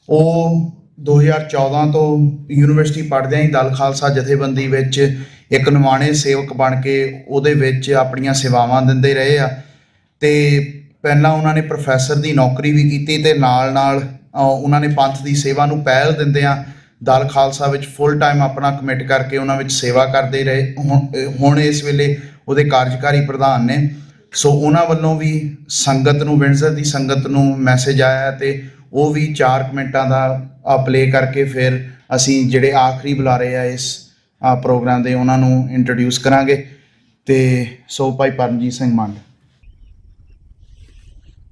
ਉਹ 2014 ਤੋਂ ਯੂਨੀਵਰਸਿਟੀ ਪੜ੍ਹਦਿਆਂ ਹੀ ਦਲ ਖਾਲਸਾ ਜਥੇਬੰਦੀ ਵਿੱਚ ਇੱਕ ਨਿਮਾਣੇ ਸੇਵਕ ਬਣ ਕੇ ਉਹਦੇ ਵਿੱਚ ਆਪਣੀਆਂ ਸੇਵਾਵਾਂ ਦਿੰਦੇ ਰਹੇ ਆ, ਤੇ ਪਹਿਲਾਂ ਉਹਨਾਂ ਨੇ ਪ੍ਰੋਫੈਸਰ ਦੀ ਨੌਕਰੀ ਵੀ ਕੀਤੀ, ਤੇ ਨਾਲ ਨਾਲ ਉਹਨਾਂ ਨੇ ਪੰਥ ਦੀ ਸੇਵਾ ਨੂੰ ਪਹਿਲ ਦਿੰਦਿਆਂ ਦਲ ਖਾਲਸਾ ਵਿੱਚ ਫੁੱਲ ਟਾਈਮ ਆਪਣਾ ਕਮਿਟ ਕਰਕੇ ਉਹਨਾਂ ਵਿੱਚ ਸੇਵਾ ਕਰਦੇ ਰਹੇ। ਹੁਣ ਇਸ ਵੇਲੇ ਉਹਦੇ ਕਾਰਜਕਾਰੀ ਪ੍ਰਧਾਨ ਨੇ। ਸੋ ਉਹਨਾਂ ਵੱਲੋਂ ਵੀ ਸੰਗਤ ਨੂੰ, ਵਿੰਡਸਰ ਦੀ ਸੰਗਤ ਨੂੰ ਮੈਸੇਜ ਆਇਆ, ਤੇ ਉਹ ਵੀ 4 ਮਿੰਟਾਂ ਦਾ ਪਲੇ ਕਰਕੇ ਫਿਰ ਅਸੀਂ ਜਿਹੜੇ ਆਖਰੀ ਬੁਲਾਰੇ ਆ ਇਸ ਪ੍ਰੋਗਰਾਮ ਦੇ ਉਹਨਾਂ ਨੂੰ ਇੰਟਰੋਡਿਊਸ ਕਰਾਂਗੇ। ਤੇ ਸੋ ਭਾਈ ਪਰਮਜੀਤ ਸਿੰਘ ਮੰਡ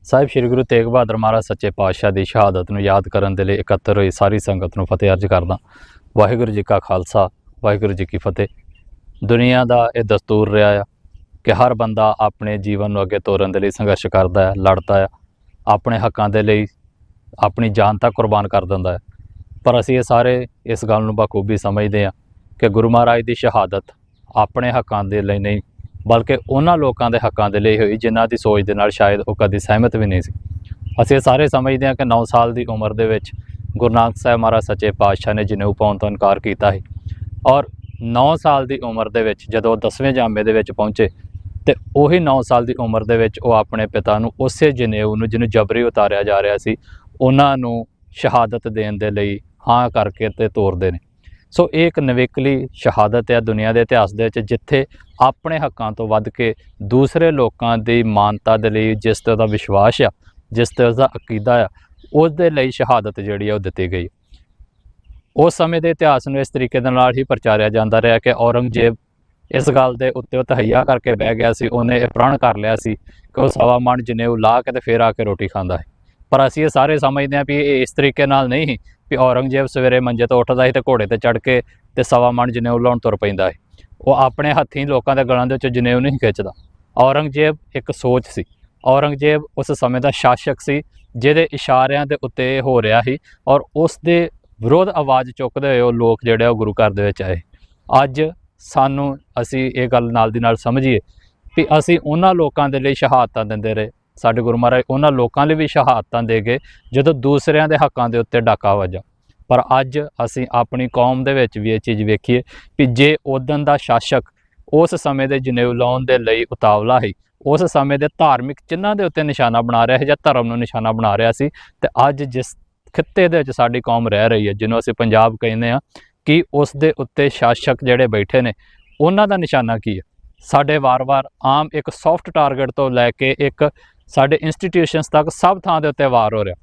ਸਾਹਿਬ ਸ੍ਰੀ ਗੁਰੂ ਤੇਗ ਬਹਾਦਰ ਮਹਾਰਾਜ ਸੱਚੇ ਪਾਤਸ਼ਾਹ ਦੀ ਸ਼ਹਾਦਤ ਨੂੰ ਯਾਦ ਕਰਨ ਦੇ ਲਈ ਇਕੱਤਰ ਹੋਈ ਸਾਰੀ ਸੰਗਤ ਨੂੰ ਫਤਿਹ ਅਰਜ਼ ਕਰਦਾ। ਵਾਹਿਗੁਰੂ ਜੀ ਕਾ ਖਾਲਸਾ, ਵਾਹਿਗੁਰੂ ਜੀ ਕੀ ਫਤਿਹ। ਦੁਨੀਆ ਦਾ ਇਹ ਦਸਤੂਰ ਰਿਹਾ ਆ ਕਿ ਹਰ ਬੰਦਾ ਆਪਣੇ ਜੀਵਨ ਨੂੰ ਅੱਗੇ ਤੋਰਨ ਦੇ ਲਈ ਸੰਘਰਸ਼ ਕਰਦਾ ਹੈ, ਲੜਦਾ ਹੈ, ਆਪਣੇ ਹੱਕਾਂ ਦੇ ਲਈ ਆਪਣੀ ਜਾਨ ਤੱਕ ਕੁਰਬਾਨ ਕਰ ਦਿੰਦਾ ਹੈ। ਪਰ ਅਸੀਂ ਇਹ ਸਾਰੇ ਇਸ ਗੱਲ ਨੂੰ ਬਖੂਬੀ ਸਮਝਦੇ ਹਾਂ ਕਿ ਗੁਰੂ ਮਹਾਰਾਜ ਦੀ ਸ਼ਹਾਦਤ ਆਪਣੇ ਹੱਕਾਂ ਦੇ ਲਈ ਨਹੀਂ, ਬਲਕਿ ਉਹਨਾਂ ਲੋਕਾਂ ਦੇ ਹੱਕਾਂ ਦੇ ਲਈ ਹੋਈ ਜਿਨ੍ਹਾਂ ਦੀ ਸੋਚ ਦੇ ਨਾਲ ਸ਼ਾਇਦ ਉਹ ਕਦੀ ਸਹਿਮਤ ਵੀ ਨਹੀਂ ਸੀ। ਅਸੀਂ ਸਾਰੇ ਸਮਝਦੇ ਹਾਂ ਕਿ 9 ਸਾਲ ਦੀ ਉਮਰ ਦੇ ਵਿੱਚ ਗੁਰੂ ਨਾਨਕ ਸਾਹਿਬ ਮਹਾਰਾਜ ਸੱਚੇ ਪਾਤਸ਼ਾਹ ਨੇ ਜਨੇਊ ਪਾਉਣ ਤੋਂ ਇਨਕਾਰ ਕੀਤਾ ਸੀ, ਔਰ 9 ਸਾਲ ਦੀ ਉਮਰ ਦੇ ਵਿੱਚ ਜਦੋਂ 10ਵੇਂ ਜਾਮੇ ਦੇ ਵਿੱਚ ਪਹੁੰਚੇ, ਤੇ ਉਹੀ 9 ਸਾਲ ਦੀ ਉਮਰ ਦੇ ਵਿੱਚ ਉਹ ਆਪਣੇ ਪਿਤਾ ਨੂੰ ਉਸੇ ਜਨੇਊ ਨੂੰ ਜਿਹਨੂੰ ਜਬਰੀ ਉਤਾਰਿਆ ਜਾ ਰਿਹਾ ਸੀ, ਉਹਨਾਂ ਨੂੰ ਸ਼ਹਾਦਤ ਦੇਣ ਦੇ ਲਈ ਹਾਂ ਕਰਕੇ ਤੇ ਤੋਰਦੇ ਨੇ। ਸੋ ਇਹ ਇੱਕ ਨਵੇਕਲੀ ਸ਼ਹਾਦਤ ਹੈ ਦੁਨੀਆ ਦੇ ਇਤਿਹਾਸ ਦੇ ਵਿੱਚ, ਜਿੱਥੇ ਆਪਣੇ ਹੱਕਾਂ ਤੋਂ ਵੱਧ ਕੇ ਦੂਸਰੇ ਲੋਕਾਂ ਦੀ ਮਾਨਤਾ ਦੇ ਲਈ, ਜਿਸ ਤੇ ਉਹਦਾ ਵਿਸ਼ਵਾਸ ਆ, ਜਿਸ ਤੇ ਉਸਦਾ ਅਕੀਦਾ ਆ, ਉਸ ਦੇ ਲਈ ਸ਼ਹਾਦਤ ਜਿਹੜੀ ਆ ਉਹ ਦਿੱਤੀ ਗਈ। ਉਸ ਸਮੇਂ ਦੇ ਇਤਿਹਾਸ ਨੂੰ ਇਸ ਤਰੀਕੇ ਦੇ ਨਾਲ ਹੀ ਪ੍ਰਚਾਰਿਆ ਜਾਂਦਾ ਰਿਹਾ ਕਿ ਔਰੰਗਜ਼ੇਬ ਇਸ ਗੱਲ ਦੇ ਉੱਤੇ ਉਹ ਤਹਈਆ ਕਰਕੇ ਬਹਿ ਗਿਆ ਸੀ, ਉਹਨੇ ਇਹ ਪ੍ਰਣ ਕਰ ਲਿਆ ਸੀ ਕਿ ਉਹ 1.25 ਮਣ ਜਨੇਊ ਲਾ ਕੇ ਤੇ ਫਿਰ ਆ ਕੇ ਰੋਟੀ ਖਾਂਦਾ ਹੈ। ਪਰ ਅਸੀਂ ਇਹ ਸਾਰੇ ਸਮਝਦੇ ਹਾਂ ਵੀ ਇਹ ਇਸ ਤਰੀਕੇ ਨਾਲ ਨਹੀਂ ਵੀ ਔਰੰਗਜ਼ੇਬ ਸਵੇਰੇ ਮੰਜੇ ਤੋਂ ਉੱਠਦਾ ਸੀ ਤੇ ਘੋੜੇ ਤੇ ਚੜ੍ਹ ਕੇ ਤੇ 1.25 ਮਣ ਜਨੇਊ ਲਾਉਣ ਤੁਰ ਪੈਂਦਾ ਹੈ। ਉਹ ਆਪਣੇ ਹੱਥੀਂ ਲੋਕਾਂ ਦੇ ਗਲਾਂ ਦੇ ਵਿੱਚ ਜਨੇਊ ਨਹੀਂ ਖਿੱਚਦਾ। ਔਰੰਗਜ਼ੇਬ ਇੱਕ ਸੋਚ ਸੀ, ਔਰੰਗਜ਼ੇਬ ਉਸ ਸਮੇਂ ਦਾ ਸ਼ਾਸਕ ਸੀ ਜਿਹਦੇ ਇਸ਼ਾਰਿਆਂ ਦੇ ਉੱਤੇ ਹੋ ਰਿਹਾ ਸੀ, ਔਰ ਉਸ ਦੇ ਵਿਰੋਧ ਆਵਾਜ਼ ਚੁੱਕਦੇ ਹੋਏ ਉਹ ਲੋਕ ਜਿਹੜੇ ਉਹ ਗੁਰੂ ਘਰ ਦੇ ਵਿੱਚ ਆਏ। ਅੱਜ ਸਾਨੂੰ ਅਸੀਂ ਇਹ ਗੱਲ ਨਾਲ ਦੀ ਨਾਲ ਸਮਝੀਏ ਵੀ ਅਸੀਂ ਉਹਨਾਂ ਲੋਕਾਂ ਦੇ ਲਈ ਸ਼ਹਾਦਤਾਂ ਦਿੰਦੇ ਰਹੇ। ਸਾਡੇ ਗੁਰੂ ਮਹਾਰਾਜ ਉਹਨਾਂ ਲੋਕਾਂ ਲਈ ਵੀ ਸ਼ਹਾਦਤਾਂ ਦੇ ਗਏ ਜਦੋਂ ਦੂਸਰਿਆਂ ਦੇ ਹੱਕਾਂ ਦੇ ਉੱਤੇ ਡਾਕਾ ਵੱਜਾ। ਪਰ ਅੱਜ ਅਸੀਂ ਆਪਣੀ ਕੌਮ ਦੇ ਵਿੱਚ ਵੀ ਇਹ ਚੀਜ਼ ਵੇਖੀਏ ਵੀ ਜੇ ਉਦਣ ਦਾ ਸ਼ਾਸਕ ਉਸ ਸਮੇਂ ਦੇ ਜਨੇਊ ਲਾਉਣ ਦੇ ਲਈ ਉਤਾਵਲਾ ਸੀ, ਉਸ ਸਮੇਂ ਦੇ ਧਾਰਮਿਕ ਚਿੰਨ੍ਹਾਂ ਦੇ ਉੱਤੇ ਨਿਸ਼ਾਨਾ ਬਣਾ ਰਿਹਾ ਸੀ ਜਾਂ ਧਰਮ ਨੂੰ ਨਿਸ਼ਾਨਾ ਬਣਾ ਰਿਹਾ ਸੀ, ਤੇ ਅੱਜ ਜਿਸ ਖਿੱਤੇ ਦੇ ਵਿੱਚ ਸਾਡੀ ਕੌਮ ਰਹਿ ਰਹੀ ਹੈ, ਜਿਹਨੂੰ ਅਸੀਂ ਪੰਜਾਬ ਕਹਿੰਦੇ ਹਾਂ, ਕਿ ਉਸ ਦੇ ਉੱਤੇ ਸ਼ਾਸਕ ਜਿਹੜੇ ਬੈਠੇ ਨੇ ਉਹਨਾਂ ਦਾ ਨਿਸ਼ਾਨਾ ਕੀ ਹੈ। ਸਾਡੇ ਵਾਰ-ਵਾਰ ਆਮ ਇੱਕ ਸੌਫਟ ਟਾਰਗੇਟ ਤੋਂ ਲੈ ਕੇ ਇੱਕ ਸਾਡੇ ਇੰਸਟੀਟਿਊਸ਼ਨਸ ਤੱਕ ਸਭ ਥਾਂ ਦੇ ਉੱਤੇ ਵਾਰ ਹੋ ਰਿਹਾ।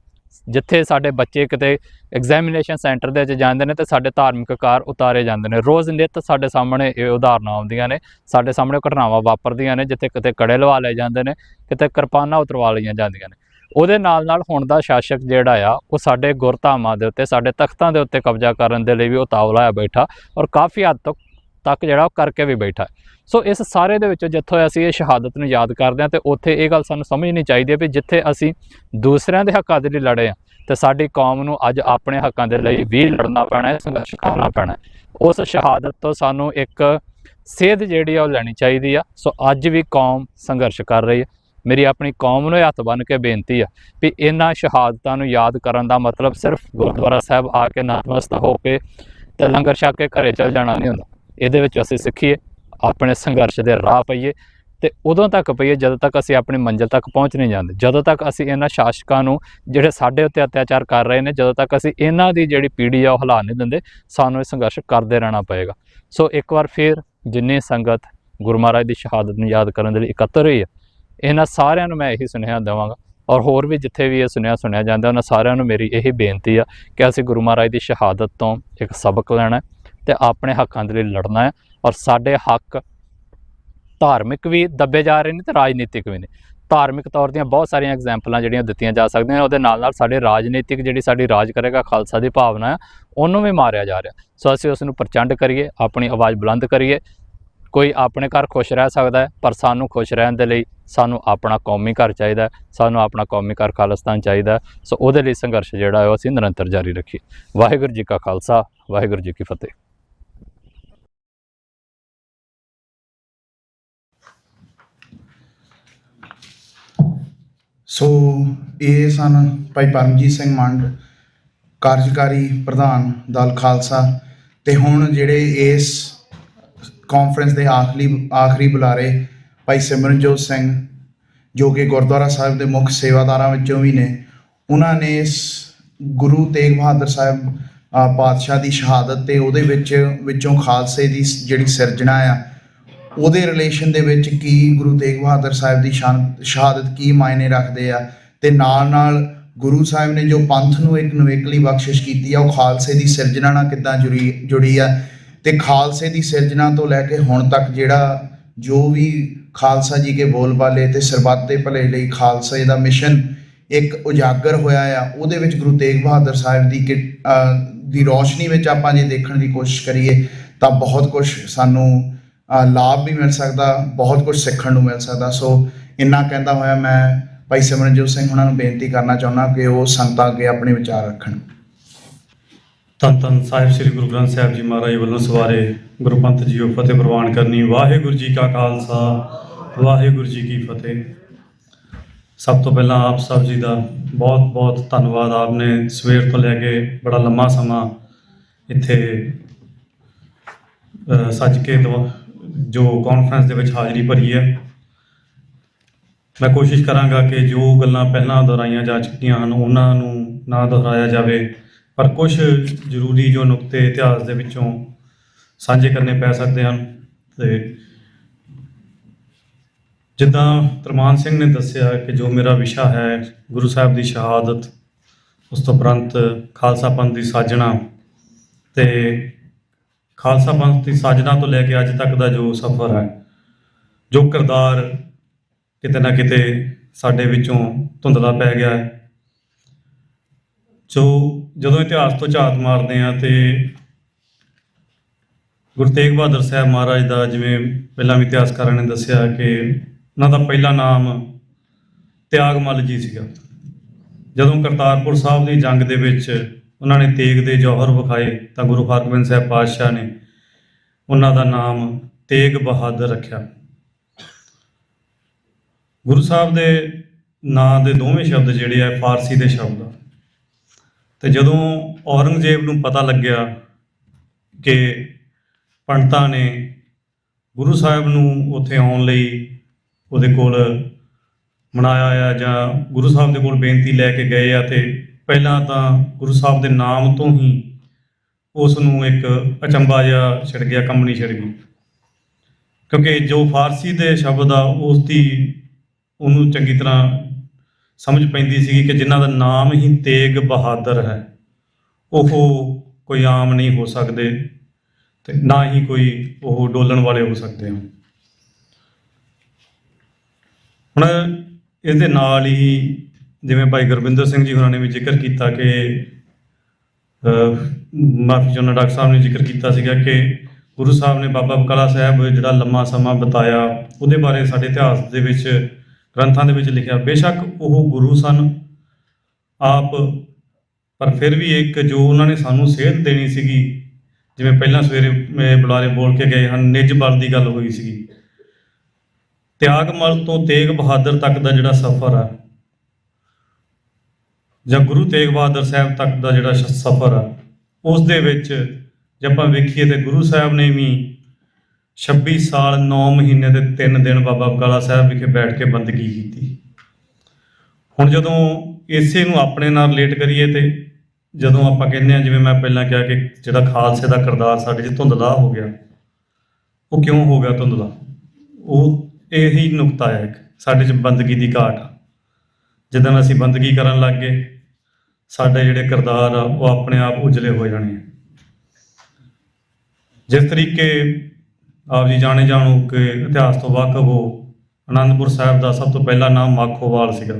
ਜਿੱਥੇ ਸਾਡੇ ਬੱਚੇ ਕਿਤੇ ਐਗਜ਼ਾਮੀਨੇਸ਼ਨ ਸੈਂਟਰ ਦੇ ਵਿੱਚ ਜਾਂਦੇ ਨੇ ਤੇ ਸਾਡੇ ਧਾਰਮਿਕ ਕਾਰ ਉਤਾਰੇ ਜਾਂਦੇ ਨੇ। ਰੋਜ਼ ਨਿੱਤ ਸਾਡੇ ਸਾਹਮਣੇ ਇਹ ਉਦਾਹਰਨਾਂ ਆਉਂਦੀਆਂ ਨੇ, ਸਾਡੇ ਸਾਹਮਣੇ ਘਟਨਾਵਾਂ ਵਾਪਰਦੀਆਂ ਨੇ ਜਿੱਥੇ ਕਿਤੇ ਕੜੇ ਲਵਾ ਲਏ ਜਾਂਦੇ ਨੇ, ਕਿਤੇ ਕਿਰਪਾਨਾਂ ਉਤਰਵਾ ਲਈਆਂ ਜਾਂਦੀਆਂ ਨੇ। ਉਹਦੇ ਨਾਲ ਹੁਣ ਦਾ ਸ਼ਾਸਕ ਜਿਹੜਾ ਆ ਉਹ ਸਾਡੇ ਗੁਰਧਾਮਾਂ ਦੇ ਉੱਤੇ, ਸਾਡੇ ਤਖਤਾਂ ਦੇ ਉੱਤੇ ਕਬਜ਼ਾ ਕਰਨ ਦੇ ਲਈ ਵੀ ਉਤਾਵਲਾ ਹੋਇਆ ਬੈਠਾ, ਔਰ ਕਾਫੀ ਹੱਦ ਤੱਕ ਜਿਹੜਾ ਉਹ ਕਰਕੇ ਵੀ ਬੈਠਾ। ਸੋ ਇਸ ਸਾਰੇ ਦੇ ਵਿੱਚ ਜਿੱਥੋਂ ਅਸੀਂ ਇਹ ਸ਼ਹਾਦਤ ਨੂੰ ਯਾਦ ਕਰਦੇ ਹਾਂ ਤੇ ਉੱਥੇ ਇਹ ਗੱਲ ਸਾਨੂੰ ਸਮਝਣੀ ਚਾਹੀਦੀ ਹੈ ਵੀ ਜਿੱਥੇ ਅਸੀਂ ਦੂਸਰਿਆਂ ਦੇ ਹੱਕਾਂ ਦੇ ਲਈ ਲੜੇ ਹਾਂ ਤੇ ਸਾਡੀ ਕੌਮ ਨੂੰ ਅੱਜ ਆਪਣੇ ਹੱਕਾਂ ਦੇ ਲਈ ਵੀ ਲੜਨਾ ਪੈਣਾ ਹੈ, ਸੰਘਰਸ਼ ਕਰਨਾ ਪੈਣਾ ਹੈ। ਉਸ ਸ਼ਹਾਦਤ ਤੋਂ ਸਾਨੂੰ ਇੱਕ ਸੇਧ ਜਿਹੜੀ ਆ ਉਹ ਲੈਣੀ ਚਾਹੀਦੀ ਆ। ਸੋ ਅੱਜ ਵੀ ਕੌਮ ਸੰਘਰਸ਼ ਕਰ ਰਹੀ ਹੈ। ਮੇਰੀ ਆਪਣੀ ਕੌਮ ਨੂੰ ਹੱਥ ਬੰਨ੍ਹ ਕੇ ਬੇਨਤੀ ਆ ਵੀ ਇਹਨਾਂ ਸ਼ਹਾਦਤਾਂ ਨੂੰ ਯਾਦ ਕਰਨ ਦਾ ਮਤਲਬ ਸਿਰਫ ਗੁਰਦੁਆਰਾ ਸਾਹਿਬ ਆ ਕੇ ਨਤਮਸਤਕ ਹੋ ਕੇ ਤੇ ਲੰਗਰ ਛਕ ਕੇ ਘਰੇ ਚਲ ਜਾਣਾ ਨਹੀਂ ਹੁੰਦਾ। ਇਹਦੇ ਵਿੱਚ ਅਸੀਂ ਸਿੱਖੀਏ, ਆਪਣੇ ਸੰਘਰਸ਼ ਦੇ ਰਾਹ ਪਈਏ ਤੇ ਉਦੋਂ ਤੱਕ ਪਈਏ ਜਦੋਂ ਤੱਕ ਅਸੀਂ ਆਪਣੀ ਮੰਜ਼ਿਲ ਤੱਕ ਪਹੁੰਚ ਨਹੀਂ ਜਾਂਦੇ। ਜਦੋਂ ਤੱਕ ਅਸੀਂ ਇਹਨਾਂ ਸ਼ਾਸਕਾਂ ਨੂੰ ਜਿਹੜੇ ਸਾਡੇ ਉੱਤੇ ਅਤਿਆਚਾਰ ਕਰ ਰਹੇ ਨੇ, ਜਦੋਂ ਤੱਕ ਅਸੀਂ ਇਹਨਾਂ ਦੀ ਜਿਹੜੀ ਪੀੜ੍ਹੀ ਆ ਉਹ ਹਿਲਾ ਨਹੀਂ ਦਿੰਦੇ, ਸਾਨੂੰ ਇਹ ਸੰਘਰਸ਼ ਕਰਦੇ ਰਹਿਣਾ ਪਏਗਾ। ਸੋ ਇੱਕ ਵਾਰ ਫਿਰ ਜਿੰਨੀ ਸੰਗਤ ਗੁਰੂ ਮਹਾਰਾਜ ਦੀ ਸ਼ਹਾਦਤ ਨੂੰ ਯਾਦ ਕਰਨ ਦੇ ਲਈ ਇਕੱਤਰ ਹੋਈ ਹੈ, ਇਹਨਾਂ ਸਾਰਿਆਂ ਨੂੰ ਮੈਂ ਇਹੀ ਸੁਨੇਹਾ ਦੇਵਾਂਗਾ, ਔਰ ਹੋਰ ਵੀ ਜਿੱਥੇ ਵੀ ਇਹ ਸੁਣਿਆ ਜਾਂਦਾ ਉਹਨਾਂ ਸਾਰਿਆਂ ਨੂੰ ਮੇਰੀ ਇਹੀ ਬੇਨਤੀ ਆ ਕਿ ਅਸੀਂ ਗੁਰੂ ਮਹਾਰਾਜ ਦੀ ਸ਼ਹਾਦਤ ਤੋਂ ਇੱਕ ਸਬਕ ਲੈਣਾ ਤੇ ਆਪਣੇ ਹੱਕਾਂ ਦੇ ਲਈ ਲੜਨਾ ਹੈ। ਔਰ ਸਾਡੇ ਹੱਕ ਧਾਰਮਿਕ ਵੀ ਦੱਬੇ ਜਾ ਰਹੇ ਨੇ ਤੇ ਰਾਜਨੀਤਿਕ ਵੀ ਨੇ। ਧਾਰਮਿਕ ਤੌਰ ਦੀਆਂ ਬਹੁਤ ਸਾਰੀਆਂ ਐਗਜ਼ਾਮਪਲਾਂ ਜਿਹੜੀਆਂ ਦਿੱਤੀਆਂ ਜਾ ਸਕਦੀਆਂ, ਉਹਦੇ ਨਾਲ ਸਾਡੇ ਰਾਜਨੀਤਿਕ ਜਿਹੜੀ ਸਾਡੀ ਰਾਜ ਕਰੇਗਾ ਖਾਲਸਾ ਦੀ ਭਾਵਨਾ ਆ ਉਹਨੂੰ ਵੀ ਮਾਰਿਆ ਜਾ ਰਿਹਾ। ਸੋ ਅਸੀਂ ਉਸ ਨੂੰ ਪ੍ਰਚੰਡ ਕਰੀਏ, ਆਪਣੀ ਆਵਾਜ਼ ਬੁਲੰਦ ਕਰੀਏ। ਕੋਈ ਆਪਣੇ ਘਰ ਖੁਸ਼ ਰਹਿ ਸਕਦਾ ਹੈ, ਪਰ ਸਾਨੂੰ ਖੁਸ਼ ਰਹਿਣ ਦੇ ਲਈ ਸਾਨੂੰ ਆਪਣਾ ਕੌਮੀ ਘਰ ਚਾਹੀਦਾ, ਸਾਨੂੰ ਆਪਣਾ ਕੌਮੀ ਘਰ ਖਾਲਿਸਤਾਨ ਚਾਹੀਦਾ। ਸੋ ਉਹਦੇ ਲਈ ਸੰਘਰਸ਼ ਜਿਹੜਾ ਹੈ ਉਹ ਅਸੀਂ ਨਿਰੰਤਰ ਜਾਰੀ ਰੱਖੀਏ। ਵਾਹਿਗੁਰੂ ਜੀ ਕਾ ਖਾਲਸਾ, ਵਾਹਿਗੁਰੂ ਜੀ ਕੀ ਫਤਿਹ। ਸੋ ਇਹ ਸਨ ਭਾਈ ਪਰਮਜੀਤ ਸਿੰਘ ਮੰਡ, ਕਾਰਜਕਾਰੀ ਪ੍ਰਧਾਨ ਦਲ ਖਾਲਸਾ, ਤੇ ਹੁਣ ਜਿਹੜੇ ਇਸ ਕਾਨਫਰੰਸ ਦੇ ਆਖਰੀ ਬੁਲਾਰੇ ਭਾਈ ਸਿਮਰਨਜੋਤ ਸਿੰਘ, ਜੋ ਕਿ ਗੁਰਦੁਆਰਾ ਸਾਹਿਬ ਦੇ ਮੁੱਖ ਸੇਵਾਦਾਰਾਂ ਵਿੱਚੋਂ ਵੀ ਨੇ। ਉਹਨਾਂ ਨੇ ਇਸ ਗੁਰੂ ਤੇਗ ਬਹਾਦਰ ਸਾਹਿਬ ਪਾਤਸ਼ਾਹ ਦੀ ਸ਼ਹਾਦਤ ਤੇ ਉਹਦੇ ਵਿੱਚੋਂ ਖਾਲਸੇ ਦੀ ਜਿਹੜੀ ਸਿਰਜਣਾ ਆ ਉਹਦੇ ਰਿਲੇਸ਼ਨ ਦੇ ਵਿੱਚ ਕੀ ਗੁਰੂ ਤੇਗ ਬਹਾਦਰ ਸਾਹਿਬ ਦੀ ਸ਼ਹਾਦਤ ਕੀ ਮਾਇਨੇ ਰੱਖਦੇ ਆ, ਤੇ ਨਾਲ ਗੁਰੂ ਸਾਹਿਬ ਨੇ ਜੋ ਪੰਥ ਨੂੰ ਇੱਕ ਨਿਵੇਕਲੀ ਬਖਸ਼ਿਸ਼ ਕੀਤੀ ਆ ਉਹ ਖਾਲਸੇ ਦੀ ਸਿਰਜਣਾ ਨਾਲ ਕਿੱਦਾਂ ਜੁੜੀ ਆ, ਤੇ ਖਾਲਸੇ ਦੀ ਸਿਰਜਣਾ ਤੋਂ ਲੈ ਕੇ ਹੁਣ ਤੱਕ ਜਿਹੜਾ ਜੋ ਵੀ ਖਾਲਸਾ ਜੀ ਕੇ ਬੋਲ ਬਾਲੇ ਤੇ ਸਰਬੱਤ ਦੇ ਭਲੇ ਲਈ ਖਾਲਸੇ ਦਾ ਮਿਸ਼ਨ ਇੱਕ ਉਜਾਗਰ ਹੋਇਆ ਆ, ਉਹਦੇ ਵਿੱਚ ਗੁਰੂ ਤੇਗ ਬਹਾਦਰ ਸਾਹਿਬ ਦੀ ਰੌਸ਼ਨੀ ਵਿੱਚ ਆਪਾਂ ਜੇ ਦੇਖਣ ਦੀ ਕੋਸ਼ਿਸ਼ ਕਰੀਏ ਤਾਂ ਬਹੁਤ ਕੁਝ ਸਾਨੂੰ ਲਾਭ ਵੀ ਮਿਲ ਸਕਦਾ, ਬਹੁਤ ਕੁਝ ਸਿੱਖਣ ਨੂੰ ਮਿਲ ਸਕਦਾ। ਸੋ ਇੰਨਾ ਕਹਿੰਦਾ ਹੋਇਆ ਮੈਂ ਭਾਈ ਸਿਮਰਨਜੋਤ ਸਿੰਘ ਉਹਨਾਂ ਨੂੰ ਬੇਨਤੀ ਕਰਨਾ ਚਾਹੁੰਦਾ ਕਿ ਉਹ ਸੰਗਤਾਂ ਅੱਗੇ ਆਪਣੇ ਵਿਚਾਰ ਰੱਖਣ। ਧੰਨ ਧੰਨ ਸਾਹਿਬ ਸ੍ਰੀ ਗੁਰੂ ਗ੍ਰੰਥ ਸਾਹਿਬ ਜੀ ਮਹਾਰਾਜ ਵੱਲੋਂ ਸਵਾਰੇ ਗੁਰੂ ਪੰਥ ਜੀਓ ਫਤਿਹ ਪ੍ਰਵਾਨ ਕਰਨੀ। ਵਾਹਿਗੁਰੂ ਜੀ ਕਾ ਖਾਲਸਾ, ਵਾਹਿਗੁਰੂ ਜੀ ਕੀ ਫਤਿਹ। ਸਭ ਤੋਂ ਪਹਿਲਾਂ ਆਪ ਸਭ ਜੀ ਦਾ ਬਹੁਤ ਬਹੁਤ ਧੰਨਵਾਦ। ਆਪ ਨੇ ਸਵੇਰ ਤੋਂ ਲੈ ਕੇ ਬੜਾ ਲੰਮਾ ਸਮਾਂ ਇੱਥੇ ਸੱਜ ਕੇ ਜੋ ਕਾਨਫਰੰਸ ਦੇ ਵਿੱਚ ਹਾਜ਼ਰੀ ਭਰੀ ਹੈ। ਮੈਂ ਕੋਸ਼ਿਸ਼ ਕਰਾਂਗਾ ਕਿ ਜੋ ਗੱਲਾਂ ਪਹਿਲਾਂ ਦੁਹਰਾਈਆਂ ਜਾ ਚੁੱਕੀਆਂ ਹਨ ਉਹਨਾਂ ਨੂੰ ਨਾ ਦੁਹਰਾਇਆ ਜਾਵੇ, ਪਰ ਕੁਝ ਜ਼ਰੂਰੀ ਜੋ ਨੁਕਤੇ ਇਤਿਹਾਸ ਦੇ ਵਿੱਚੋਂ ਸਾਂਝੇ ਕਰਨੇ ਪੈ ਸਕਦੇ ਹਨ। ਤੇ ਜਿੱਦਾਂ ਤਰਮਾਨ ਸਿੰਘ ਨੇ ਦੱਸਿਆ ਕਿ ਜੋ ਮੇਰਾ ਵਿਸ਼ਾ ਹੈ ਗੁਰੂ ਸਾਹਿਬ ਦੀ ਸ਼ਹਾਦਤ, ਉਸ ਤੋਂ ਉਪਰੰਤ ਖਾਲਸਾ ਪੰਥ ਦੀ ਸਾਜਣਾ, ਤੇ ਖਾਲਸਾ ਪੰਥ ਦੀ ਸਾਜਣਾ ਤੋਂ ਲੈ ਕੇ ਅੱਜ ਤੱਕ ਦਾ ਜੋ ਸਫ਼ਰ ਹੈ, ਜੋ ਕਿਰਦਾਰ ਕਿਤੇ ਨਾ ਕਿਤੇ ਸਾਡੇ ਵਿੱਚੋਂ ਧੁੰਦਲਾ ਪੈ ਗਿਆ ਹੈ। ਜਦੋਂ ਇਤਿਹਾਸ ਤੋਂ ਝਾਤ ਮਾਰਦੇ ਹਾਂ ਤੇ ਗੁਰੂ ਤੇਗ ਬਹਾਦਰ ਸਾਹਿਬ ਮਹਾਰਾਜ ਦਾ, ਜਿਵੇਂ ਪਹਿਲਾਂ ਵੀ ਇਤਿਹਾਸਕਾਰਾਂ ਨੇ ਦੱਸਿਆ ਕਿ ਉਹਨਾਂ ਦਾ ਪਹਿਲਾ ਨਾਮ ਤਿਆਗਮੱਲ ਜੀ ਸੀਗਾ। ਜਦੋਂ ਕਰਤਾਰਪੁਰ ਸਾਹਿਬ ਦੀ ਜੰਗ ਦੇ ਵਿੱਚ ਉਹਨਾਂ ਨੇ ਤੇਗ ਦੇ ਜੌਹਰ ਵਿਖਾਏ ਤਾਂ ਗੁਰੂ ਹਰਗੋਬਿੰਦ ਸਾਹਿਬ ਪਾਤਸ਼ਾਹ ਨੇ ਉਹਨਾਂ ਦਾ ਨਾਮ ਤੇਗ ਬਹਾਦਰ ਰੱਖਿਆ। ਗੁਰੂ ਸਾਹਿਬ ਦੇ ਨਾਂ ਦੇ ਦੋਵੇਂ ਸ਼ਬਦ ਜਿਹੜੇ ਆ ਫਾਰਸੀ ਦੇ ਸ਼ਬਦ ਆ, ਤੇ ਜਦੋਂ ਔਰੰਗਜ਼ੇਬ ਨੂੰ ਪਤਾ ਲੱਗਿਆ ਕਿ ਪੰਡਤਾਂ ਨੇ ਗੁਰੂ ਸਾਹਿਬ ਨੂੰ ਉੱਥੇ ਆਉਣ ਲਈ ਉਹਦੇ ਕੋਲ ਮਨਾਇਆ ਆ ਜਾਂ ਗੁਰੂ ਸਾਹਿਬ ਦੇ ਕੋਲ ਬੇਨਤੀ ਲੈ ਕੇ ਗਏ ਆ, ਤੇ ਪਹਿਲਾਂ ਤਾਂ ਗੁਰੂ ਸਾਹਿਬ ਦੇ ਨਾਮ ਤੋਂ ਹੀ ਉਸ ਨੂੰ ਇੱਕ ਅਚੰਭਾ ਜਿਹਾ ਛਿੜ ਗਿਆ, ਕੰਬਣੀ ਛਿੜ ਗਈ, ਕਿਉਂਕਿ ਜੋ ਫਾਰਸੀ ਦੇ ਸ਼ਬਦ ਆ ਉਸ ਦੀ ਉਹਨੂੰ ਚੰਗੀ ਤਰ੍ਹਾਂ ਸਮਝ ਪੈਂਦੀ ਸੀਗੀ ਕਿ ਜਿਨ੍ਹਾਂ ਦਾ ਨਾਮ ਹੀ ਤੇਗ ਬਹਾਦਰ ਹੈ ਉਹ ਕੋਈ ਆਮ ਨਹੀਂ ਹੋ ਸਕਦੇ ਤੇ ਨਾ ਹੀ ਕੋਈ ਉਹ ਡੋਲਣ ਵਾਲੇ ਹੋ ਸਕਦੇ ਹਨ। ਹੁਣ ਇਹਦੇ ਨਾਲ ਹੀ ਜਿਵੇਂ ਭਾਈ ਗੁਰਵਿੰਦਰ ਸਿੰਘ ਜੀ ਹੋਰਾਂ ਨੇ ਵੀ ਜ਼ਿਕਰ ਕੀਤਾ ਕਿ ਮਾਫੀ ਚਾਹੁੰਦਾ ਡਾਕਟਰ ਸਾਹਿਬ ਨੇ ਜ਼ਿਕਰ ਕੀਤਾ ਸੀਗਾ ਕਿ ਗੁਰੂ ਸਾਹਿਬ ਨੇ ਬਾਬਾ ਬਕਾਲਾ ਸਾਹਿਬ ਜਿਹੜਾ ਲੰਮਾ ਸਮਾਂ ਬਿਤਾਇਆ ਉਹਦੇ ਬਾਰੇ ਸਾਡੇ ਇਤਿਹਾਸ ਦੇ ਵਿੱਚ ਗ੍ਰੰਥਾਂ ਦੇ ਵਿੱਚ ਲਿਖਿਆ। ਬੇਸ਼ੱਕ ਉਹ ਗੁਰੂ ਸਨ ਆਪ, ਪਰ ਫਿਰ ਵੀ ਇੱਕ ਜੋ ਉਹਨਾਂ ਨੇ ਸਾਨੂੰ ਸੇਧ ਦੇਣੀ ਸੀਗੀ, ਜਿਵੇਂ ਪਹਿਲਾਂ ਸਵੇਰੇ ਬੁਲਾਰੇ ਬੋਲ ਕੇ ਗਏ ਹਨ, ਨਿੱਜ ਬਲ ਦੀ ਗੱਲ ਹੋਈ ਸੀਗੀ। ਤਿਆਗਮਲ ਤੋਂ ਤੇਗ ਬਹਾਦਰ ਤੱਕ ਦਾ ਜਿਹੜਾ ਸਫ਼ਰ ਆ ਜਾਂ ਗੁਰੂ ਤੇਗ ਬਹਾਦਰ ਸਾਹਿਬ ਤੱਕ ਦਾ ਜਿਹੜਾ ਸਫ਼ਰ ਆ, ਉਸ ਦੇ ਵਿੱਚ ਜੇ ਆਪਾਂ ਵੇਖੀਏ ਤੇ ਗੁਰੂ ਸਾਹਿਬ ਨੇ ਵੀ 26 ਸਾਲ 9 ਮਹੀਨੇ ਤੇ 3 ਦਿਨ ਬਾਬਾ ਬਕਾਲਾ ਸਾਹਿਬ ਵਿਖੇ ਬੈਠ ਕੇ ਬੰਦਗੀ ਕੀਤੀ। ਹੁਣ ਜਦੋਂ ਇਸੇ ਨੂੰ ਆਪਣੇ ਨਾਲ ਰਿਲੇਟ ਕਰੀਏ ਤੇ ਜਦੋਂ ਆਪਾਂ ਕਹਿੰਦੇ ਹਾਂ, ਜਿਵੇਂ ਮੈਂ ਪਹਿਲਾਂ ਕਿਹਾ ਕਿ ਜਿਹੜਾ ਖਾਲਸੇ ਦਾ ਕਿਰਦਾਰ ਸਾਡੇ 'ਚ ਧੁੰਦਲਾ ਹੋ ਗਿਆ, ਉਹ ਕਿਉਂ ਹੋ ਗਿਆ ਧੁੰਦਲਾ? ਉਹ ਇਹੀ ਨੁਕਤਾ ਹੈ ਇੱਕ ਸਾਡੇ 'ਚ ਬੰਦਗੀ ਦੀ ਘਾਟ ਆ। ਜਦੋਂ ਅਸੀਂ ਬੰਦਗੀ ਕਰਨ ਲੱਗ ਗਏ, ਸਾਡੇ ਜਿਹੜੇ ਕਿਰਦਾਰ ਆ ਉਹ ਆਪਣੇ ਆਪ ਉਜਲੇ ਹੋ ਜਾਣੇ। ਜਿਸ ਤਰੀਕੇ ਆਪ ਜੀ ਜਾਣੇ ਜਾਣੋ ਕਿ ਇਤਿਹਾਸ ਤੋਂ ਵਾਕਫ ਹੋ, ਅਨੰਦਪੁਰ ਸਾਹਿਬ ਦਾ ਸਭ ਤੋਂ ਪਹਿਲਾ ਨਾਮ ਮਾਖੋਵਾਲ ਸੀਗਾ।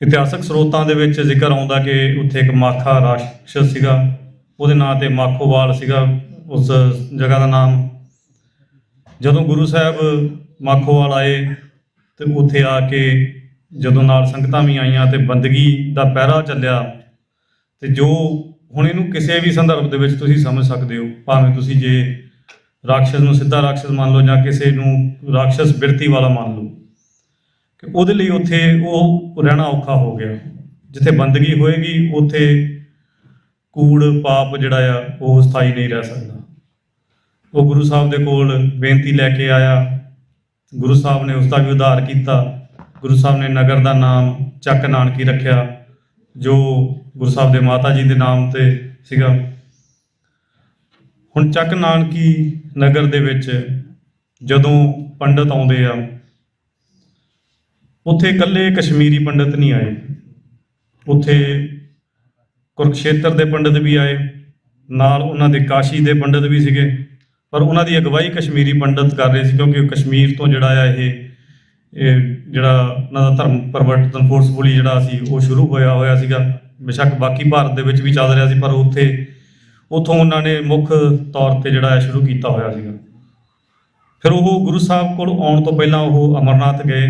ਇਤਿਹਾਸਕ ਸਰੋਤਾਂ ਦੇ ਵਿੱਚ ਜ਼ਿਕਰ ਆਉਂਦਾ ਕਿ ਉੱਥੇ ਇੱਕ ਮਾਖਾ ਰਾਖਸ਼ ਸੀਗਾ, ਉਹਦੇ ਨਾਂ ਤੇ ਮਾਖੋਵਾਲ ਸੀਗਾ ਉਸ ਜਗ੍ਹਾ ਦਾ ਨਾਮ। ਜਦੋਂ ਗੁਰੂ ਸਾਹਿਬ ਮਾਖੋਵਾਲ ਆਏ ਤੇ ਉੱਥੇ ਆ ਕੇ ਜਦੋਂ ਨਾਲ ਸੰਗਤਾਂ ਵੀ ਆਈਆਂ ਤੇ ਬੰਦਗੀ ਦਾ ਪਹਿਰਾ ਚੱਲਿਆ, ਤੇ ਜੋ ਹੁਣ ਇਹਨੂੰ ਕਿਸੇ ਵੀ ਸੰਦਰਭ ਦੇ ਵਿੱਚ ਤੁਸੀਂ ਸਮਝ ਸਕਦੇ ਹੋ, ਭਾਵੇਂ ਤੁਸੀਂ ਜੇ ਰਾਖਸ਼ ਨੂੰ ਸਿੱਧਾ ਰਾਖਸ਼ ਮੰਨ ਲਓ ਜਾਂ ਕਿਸੇ ਨੂੰ ਰਾਖਸ਼ ਬਿਰਤੀ ਵਾਲਾ ਮੰਨ ਲਓ, ਕਿ ਉਹਦੇ ਲਈ ਉੱਥੇ ਉਹ ਰਹਿਣਾ ਔਖਾ ਹੋ ਗਿਆ। ਜਿੱਥੇ ਬੰਦਗੀ ਹੋਏਗੀ ਉੱਥੇ ਕੂੜ ਪਾਪ ਜਿਹੜਾ ਆ ਉਹ ਸਥਾਈ ਨਹੀਂ ਰਹਿ ਸਕਦਾ। ਉਹ ਗੁਰੂ ਸਾਹਿਬ ਦੇ ਕੋਲ ਬੇਨਤੀ ਲੈ ਕੇ ਆਇਆ, ਗੁਰੂ ਸਾਹਿਬ ਨੇ ਉਸ ਦਾ ਵੀ ਉਧਾਰ ਕੀਤਾ। ਗੁਰੂ ਸਾਹਿਬ ਨੇ ਨਗਰ ਦਾ ਨਾਮ ਚੱਕ ਨਾਨਕੀ ਰੱਖਿਆ, ਜੋ ਗੁਰੂ ਸਾਹਿਬ ਦੇ ਮਾਤਾ ਜੀ ਦੇ ਨਾਮ ਤੇ ਸੀਗਾ। ਹੁਣ ਚੱਕ ਨਾਨਕੀ ਨਗਰ ਦੇ ਵਿੱਚ ਜਦੋਂ ਪੰਡਤ ਆਉਂਦੇ ਆ, ਉੱਥੇ ਇਕੱਲੇ ਕਸ਼ਮੀਰੀ ਪੰਡਤ ਨਹੀਂ ਆਏ, ਉੱਥੇ ਕੁਰਕਸ਼ੇਤਰ ਦੇ ਪੰਡਤ ਵੀ ਆਏ, ਨਾਲ ਉਹਨਾਂ ਦੇ ਕਾਸ਼ੀ ਦੇ ਪੰਡਤ ਵੀ ਸੀਗੇ, ਪਰ ਉਹਨਾਂ ਦੀ ਅਗਵਾਈ ਕਸ਼ਮੀਰੀ ਪੰਡਤ ਕਰ ਰਹੇ ਸੀ, ਕਿਉਂਕਿ ਕਸ਼ਮੀਰ ਤੋਂ ਜਿਹੜਾ ਆ ਇਹ ਜਿਹੜਾ ਉਹਨਾਂ ਦਾ ਧਰਮ ਪਰਿਵਰਤਨ ਫੋਰਸਫੁਲੀ ਜਿਹੜਾ ਸੀ ਉਹ ਸ਼ੁਰੂ ਹੋਇਆ ਸੀਗਾ। ਬੇਸ਼ੱਕ ਬਾਕੀ ਭਾਰਤ ਦੇ ਵਿੱਚ ਵੀ ਚੱਲ ਰਿਹਾ ਸੀ, ਪਰ ਉੱਥੋਂ ਉਹਨਾਂ ਨੇ ਮੁੱਖ ਤੌਰ ਤੇ ਜਿਹੜਾ ਸ਼ੁਰੂ ਕੀਤਾ ਹੋਇਆ ਸੀਗਾ। ਫਿਰ ਉਹ ਗੁਰੂ ਸਾਹਿਬ ਕੋਲ ਆਉਣ ਤੋਂ ਪਹਿਲਾਂ ਉਹ ਅਮਰਨਾਥ ਗਏ।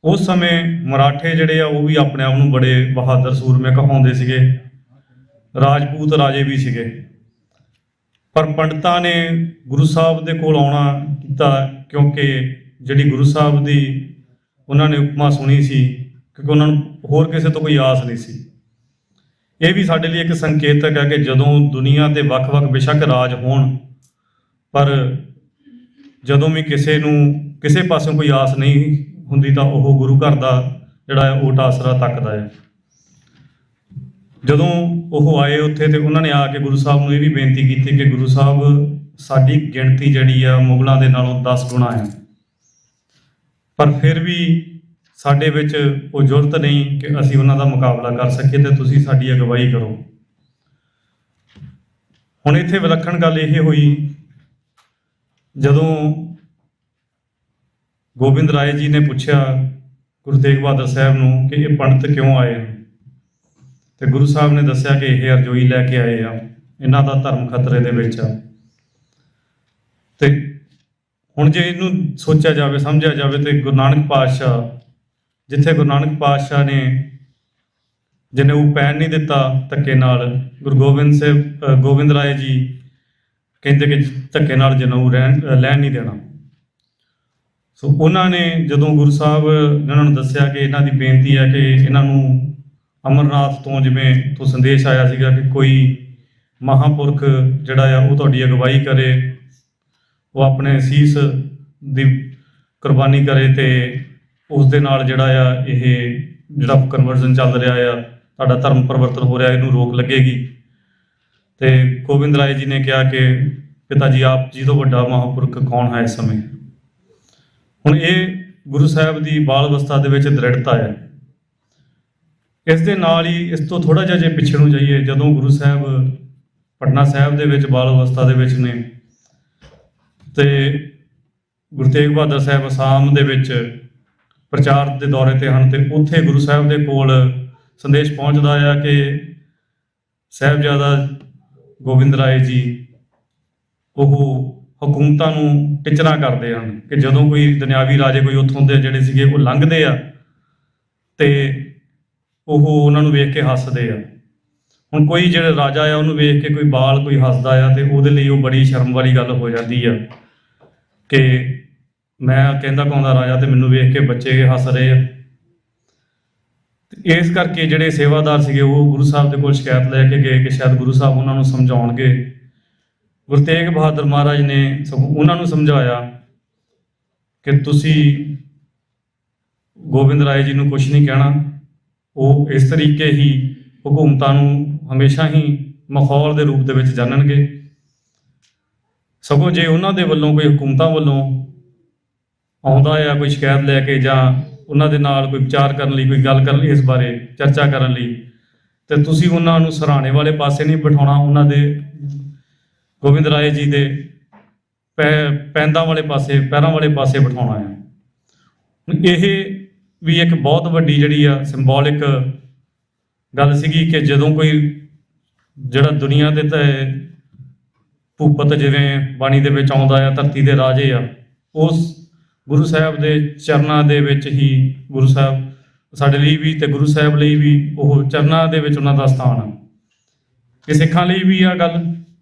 ਉਸ ਸਮੇਂ ਮਰਾਠੇ ਜਿਹੜੇ ਆ ਉਹ ਵੀ ਆਪਣੇ ਆਪ ਨੂੰ ਬੜੇ ਬਹਾਦਰ ਸੂਰਮੇ ਕਹਾਉਂਦੇ ਸੀਗੇ, ਰਾਜਪੂਤ ਰਾਜੇ ਵੀ ਸੀਗੇ, ਪਰ ਪੰਡਤਾਂ ਨੇ ਗੁਰੂ ਸਾਹਿਬ ਦੇ ਕੋਲ ਆਉਣਾ ਕੀਤਾ, ਕਿਉਂਕਿ ਜਿਹੜੀ ਗੁਰੂ ਸਾਹਿਬ ਦੀ ਉਹਨਾਂ ਨੇ ਉਪਮਾ ਸੁਣੀ ਸੀ, ਕਿਉਂਕਿ ਉਹਨਾਂ ਨੂੰ ਹੋਰ ਕਿਸੇ ਤੋਂ ਕੋਈ ਆਸ ਨਹੀਂ ਸੀ। ਇਹ ਵੀ ਸਾਡੇ ਲਈ ਇੱਕ ਸੰਕੇਤਕ ਹੈ ਕਿ ਜਦੋਂ ਦੁਨੀਆ ਦੇ ਵੱਖ-ਵੱਖ ਬੇਸ਼ੱਕ ਰਾਜ ਹੋਣ, ਪਰ ਜਦੋਂ ਵੀ ਕਿਸੇ ਨੂੰ ਕਿਸੇ ਪਾਸੋਂ ਕੋਈ ਆਸ ਨਹੀਂ ਹੁੰਦੀ ਤਾਂ ਉਹ ਗੁਰੂ ਘਰ ਦਾ ਜਿਹੜਾ ਹੈ ਓਟ ਆਸਰਾ ਤੱਕਦਾ ਹੈ। ਜਦੋਂ ਉਹ ਆਏ ਉੱਥੇ ਤੇ ਉਹਨਾਂ ਨੇ ਆ ਕੇ ਗੁਰੂ ਸਾਹਿਬ ਨੂੰ ਇਹ ਵੀ ਬੇਨਤੀ ਕੀਤੀ ਕਿ ਗੁਰੂ ਸਾਹਿਬ, ਸਾਡੀ ਗਿਣਤੀ ਜਿਹੜੀ ਆ ਮੁਗਲਾਂ ਦੇ ਨਾਲੋਂ 10 ਗੁਣਾ ਹੈ, ਪਰ ਫਿਰ ਵੀ ਸਾਡੇ ਵਿੱਚ ਉਹ ਜ਼ਰੂਰਤ ਨਹੀਂ ਕਿ ਅਸੀਂ ਉਹਨਾਂ ਦਾ ਮੁਕਾਬਲਾ ਕਰ ਸਕੀਏ, ਤੇ ਤੁਸੀਂ ਸਾਡੀ ਅਗਵਾਈ ਕਰੋ। ਹੁਣ ਇੱਥੇ ਵਿਲੱਖਣ ਗੱਲ ਇਹ ਹੋਈ, ਜਦੋਂ ਗੋਬਿੰਦ ਰਾਏ ਜੀ ਨੇ ਪੁੱਛਿਆ ਗੁਰੂ ਤੇਗ ਬਹਾਦਰ ਸਾਹਿਬ ਨੂੰ ਕਿ ਇਹ ਪੰਡਤ ਕਿਉਂ ਆਏ ਹਨ, ਤੇ ਗੁਰੂ ਸਾਹਿਬ ਨੇ ਦੱਸਿਆ ਕਿ ਇਹ ਅਰਜ਼ੋਈ ਲੈ ਕੇ ਆਏ ਆ, ਇਹਨਾਂ ਦਾ ਧਰਮ ਖਤਰੇ ਦੇ ਵਿੱਚ ਆ। ਤੇ ਹੁਣ ਜੇ ਇਹਨੂੰ ਸੋਚਿਆ ਜਾਵੇ, ਸਮਝਿਆ ਜਾਵੇ, ਤੇ ਗੁਰੂ ਨਾਨਕ ਪਾਤਸ਼ਾਹ, ਜਿੱਥੇ ਗੁਰੂ ਨਾਨਕ ਪਾਤਸ਼ਾਹ ਨੇ ਜਿਹਨੇ ਉਹ ਪੈਣ ਨਹੀਂ ਦਿੱਤਾ ਧੱਕੇ ਨਾਲ, ਗੁਰੂ ਗੋਬਿੰਦ ਰਾਏ ਜੀ ਕਹਿੰਦੇ ਕਿ ਧੱਕੇ ਨਾਲ ਜਨੇਊ ਲੈਣ ਨਹੀਂ ਦੇਣਾ। ਸੋ ਉਹਨਾਂ ਨੇ ਜਦੋਂ ਗੁਰੂ ਸਾਹਿਬ ਨੇ ਉਹਨਾਂ ਨੂੰ ਦੱਸਿਆ ਕਿ ਇਹਨਾਂ ਦੀ ਬੇਨਤੀ ਹੈ ਕਿ ਇਹਨਾਂ ਨੂੰ ਅਮਰਨਾਥ ਤੋਂ ਜਿਵੇਂ ਤੋਂ ਸੰਦੇਸ਼ ਆਇਆ ਸੀਗਾ ਕਿ ਕੋਈ ਮਹਾਂਪੁਰਖ ਜਿਹੜਾ ਆ ਉਹ ਤੁਹਾਡੀ ਅਗਵਾਈ ਕਰੇ, ਉਹ ਆਪਣੇ ਸੀਸ ਦੀ ਕੁਰਬਾਨੀ ਕਰੇ ਅਤੇ ਉਸ ਦੇ ਨਾਲ ਜਿਹੜਾ ਆ ਇਹ ਜਿਹੜਾ ਕਨਵਰਜ਼ਨ ਚੱਲ ਰਿਹਾ ਆ, ਤੁਹਾਡਾ ਧਰਮ ਪਰਿਵਰਤਨ ਹੋ ਰਿਹਾ, ਇਹਨੂੰ ਰੋਕ ਲੱਗੇਗੀ। ਅਤੇ ਗੋਬਿੰਦ ਰਾਏ ਜੀ ਨੇ ਕਿਹਾ ਕਿ ਪਿਤਾ ਜੀ ਆਪ ਜੀ ਤੋਂ ਵੱਡਾ ਮਹਾਂਪੁਰਖ ਕੌਣ ਹੈ ਇਸ ਸਮੇਂ। ਹੁਣ ਇਹ ਗੁਰੂ ਸਾਹਿਬ ਦੀ ਬਾਲ ਅਵਸਥਾ ਦੇ ਵਿੱਚ ਦ੍ਰਿੜਤਾ ਹੈ। ਇਸ ਦੇ ਨਾਲ ਹੀ ਇਸ ਤੋਂ ਥੋੜ੍ਹਾ ਜਿਹਾ ਜੇ ਪਿੱਛੇ ਨੂੰ ਜਾਈਏ, ਜਦੋਂ ਗੁਰੂ ਸਾਹਿਬ ਪਟਨਾ ਸਾਹਿਬ ਦੇ ਵਿੱਚ ਬਾਲ ਅਵਸਥਾ ਦੇ ਵਿੱਚ ਨੇ ਅਤੇ ਗੁਰੂ ਤੇਗ ਬਹਾਦਰ ਸਾਹਿਬ ਅਸਾਮ ਦੇ ਵਿੱਚ ਪ੍ਰਚਾਰ ਦੇ ਦੌਰੇ 'ਤੇ ਹਨ, ਅਤੇ ਉੱਥੇ ਗੁਰੂ ਸਾਹਿਬ ਦੇ ਕੋਲ ਸੰਦੇਸ਼ ਪਹੁੰਚਦਾ ਆ ਕਿ ਸਾਹਿਬਜ਼ਾਦਾ ਗੋਬਿੰਦ ਰਾਏ ਜੀ ਉਹ ਹਕੂਮਤਾਂ ਨੂੰ ਟਿਚਰਾਂ ਕਰਦੇ ਹਨ ਕਿ ਜਦੋਂ ਕੋਈ ਦੁਨਿਆਵੀ ਰਾਜੇ ਕੋਈ ਉੱਥੋਂ ਦੇ ਜਿਹੜੇ ਸੀਗੇ ਉਹ ਲੰਘਦੇ ਆ ਅਤੇ ਉਹ ਉਹਨਾਂ ਨੂੰ ਵੇਖ ਕੇ ਹੱਸਦੇ ਆ। ਹੁਣ ਕੋਈ ਜਿਹੜਾ ਰਾਜਾ ਆ ਉਹਨੂੰ ਵੇਖ ਕੇ ਕੋਈ ਬਾਲ ਕੋਈ ਹੱਸਦਾ ਆ ਅਤੇ ਉਹਦੇ ਲਈ ਉਹ ਬੜੀ ਸ਼ਰਮ ਵਾਲੀ ਗੱਲ ਹੋ ਜਾਂਦੀ ਆ ਕਿ ਮੈਂ ਕਹਿੰਦਾ ਕਹਾਉਂਦਾ ਰਾਜਾ ਅਤੇ ਮੈਨੂੰ ਵੇਖ ਕੇ ਬੱਚੇ ਹੱਸ ਰਹੇ ਆ। ਇਸ ਕਰਕੇ ਜਿਹੜੇ ਸੇਵਾਦਾਰ ਸੀਗੇ ਉਹ ਗੁਰੂ ਸਾਹਿਬ ਦੇ ਕੋਲ ਸ਼ਿਕਾਇਤ ਲੈ ਕੇ ਗਏ ਕਿ ਸ਼ਾਇਦ ਗੁਰੂ ਸਾਹਿਬ ਉਹਨਾਂ ਨੂੰ ਸਮਝਾਉਣਗੇ। ਗੁਰੂ ਤੇਗ ਬਹਾਦਰ ਮਹਾਰਾਜ ਨੇ ਸਗੋਂ ਉਹਨਾਂ ਨੂੰ ਸਮਝਾਇਆ ਕਿ ਤੁਸੀਂ ਗੋਬਿੰਦ ਰਾਏ ਜੀ ਨੂੰ ਕੁਛ ਨਹੀਂ ਕਹਿਣਾ, ਉਹ ਇਸ ਤਰੀਕੇ ਹੀ ਹਕੂਮਤਾਂ ਨੂੰ ਹਮੇਸ਼ਾ ਹੀ ਮਾਹੌਲ ਦੇ ਰੂਪ ਦੇ ਵਿੱਚ ਜਾਣਨਗੇ। ਸਗੋਂ ਜੇ ਉਹਨਾਂ ਦੇ ਵੱਲੋਂ ਕੋਈ ਹਕੂਮਤਾਂ ਵੱਲੋਂ ਆਉਂਦਾ ਆ ਕੋਈ ਸ਼ਿਕਾਇਤ ਲੈ ਕੇ ਜਾਂ ਉਹਨਾਂ ਦੇ ਨਾਲ ਕੋਈ ਵਿਚਾਰ ਕਰਨ ਲਈ, ਕੋਈ ਗੱਲ ਕਰਨ ਲਈ, ਇਸ ਬਾਰੇ ਚਰਚਾ ਕਰਨ ਲਈ, ਅਤੇ ਤੁਸੀਂ ਉਹਨਾਂ ਨੂੰ ਸਰਾਣੇ ਵਾਲੇ ਪਾਸੇ ਨਹੀਂ ਬਿਠਾਉਣਾ, ਉਹਨਾਂ ਦੇ ਗੋਬਿੰਦ ਰਾਏ ਜੀ ਦੇ ਪੈਂਦਾਂ ਵਾਲੇ ਪਾਸੇ, ਪੈਰਾਂ ਵਾਲੇ ਪਾਸੇ ਬਿਠਾਉਣਾ ਹੈ। ਇਹ ਵੀ ਇੱਕ ਬਹੁਤ ਵੱਡੀ ਜਿਹੜੀ ਆ ਸਿੰਬੋਲਿਕ ਗੱਲ ਸੀਗੀ ਕਿ ਜਦੋਂ ਕੋਈ ਜਿਹੜਾ ਦੁਨੀਆ ਦੇ ਭੂਪਤ ਜਿਵੇਂ ਬਾਣੀ ਦੇ ਵਿੱਚ ਆਉਂਦਾ ਆ, ਧਰਤੀ ਦੇ ਰਾਜੇ ਆ, ਉਸ ਗੁਰੂ ਸਾਹਿਬ ਦੇ ਚਰਨਾਂ ਦੇ ਵਿੱਚ ਹੀ ਗੁਰੂ ਸਾਹਿਬ ਸਾਡੇ ਲਈ ਵੀ ਅਤੇ ਗੁਰੂ ਸਾਹਿਬ ਲਈ ਵੀ ਉਹ ਚਰਨਾਂ ਦੇ ਵਿੱਚ ਉਹਨਾਂ ਦਾ ਸਥਾਨ ਆ। ਇਹ ਸਿੱਖਾਂ ਲਈ ਵੀ ਆ ਗੱਲ,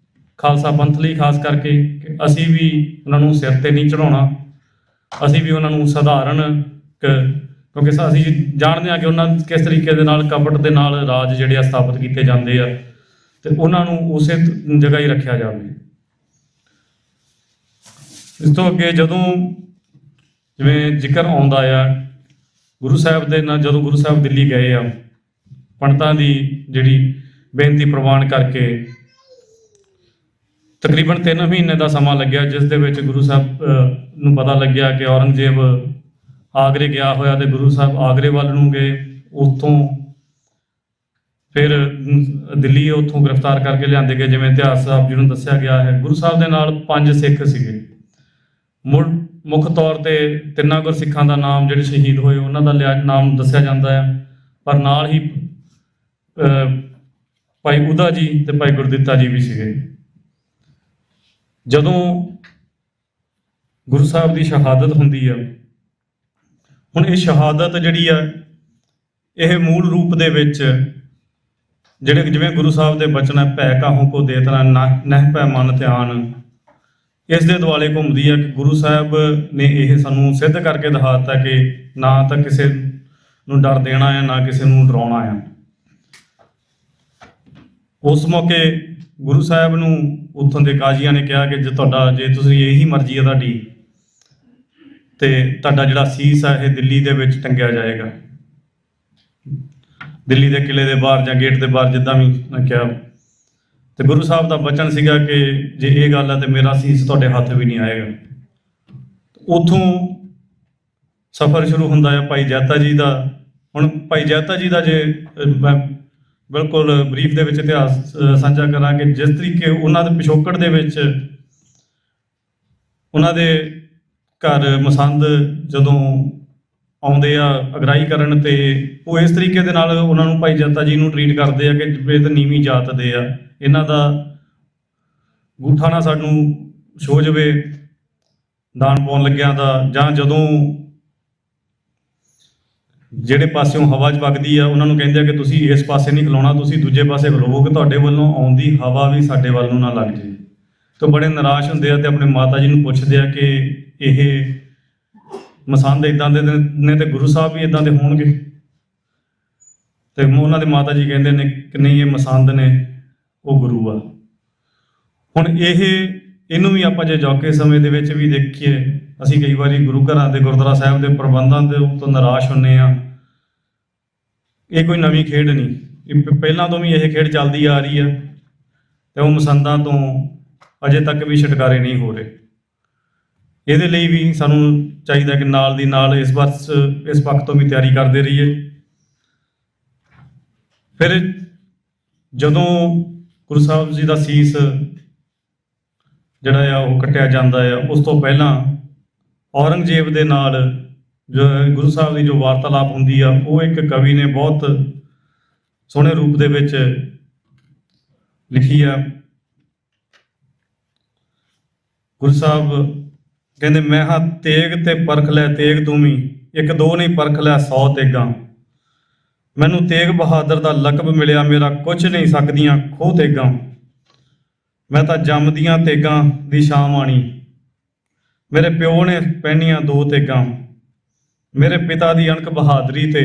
ਖਾਲਸਾ ਪੰਥ ਲਈ ਖਾਸ ਕਰਕੇ, ਕਿ ਅਸੀਂ ਵੀ ਉਹਨਾਂ ਨੂੰ ਸਿਰ 'ਤੇ ਨਹੀਂ ਚੜ੍ਹਾਉਣਾ, ਅਸੀਂ ਵੀ ਉਹਨਾਂ ਨੂੰ ਸਧਾਰਨ ਕਿਉਂਕਿ ਅਸੀਂ ਜਾਣਦੇ ਹਾਂ ਕਿ ਉਹਨਾਂ ਕਿਸ ਤਰੀਕੇ ਦੇ ਨਾਲ ਕਪਟ ਦੇ ਨਾਲ ਰਾਜ ਜਿਹੜੇ ਆ ਸਥਾਪਿਤ ਕੀਤੇ ਜਾਂਦੇ ਆ, ਅਤੇ ਉਹਨਾਂ ਨੂੰ ਉਸੇ ਜਗ੍ਹਾ ਹੀ ਰੱਖਿਆ ਜਾਵੇ। ਇਸ ਤੋਂ ਅੱਗੇ ਜਦੋਂ ਜਿਵੇਂ ਜ਼ਿਕਰ ਆਉਂਦਾ ਆ ਗੁਰੂ ਸਾਹਿਬ ਦੇ ਨਾਲ, ਜਦੋਂ ਗੁਰੂ ਸਾਹਿਬ ਦਿੱਲੀ ਗਏ ਆ, ਪੰਡਤਾਂ ਦੀ ਜਿਹੜੀ ਬੇਨਤੀ ਪ੍ਰਵਾਨ ਕਰਕੇ ਤਕਰੀਬਨ 3 ਮਹੀਨੇ ਦਾ ਸਮਾਂ ਲੱਗਿਆ, ਜਿਸ ਦੇ ਵਿੱਚ ਗੁਰੂ ਸਾਹਿਬ ਨੂੰ ਪਤਾ ਲੱਗਿਆ ਕਿ ਔਰੰਗਜ਼ੇਬ ਆਗਰੇ ਗਿਆ ਹੋਇਆ, ਅਤੇ ਗੁਰੂ ਸਾਹਿਬ ਆਗਰੇ ਵੱਲ ਨੂੰ ਗਏ। ਉੱਥੋਂ ਫਿਰ ਦਿੱਲੀ ਉੱਥੋਂ ਗ੍ਰਿਫਤਾਰ ਕਰਕੇ ਲਿਆਂਦੇ ਗਏ, ਜਿਵੇਂ ਇਤਿਹਾਸ ਸਾਹਿਬ ਜੀ ਨੂੰ ਦੱਸਿਆ ਗਿਆ ਹੈ। ਗੁਰੂ ਸਾਹਿਬ ਦੇ ਨਾਲ 5 ਸਿੱਖ ਸੀਗੇ। ਮੁੱਖ ਤੌਰ 'ਤੇ 3 ਗੁਰਸਿੱਖਾਂ ਦਾ ਨਾਮ ਜਿਹੜੇ ਸ਼ਹੀਦ ਹੋਏ ਉਹਨਾਂ ਦਾ ਨਾਮ ਦੱਸਿਆ ਜਾਂਦਾ ਹੈ, ਪਰ ਨਾਲ ਹੀ ਭਾਈ ਉਦਾ ਜੀ ਅਤੇ ਭਾਈ ਗੁਰਦਿੱਤਾ ਜੀ ਵੀ ਸੀਗੇ। ਜਦੋਂ ਗੁਰੂ ਸਾਹਿਬ ਦੀ ਸ਼ਹਾਦਤ ਹੁੰਦੀ ਆ, ਹੁਣ ਇਹ ਸ਼ਹਾਦਤ ਜਿਹੜੀ ਆ ਇਹ ਮੂਲ ਰੂਪ ਦੇ ਵਿੱਚ ਜਿਹੜੇ ਜਿਵੇਂ ਗੁਰੂ ਸਾਹਿਬ ਦੇ ਬਚਨ ਹੈ, ਭੈ ਕਾਹੂ ਕੋ ਦੇਤਨਾ ਨਹਿ ਪੈ ਮਨ ਧਿਆਨ, ਇਸ ਦੇ ਦੁਆਲੇ ਘੁੰਮਦੀ ਹੈ ਕਿ ਗੁਰੂ ਸਾਹਿਬ ਨੇ ਇਹ ਸਾਨੂੰ ਸਿੱਧ ਕਰਕੇ ਦਿਖਾ ਦਿੱਤਾ ਕਿ ਨਾ ਤਾਂ ਕਿਸੇ ਨੂੰ ਡਰ ਦੇਣਾ ਹੈ, ਨਾ ਕਿਸੇ ਨੂੰ ਡਰਾਉਣਾ ਹੈ। ਉਸ ਮੌਕੇ ਗੁਰੂ ਸਾਹਿਬ ਨੂੰ ਉੱਥੋਂ ਦੇ ਕਾਜ਼ੀਆਂ ਨੇ ਕਿਹਾ ਕਿ ਜੇ ਤੁਸੀਂ ਇਹੀ ਮਰਜ਼ੀ ਹੈ ਤੁਹਾਡੀ, ਅਤੇ ਤੁਹਾਡਾ ਜਿਹੜਾ ਸੀਸ ਹੈ ਇਹ ਦਿੱਲੀ ਦੇ ਵਿੱਚ ਟੰਗਿਆ ਜਾਏਗਾ, ਦਿੱਲੀ ਦੇ ਕਿਲ੍ਹੇ ਦੇ ਬਾਹਰ ਜਾਂ ਗੇਟ ਦੇ ਬਾਹਰ, ਜਿੱਦਾਂ ਵੀ ਮੈਂ ਕਿਹਾ। ਅਤੇ ਗੁਰੂ ਸਾਹਿਬ ਦਾ ਬਚਨ ਸੀਗਾ ਕਿ ਜੇ ਇਹ ਗੱਲ ਹੈ ਤਾਂ ਮੇਰਾ ਸੀਸ ਤੁਹਾਡੇ ਹੱਥ ਵੀ ਨਹੀਂ ਆਏਗਾ। ਉੱਥੋਂ ਸਫ਼ਰ ਸ਼ੁਰੂ ਹੁੰਦਾ ਹੈ ਭਾਈ ਜੈਤਾ ਜੀ ਦਾ। ਹੁਣ ਭਾਈ ਜੈਤਾ ਜੀ ਦਾ ਜੇ ਮੈਂ ਬਿਲਕੁਲ ਬਰੀਫ ਦੇ ਵਿੱਚ ਇਤਿਹਾਸ ਸਾਂਝਾ ਕਰਾਂਗੇ, ਜਿਸ ਤਰੀਕੇ ਉਹਨਾਂ ਦੇ ਪਿਛੋਕੜ ਦੇ ਵਿੱਚ ਉਹਨਾਂ ਦੇ ਘਰ ਮਸੰਦ ਜਦੋਂ ਆਉਂਦੇ ਆ ਅਗਰਾਈ ਕਰਨ, ਅਤੇ ਉਹ ਇਸ ਤਰੀਕੇ ਦੇ ਨਾਲ ਉਹਨਾਂ ਨੂੰ ਭਾਈ ਜੈਤਾ ਜੀ ਨੂੰ ਟਰੀਟ ਕਰਦੇ ਆ ਕਿ ਇਹ ਤਾਂ ਨੀਵੀਂ ਜਾਤ ਦੇ ਆ, ਇਹਨਾਂ ਦਾ ਗੂਠਾ ਨਾ ਸਾਨੂੰ ਛੋ ਜਾਵੇ ਦਾਨ ਪਾਉਣ ਲੱਗਿਆਂ ਦਾ, ਜਾਂ ਜਦੋਂ ਜਿਹੜੇ ਪਾਸਿਓਂ ਹਵਾ 'ਚ ਵਗਦੀ ਆ ਉਹਨਾਂ ਨੂੰ ਕਹਿੰਦੇ ਆ ਕਿ ਤੁਸੀਂ ਇਸ ਪਾਸੇ ਨਹੀਂ ਖਲੋਣਾ, ਤੁਸੀਂ ਦੂਜੇ ਪਾਸੇ ਖਲੋਵੋਗੇ, ਤੁਹਾਡੇ ਵੱਲੋਂ ਆਉਂਦੀ ਹਵਾ ਵੀ ਸਾਡੇ ਵੱਲ ਨੂੰ ਨਾ ਲੱਗ ਜੇ। ਤੋਂ ਬੜੇ ਨਿਰਾਸ਼ ਹੁੰਦੇ ਆ ਤੇ ਆਪਣੇ ਮਾਤਾ ਜੀ ਨੂੰ ਪੁੱਛਦੇ ਆ ਕਿ ਇਹ ਮਸੰਦ ਇਦਾਂ ਦੇ ਨੇ ਤੇ ਗੁਰੂ ਸਾਹਿਬ ਵੀ ਇਦਾਂ ਦੇ ਹੋਣਗੇ। ਤੇ ਉਹਨਾਂ ਦੇ ਮਾਤਾ ਜੀ ਕਹਿੰਦੇ ਨੇ ਕਿ ਨਹੀਂ, ਇਹ ਮਸੰਦ ਨੇ, ਉਹ ਗੁਰੂ ਆ। ਹੁਣ ਇਹਨੂੰ ਵੀ ਆਪਾਂ ਜੇ ਜੌਕੇ ਸਮੇਂ ਦੇ ਵਿੱਚ ਵੀ ਦੇਖੀਏ, ਅਸੀਂ ਕਈ ਵਾਰੀ ਗੁਰੂ ਘਰਾਂ ਦੇ ਗੁਰਦੁਆਰਾ ਸਾਹਿਬ ਦੇ ਪ੍ਰਬੰਧਾਂ ਦੇ ਤੋਂ ਨਿਰਾਸ਼ ਹੁੰਦੇ ਆ। ਇਹ ਕੋਈ ਨਵੀਂ ਖੇਡ ਨਹੀਂ, ਇਹ ਪਹਿਲਾਂ ਤੋਂ ਵੀ ਇਹ ਖੇਡ ਚੱਲਦੀ ਆ ਰਹੀ ਆ ਤੇ ਉਹ ਮਸੰਦਾਂ ਤੋਂ ਅਜੇ ਤੱਕ ਵੀ ਛੁਟਕਾਰੇ ਨਹੀਂ ਹੋ ਰਹੇ। ਇਹਦੇ ਲਈ ਵੀ ਸਾਨੂੰ ਚਾਹੀਦਾ ਕਿ ਨਾਲ ਦੀ ਨਾਲ ਇਸ ਪੱਖ ਤੋਂ ਵੀ ਤਿਆਰੀ ਕਰਦੇ ਰਹੀਏ। ਫਿਰ ਜਦੋਂ ਗੁਰੂ ਸਾਹਿਬ ਜੀ ਦਾ ਸੀਸ ਜਿਹੜਾ ਆ ਉਹ ਕੱਟਿਆ ਜਾਂਦਾ ਆ, ਉਸ ਤੋਂ ਪਹਿਲਾਂ ਔਰੰਗਜ਼ੇਬ ਦੇ ਨਾਲ ਜੋ ਗੁਰੂ ਸਾਹਿਬ ਦੀ ਜੋ ਵਾਰਤਾਲਾਪ ਹੁੰਦੀ ਆ, ਉਹ ਇੱਕ ਕਵੀ ਨੇ ਬਹੁਤ ਸੋਹਣੇ ਰੂਪ ਦੇ ਵਿੱਚ ਲਿਖੀ ਆ। ਗੁਰੂ ਸਾਹਿਬ ਕਹਿੰਦੇ, ਮੈਂ ਹਾਂ ਤੇਗ ਤੇ ਪਰਖ ਲੈ ਤੇਗ ਤੂੰ ਵੀ, ਇੱਕ ਦੋ ਨਹੀਂ ਪਰਖ ਲੈ 100 ਤੇਗਾਂ। ਮੈਨੂੰ ਤੇਗ ਬਹਾਦਰ ਦਾ ਲਕਬ ਮਿਲਿਆ, ਮੇਰਾ ਕੁਝ ਨਹੀਂ ਸਕਦੀਆਂ ਖੋਹ ਤੇਗਾਂ। ਮੈਂ ਤਾਂ ਜੰਮਦੀਆਂ ਤੇਗਾਂ ਦੀ ਸ਼ਾਮ ਆਣੀ, ਮੇਰੇ ਪਿਓ ਨੇ ਪਹਿਨੀਆਂ 2 ਤੇਗਾਂ। ਮੇਰੇ ਪਿਤਾ ਦੀ ਅਣਖ ਬਹਾਦਰੀ ਤੇ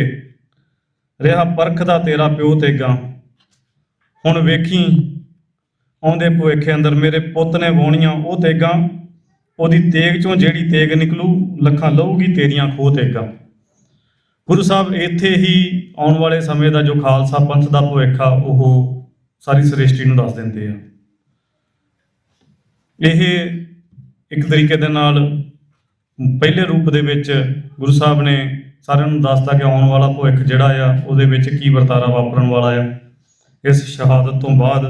ਰਿਹਾ ਪਰਖਦਾ ਤੇਰਾ ਪਿਓ ਤੇਗਾਂ। ਹੁਣ ਵੇਖੀ ਆਉਂਦੇ ਭੁਲੇਖੇ ਅੰਦਰ ਮੇਰੇ ਪੁੱਤ ਨੇ ਵਾਹੁਣੀਆਂ ਉਹ ਤੇਗਾਂ। ਉਹਦੀ ਤੇਗ ਚੋਂ ਜਿਹੜੀ ਤੇਗ ਨਿਕਲੂ, ਲੱਖਾਂ ਲਊਗੀ ਤੇਰੀਆਂ ਖੋਹ ਤੇਗਾਂ। ਗੁਰੂ ਸਾਹਿਬ ਇੱਥੇ ਹੀ ਆਉਣ ਵਾਲੇ ਸਮੇਂ ਦਾ ਜੋ ਖਾਲਸਾ ਪੰਥ ਦਾ ਭਵਿੱਖ ਆ, ਉਹ ਸਾਰੀ ਸ੍ਰਿਸ਼ਟੀ ਨੂੰ ਦੱਸ ਦਿੰਦੇ ਆ। ਇਹ ਇੱਕ ਤਰੀਕੇ ਦੇ ਨਾਲ ਪਹਿਲੇ ਰੂਪ ਦੇ ਵਿੱਚ ਗੁਰੂ ਸਾਹਿਬ ਨੇ ਸਾਰਿਆਂ ਨੂੰ ਦੱਸਤਾ ਕਿ ਆਉਣ ਵਾਲਾ ਭਵਿੱਖ ਜਿਹੜਾ ਆ, ਉਹਦੇ ਵਿੱਚ ਕੀ ਵਰਤਾਰਾ ਵਾਪਰਨ ਵਾਲਾ ਆ। ਇਸ ਸ਼ਹਾਦਤ ਤੋਂ ਬਾਅਦ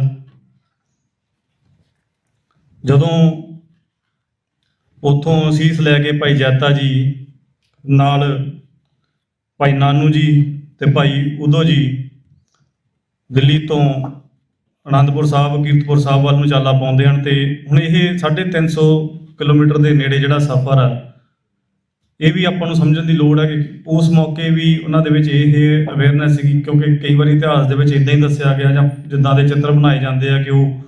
ਜਦੋਂ ਉੱਥੋਂ ਅਸੀਸ ਲੈ ਕੇ ਭਾਈ ਜੈਤਾ ਜੀ ਨਾਲ ਭਾਈ ਨਾਨੂ ਜੀ ਤੇ ਭਾਈ ਉਦੋ ਜੀ ਦਿੱਲੀ ਤੋਂ ਅਨੰਦਪੁਰ ਸਾਹਿਬ, ਕੀਰਤਪੁਰ ਸਾਹਿਬ ਵੱਲ ਨੂੰ ਚਾਲਾ ਪਾਉਂਦੇ ਹਨ। ਤੇ ਹੁਣ ਇਹ 350 ਕਿਲੋਮੀਟਰ ਦੇ ਨੇੜੇ ਜਿਹੜਾ ਸਫ਼ਰ ਆ, ਇਹ ਵੀ ਆਪਾਂ ਨੂੰ ਸਮਝਣ ਦੀ ਲੋੜ ਹੈ ਕਿ ਉਸ ਮੌਕੇ ਵੀ ਉਹਨਾਂ ਦੇ ਵਿੱਚ ਇਹ ਅਵੇਅਰਨੈਸ ਸੀਗੀ, ਕਿਉਂਕਿ ਕਈ ਵਾਰੀ ਇਤਿਹਾਸ ਦੇ ਵਿੱਚ ਇੱਦਾਂ ਹੀ ਦੱਸਿਆ ਗਿਆ ਜਾਂ ਜਿੱਦਾਂ ਦੇ ਚਿੱਤਰ ਬਣਾਏ ਜਾਂਦੇ ਆ ਕਿ ਉਹ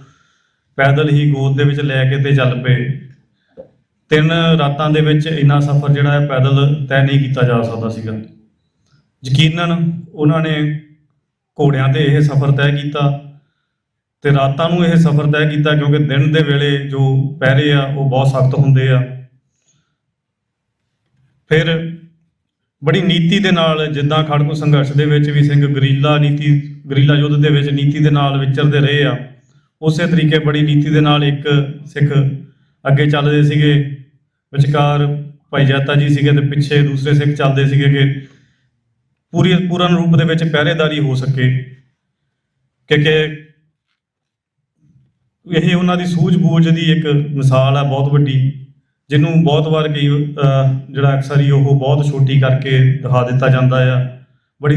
ਪੈਦਲ ਹੀ ਗੋਦ ਦੇ ਵਿੱਚ ਲੈ ਕੇ ਤੇ ਚੱਲ ਪਏ। 3 ਰਾਤਾਂ ਦੇ ਵਿੱਚ ਇੰਨਾ ਸਫ਼ਰ ਜਿਹੜਾ ਹੈ ਪੈਦਲ ਤੈਅ ਨਹੀਂ ਕੀਤਾ ਜਾ ਸਕਦਾ ਸੀਗਾ। ਯਕੀਨਨ ਉਹਨਾਂ ਨੇ ਘੋੜਿਆਂ ਤੇ ਇਹ ਸਫ਼ਰ ਤੈਅ ਕੀਤਾ ਤੇ ਰਾਤਾਂ ਨੂੰ ਇਹ ਸਫ਼ਰ ਤੈਅ ਕੀਤਾ, ਕਿਉਂਕਿ ਦਿਨ ਦੇ ਵੇਲੇ ਜੋ ਪਹਿਰੇ ਆ ਉਹ ਬਹੁਤ ਸਖਤ ਹੁੰਦੇ ਆ। ਫਿਰ ਬੜੀ ਨੀਤੀ ਦੇ ਨਾਲ, ਜਿੱਦਾਂ ਖੜਕੂ ਸੰਘਰਸ਼ ਦੇ ਵਿੱਚ ਵੀ ਸਿੰਘ ਗਰੀਲਾ ਯੁੱਧ ਦੇ ਵਿੱਚ ਨੀਤੀ ਦੇ ਨਾਲ ਵਿਚਰਦੇ ਰਹੇ ਆ, ਉਸੇ ਤਰੀਕੇ ਬੜੀ ਨੀਤੀ ਦੇ ਨਾਲ ਇੱਕ ਸਿੱਖ ਅੱਗੇ ਚੱਲਦੇ ਸੀਗੇ। ਵਿਚਕਾਰ ਭਾਈ ਜੈਤਾ ਜੀ ਸੀਗੇ ਤੇ ਪਿੱਛੇ ਦੂਸਰੇ ਸਿੱਖ ਚੱਲਦੇ ਸੀਗੇ ਕਿ ਪੂਰਨ ਰੂਪ ਦੇ ਵਿੱਚ ਪਹਿਰੇਦਾਰੀ ਹੋ ਸਕੇ, ਕਿਉਂਕਿ ਇਹ ਉਹਨਾਂ ਦੀ ਸੂਝ-ਬੂਝ ਦੀ ਇੱਕ ਮਿਸਾਲ ਆ ਬਹੁਤ ਵੱਡੀ, ਜਿਹਨੂੰ ਬਹੁਤ ਵਾਰ ਜਿਹੜਾ ਅਕਸਰ ਹੀ ਉਹ ਬਹੁਤ ਛੋਟੀ ਕਰਕੇ ਦਿਖਾ ਦਿੱਤਾ ਜਾਂਦਾ ਆ। ਬੜੀ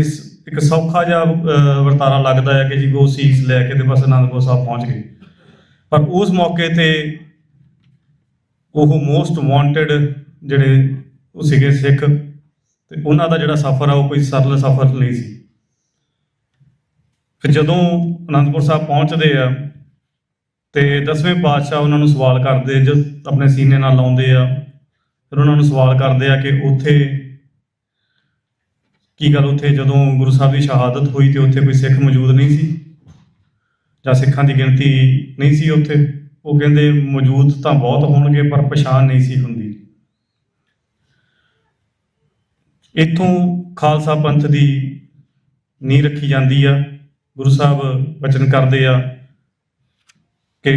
ਇੱਕ ਸੌਖਾ ਜਿਹਾ ਵਰਤਾਰਾ ਲੱਗਦਾ ਹੈ ਕਿ ਜੀ ਉਹ ਸੀਸ ਲੈ ਕੇ ਤੇ ਬਸ ਅਨੰਦਪੁਰ ਸਾਹਿਬ ਪਹੁੰਚ ਗਏ। ਪਰ ਉਸ ਮੌਕੇ ਤੇ ਉਹ ਮੋਸਟ ਵਾਂਟਡ ਜਿਹੜੇ ਉਹ ਸੀਗੇ ਸਿੱਖ, ਤੇ ਉਹਨਾਂ ਦਾ ਜਿਹੜਾ ਸਫ਼ਰ ਆ ਉਹ ਕੋਈ ਸਰਲ ਸਫ਼ਰ ਨਹੀਂ ਸੀ। ਫਿਰ ਜਦੋਂ ਅਨੰਦਪੁਰ ਸਾਹਿਬ ਪਹੁੰਚਦੇ ਆ ਤੇ 10ਵੇਂ ਪਾਤਸ਼ਾਹ ਉਹਨਾਂ ਨੂੰ ਸਵਾਲ ਕਰਦੇ, ਜੋ ਆਪਣੇ ਸੀਨੇ ਨਾਲ ਲਾਉਂਦੇ ਆ, ਫਿਰ ਉਹਨਾਂ ਨੂੰ ਸਵਾਲ ਕਰਦੇ ਆ ਕਿ ਉੱਥੇ ਕੀ ਗੱਲ, ਉੱਥੇ ਜਦੋਂ ਗੁਰੂ ਸਾਹਿਬ ਦੀ ਸ਼ਹਾਦਤ ਹੋਈ ਤੇ ਉੱਥੇ ਕੋਈ ਸਿੱਖ ਮੌਜੂਦ ਨਹੀਂ ਸੀ ਜਾਂ ਸਿੱਖਾਂ ਦੀ ਗਿਣਤੀ ਨਹੀਂ ਸੀ ਉੱਥੇ? ਉਹ ਕਹਿੰਦੇ ਮੌਜੂਦ ਤਾਂ ਬਹੁਤ ਹੋਣਗੇ ਪਰ ਪਛਾਣ ਨਹੀਂ ਸੀ ਹੁੰਦੀ। ਇੱਥੋਂ ਖਾਲਸਾ ਪੰਥ ਦੀ ਨੀਂਹ ਰੱਖੀ ਜਾਂਦੀ ਆ। ਗੁਰੂ ਸਾਹਿਬ ਵਚਨ ਕਰਦੇ ਆ ਕਿ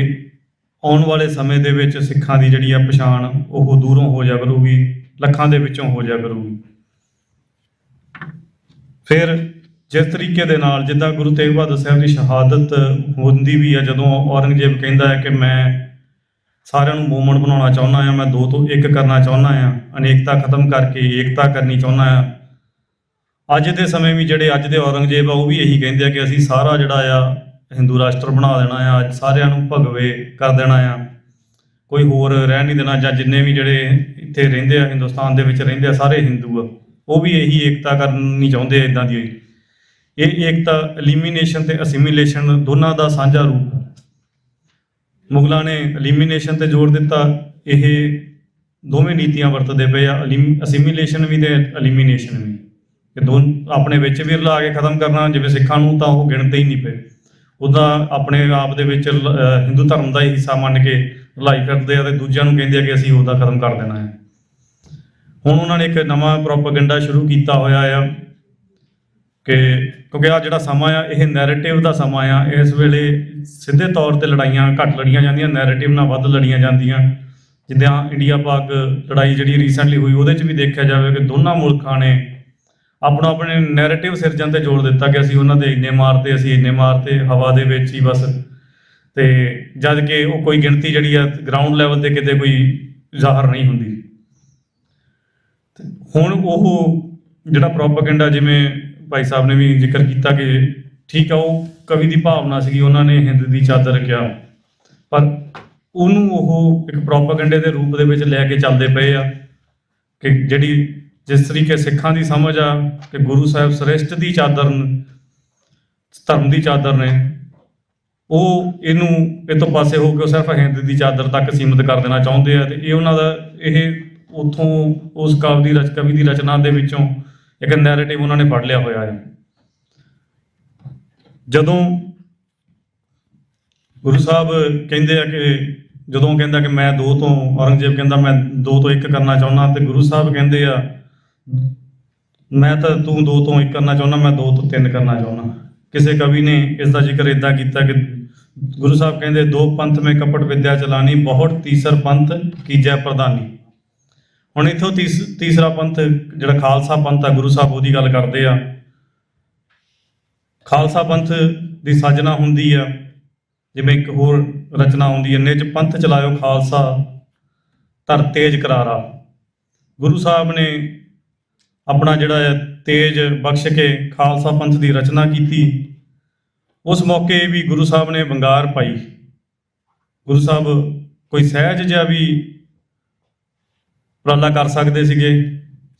ਆਉਣ ਵਾਲੇ ਸਮੇਂ ਦੇ ਵਿੱਚ ਸਿੱਖਾਂ ਦੀ ਜਿਹੜੀ ਆ ਪਛਾਣ ਉਹ ਦੂਰੋਂ ਹੋ ਜਾ ਕਰੂਗੀ, ਲੱਖਾਂ ਦੇ ਵਿੱਚੋਂ ਹੋ ਜਾ ਕਰੂਗੀ। ਫਿਰ ਜਿਸ ਤਰੀਕੇ ਦੇ ਨਾਲ ਜਿੱਦਾਂ ਗੁਰੂ ਤੇਗ ਬਹਾਦਰ ਸਾਹਿਬ ਦੀ ਸ਼ਹਾਦਤ ਹੁੰਦੀ ਵੀ ਆ, ਜਦੋਂ ਔਰੰਗਜ਼ੇਬ ਕਹਿੰਦਾ ਹੈ ਕਿ ਮੈਂ ਸਾਰਿਆਂ ਨੂੰ ਮੋਮਨ ਬਣਾਉਣਾ ਚਾਹੁੰਦਾ ਹਾਂ, ਮੈਂ 2 ਤੋਂ 1 ਕਰਨਾ ਚਾਹੁੰਦਾ ਹਾਂ, ਅਨੇਕਤਾ ਖਤਮ ਕਰਕੇ ਏਕਤਾ ਕਰਨੀ ਚਾਹੁੰਦਾ ਹਾਂ। ਅੱਜ ਦੇ ਸਮੇਂ ਵੀ ਜਿਹੜੇ ਅੱਜ ਦੇ ਔਰੰਗਜ਼ੇਬ ਆ ਉਹ ਵੀ ਇਹੀ ਕਹਿੰਦੇ ਆ ਕਿ ਅਸੀਂ ਸਾਰਾ ਜਿਹੜਾ ਆ ਹਿੰਦੂ ਰਾਸ਼ਟਰ ਬਣਾ ਦੇਣਾ ਆ, ਅੱਜ ਸਾਰਿਆਂ ਨੂੰ ਭਗਵੇ ਕਰ ਦੇਣਾ ਆ, ਕੋਈ ਹੋਰ ਰਹਿ ਨਹੀਂ ਦੇਣਾ, ਜਾਂ ਜਿੰਨੇ ਵੀ ਜਿਹੜੇ ਇੱਥੇ ਰਹਿੰਦੇ ਆ ਹਿੰਦੁਸਤਾਨ ਦੇ ਵਿੱਚ ਰਹਿੰਦੇ ਆ ਸਾਰੇ ਹਿੰਦੂ ਆ, ਉਹ ਵੀ ਇਹੀ ਏਕਤਾ ਕਰਨੀ ਚਾਹੁੰਦੇ ਆ। ਇੱਦਾਂ ਦੀ ਇਹ ਏਕਤਾ ਐਲੀਮੀਨੇਸ਼ਨ ਤੇ ਅਸਿਮੀਲੇਸ਼ਨ ਦੋਨਾਂ ਦਾ ਸਾਂਝਾ ਰੂਪ। ਮੁਗਲਾਂ ਨੇ ਐਲੀਮੀਨੇਸ਼ਨ ਤੇ ਜ਼ੋਰ ਦਿੱਤਾ, ਇਹ ਦੋਵੇਂ ਨੀਤੀਆਂ ਵਰਤਦੇ ਪਏ ਆ, ਅਸਿਮੀਲੇਸ਼ਨ ਵੀ ਤੇ ਐਲੀਮੀਨੇਸ਼ਨ ਵੀ, ਕਿ ਆਪਣੇ ਵਿੱਚ ਵੀ ਰਲਾ ਕੇ ਖਤਮ ਕਰਨਾ। ਜਿਵੇਂ ਸਿੱਖਾਂ ਨੂੰ ਤਾਂ ਉਹ ਗਿਣਦੇ ਹੀ ਨਹੀਂ ਪਏ, ਉਹਦਾ ਆਪਣੇ ਆਪ ਦੇ ਵਿੱਚ ਹਿੰਦੂ ਧਰਮ ਦਾ ਹੀ ਹਿੱਸਾ ਮੰਨ ਕੇ ਰਲਾਈ ਕਰਦੇ ਆ, ਤੇ ਦੂਜਿਆਂ ਨੂੰ ਕਹਿੰਦੇ ਆ ਕਿ ਅਸੀਂ ਉਹਦਾ ਖਤਮ ਕਰ ਦੇਣਾ ਹੈ। ਹੁਣ ਉਹਨਾਂ ਨੇ ਇੱਕ ਨਵਾਂ ਪ੍ਰੋਪੇਗੈਂਡਾ ਸ਼ੁਰੂ ਕੀਤਾ ਹੋਇਆ ਆ ਕਿ ਕਿਉਂਕਿ ਆ ਜਿਹੜਾ ਸਮਾਂ ਆ ਇਹ ਨੈਰੇਟਿਵ ਦਾ ਸਮਾਂ ਆ। ਇਸ ਵੇਲੇ ਸਿੱਧੇ ਤੌਰ ਤੇ ਲੜਾਈਆਂ ਘੱਟ ਲੜੀਆਂ ਜਾਂਦੀਆਂ, ਨੈਰੇਟਿਵ ਨਾਲ ਵੱਧ ਲੜੀਆਂ ਜਾਂਦੀਆਂ। ਜਿੱਦਾਂ ਇੰਡੀਆ ਪਾਕ ਲੜਾਈ ਜਿਹੜੀ ਰੀਸੈਂਟਲੀ ਹੋਈ, ਉਹਦੇ 'ਚ ਵੀ ਦੇਖਿਆ ਜਾਵੇ ਕਿ ਦੋਨਾਂ ਮੁਲਕਾਂ ਨੇ ਆਪਣੇ ਨੈਰੇਟਿਵ ਸਿਰਜਣ ਤੇ ਜ਼ੋਰ ਦਿੱਤਾ ਕਿ ਅਸੀਂ ਉਹਨਾਂ ਦੇ ਇੰਨੇ ਮਾਰਤੇ, ਅਸੀਂ ਇੰਨੇ ਮਾਰਤੇ, ਹਵਾ ਦੇ ਵਿੱਚ ਹੀ ਬਸ। ਤੇ ਜਦ ਕਿ ਉਹ ਕੋਈ ਗਿਣਤੀ ਜਿਹੜੀ ਆ ਗਰਾਊਂਡ ਲੈਵਲ ਤੇ ਕਿਤੇ ਕੋਈ ਜ਼ਾਹਰ ਨਹੀਂ ਹੁੰਦੀ। ਹੁਣ ਉਹ ਜਿਹੜਾ ਪ੍ਰੋਪੇਗੈਂਡਾ, ਜਿਵੇਂ ਭਾਈ ਸਾਹਿਬ ਨੇ ਵੀ ਜ਼ਿਕਰ ਕੀਤਾ ਕਿ ਠੀਕ ਆ, ਉਹ ਕਵੀ ਦੀ ਭਾਵਨਾ ਸੀਗੀ, ਉਹਨਾਂ ਨੇ ਹਿੰਦ ਦੀ ਚਾਦਰ ਕਿਹਾ, ਪਰ ਉਹਨੂੰ ਉਹ ਇੱਕ ਪ੍ਰੋਪੇਗੈਂਡੇ ਦੇ ਰੂਪ ਦੇ ਵਿੱਚ ਲੈ ਕੇ ਚੱਲਦੇ ਪਏ ਆ ਕਿ ਜਿਹੜੀ ਜਿਸ ਤਰੀਕੇ ਸਿੱਖਾਂ ਦੀ ਸਮਝ ਆ ਕਿ ਗੁਰੂ ਸਾਹਿਬ ਸ੍ਰੇਸ਼ਟ ਦੀ ਚਾਦਰ, ਧਰਮ ਦੀ ਚਾਦਰ ਨੇ, ਉਹ ਇਹਨੂੰ ਇਹ ਤੋਂ ਪਾਸੇ ਹੋ ਕੇ ਸਿਰਫ ਹਿੰਦ ਦੀ ਚਾਦਰ ਤੱਕ ਸੀਮਿਤ ਕਰ ਦੇਣਾ ਚਾਹੁੰਦੇ ਆ। ਤੇ ਇਹ ਉਹਨਾਂ ਦਾ ਇਹ ਉੱਥੋਂ ਉਸ ਕਵੀ ਦੀ ਰਚਨਾ ਦੇ ਵਿੱਚੋਂ ਇੱਕ ਨੈਰੇਟਿਵ ਉਹਨਾਂ ਨੇ ਪੜ੍ਹ ਲਿਆ ਹੋਇਆ ਹੈ। ਜਦੋਂ ਗੁਰੂ ਸਾਹਿਬ ਕਹਿੰਦੇ ਆ ਕਿ ਜਦੋਂ ਕਹਿੰਦਾ ਕਿ ਮੈਂ 2 ਤੋਂ, ਔਰੰਗਜ਼ੇਬ ਕਹਿੰਦਾ ਮੈਂ 2 ਤੋਂ 1 ਕਰਨਾ ਚਾਹੁੰਦਾ, ਤੇ ਗੁਰੂ ਸਾਹਿਬ ਕਹਿੰਦੇ ਆ ਮੈਂ ਤਾਂ ਤੂੰ 2 ਤੋਂ 1 ਕਰਨਾ ਚਾਹੁੰਦਾ, ਮੈਂ 2 ਤੋਂ 3 ਕਰਨਾ ਚਾਹੁੰਦਾ। ਕਿਸੇ ਕਵੀ ਨੇ ਇਸ ਦਾ ਜ਼ਿਕਰ ਇੱਦਾਂ ਕੀਤਾ ਕਿ ਗੁਰੂ ਸਾਹਿਬ ਕਹਿੰਦੇ 2 ਪੰਥ ਮੈਂ ਕਪਟ ਵਿਦਿਆ ਚਲਾਣੀ, ਬਹੁਤ ਤੀਸਰ ਪੰਥ ਕੀਜੈ ਪ੍ਰਧਾਨੀ। ਹੁਣ ਇੱਥੋਂ ਤੀਸਰਾ ਪੰਥ ਜਿਹੜਾ ਖਾਲਸਾ ਪੰਥ ਆ, ਗੁਰੂ ਸਾਹਿਬ ਉਹਦੀ ਗੱਲ ਕਰਦੇ ਆ। ਖਾਲਸਾ ਪੰਥ ਦੀ ਸਾਜਨਾ ਹੁੰਦੀ ਆ, ਜਿਵੇਂ ਇੱਕ ਹੋਰ ਰਚਨਾ ਹੁੰਦੀ ਹੈ, ਨਿਜ ਪੰਥ ਚਲਾਇਓ ਖਾਲਸਾ ਧਰ ਤੇਜ ਕਰਾਰਾ। ਗੁਰੂ ਸਾਹਿਬ ਨੇ ਆਪਣਾ ਜਿਹੜਾ ਤੇਜ ਬਖਸ਼ ਕੇ ਖਾਲਸਾ ਪੰਥ ਦੀ ਰਚਨਾ ਕੀਤੀ। ਉਸ ਮੌਕੇ ਵੀ ਗੁਰੂ ਸਾਹਿਬ ਨੇ ਵੰਗਾਰ ਪਾਈ। ਗੁਰੂ ਸਾਹਿਬ ਕੋਈ ਸਹਿਜ ਜਿਹਾ ਵੀ ਉਪਰਾਲਾ ਕਰ ਸਕਦੇ ਸੀਗੇ,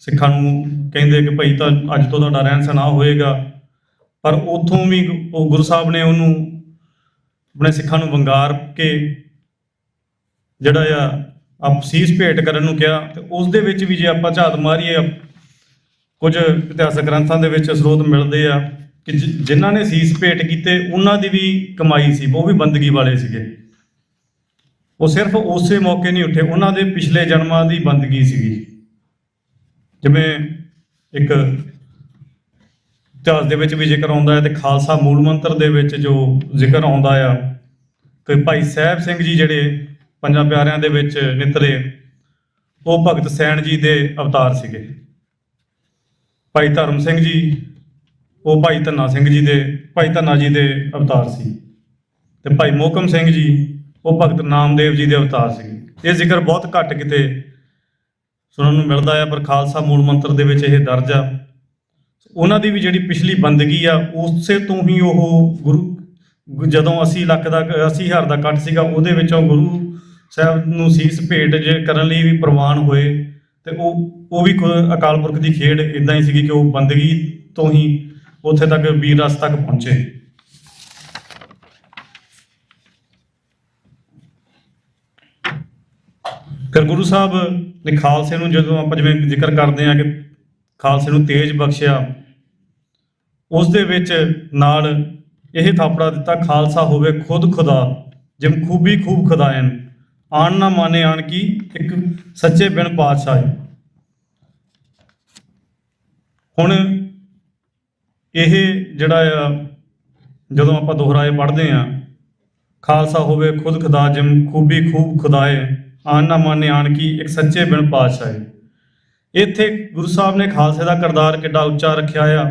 ਸਿੱਖਾਂ ਨੂੰ ਕਹਿੰਦੇ ਕਿ ਭਾਈ ਤਾਂ ਅੱਜ ਤੋਂ ਤੁਹਾਡਾ ਰਹਿਣ ਸਹਿਣ ਹੋਏਗਾ, ਪਰ ਉੱਥੋਂ ਵੀ ਉਹ ਗੁਰੂ ਸਾਹਿਬ ਨੇ ਉਹਨੂੰ ਆਪਣੇ ਸਿੱਖਾਂ ਨੂੰ ਵੰਗਾਰ ਕੇ ਜਿਹੜਾ ਆ ਸੀਸ ਭੇਟ ਕਰਨ ਨੂੰ ਕਿਹਾ। ਤੇ ਉਸ ਦੇ ਵਿੱਚ ਵੀ ਜੇ ਆਪਾਂ ਝਾਤ ਮਾਰੀਏ, ਕੁਝ ਇਤਿਹਾਸਕ ਗ੍ਰੰਥਾਂ ਦੇ ਵਿੱਚ ਸਰੋਤ ਮਿਲਦੇ ਆ ਕਿ ਜਿਨ੍ਹਾਂ ਨੇ ਸੀਸ ਭੇਟ ਕੀਤੇ ਉਹਨਾਂ ਦੀ ਵੀ ਕਮਾਈ ਸੀ, ਉਹ ਵੀ ਬੰਦਗੀ ਵਾਲੇ ਸੀਗੇ। ਉਹ ਸਿਰਫ ਉਸੇ ਮੌਕੇ ਨਹੀਂ ਉੱਠੇ, ਉਹਨਾਂ ਦੇ ਪਿਛਲੇ ਜਨਮਾਂ ਦੀ ਬੰਦਗੀ ਸੀਗੀ। ਜਿਵੇਂ ਇੱਕ ਇਤਿਹਾਸ ਦੇ ਵਿੱਚ ਵੀ ਜ਼ਿਕਰ ਆਉਂਦਾ ਹੈ, ਤੇ ਖਾਲਸਾ ਮੂਲ ਮੰਤਰ ਦੇ ਵਿੱਚ ਜੋ ਜ਼ਿਕਰ ਆਉਂਦਾ ਆ ਕਿ ਭਾਈ ਸਾਹਿਬ ਸਿੰਘ ਜੀ ਜਿਹੜੇ 5 ਪਿਆਰਿਆਂ ਦੇ ਵਿੱਚ ਨਿਤਰੇ, ਉਹ ਭਗਤ ਸੈਣ ਜੀ ਦੇ ਅਵਤਾਰ ਸੀਗੇ। ਭਾਈ ਧਰਮ ਸਿੰਘ ਜੀ ਉਹ ਭਾਈ ਧੰਨਾ ਜੀ ਦੇ ਅਵਤਾਰ ਸੀ, ਤੇ ਭਾਈ ਮੋਹਕਮ ਸਿੰਘ ਜੀ ਉਹ ਭਗਤ ਨਾਮਦੇਵ ਜੀ ਦੇ ਅਵਤਾਰ ਸੀਗੇ। ਇਹ ਜ਼ਿਕਰ ਬਹੁਤ ਘੱਟ ਕਿਤੇ ਸੁਣਨ ਨੂੰ ਮਿਲਦਾ ਆ, ਪਰ ਖਾਲਸਾ ਮੂਲ ਮੰਤਰ ਦੇ ਵਿੱਚ ਇਹ ਦਰਜ ਆ। ਉਹਨਾਂ ਦੀ ਵੀ ਜਿਹੜੀ ਪਿਛਲੀ ਬੰਦਗੀ ਆ, ਉਸੇ ਤੋਂ ਹੀ ਉਹ ਗੁਰੂ ਜਦੋਂ 80,000 ਦਾ ਕੱਟ ਸੀਗਾ, ਉਹਦੇ ਵਿੱਚੋਂ ਗੁਰੂ ਸਾਹਿਬ ਨੂੰ ਸੀਸ ਭੇਟ ਜੇ ਕਰਨ ਲਈ ਵੀ ਪ੍ਰਵਾਨ ਹੋਏ। ਤੇ ਉਹ ਵੀ ਅਕਾਲ ਪੁਰਖ ਦੀ ਖੇਡ ਇੱਦਾਂ ਹੀ ਸੀਗੀ ਕਿ ਉਹ ਬੰਦਗੀ ਤੋਂ ਹੀ ਉੱਥੇ ਤੱਕ ਵੀਰ ਰਸ ਤੱਕ ਪਹੁੰਚੇ। ਫਿਰ ਗੁਰੂ ਸਾਹਿਬ ਨੇ ਖਾਲਸੇ ਨੂੰ, ਜਦੋਂ ਆਪਾਂ ਜਿਵੇਂ ਜ਼ਿਕਰ ਕਰਦੇ ਹਾਂ ਕਿ ਖਾਲਸੇ ਨੂੰ ਤੇਜ ਬਖਸ਼ਿਆ, ਉਸ ਦੇ ਵਿੱਚ ਨਾਲ ਇਹ ਥਾਪੜਾ ਦਿੱਤਾ, ਖਾਲਸਾ ਹੋਵੇ ਖੁਦ ਖੁਦਾ ਜਿਮ ਖੂਬੀ ਖੂਬ ਖੁਦਾਇਨ, ਆਣ ਨਾ ਮਾਨੇ ਆਣ ਕੀ ਇੱਕ ਸੱਚੇ ਬਿਨ ਪਾਤਸ਼ਾਹ। ਹੁਣ ਇਹ ਜਿਹੜਾ ਆ ਜਦੋਂ ਆਪਾਂ ਦੁਹਰਾਏ ਪੜ੍ਹਦੇ ਹਾਂ, ਖਾਲਸਾ ਹੋਵੇ ਖੁਦ ਖੁਦਾ ਜਿਮ ਖੂਬੀ ਖੂਬ ਖੁਦਾਏ, ਆਣ ਨਾ ਮਾਨੇ ਆਣ ਕੀ ਇੱਕ ਸੱਚੇ ਬਿਨ ਪਾਤਸ਼ਾਹ। ਇੱਥੇ ਗੁਰੂ ਸਾਹਿਬ ਨੇ ਖਾਲਸੇ ਦਾ ਕਿਰਦਾਰ ਕਿੱਡਾ ਉੱਚਾ ਰੱਖਿਆ ਆ।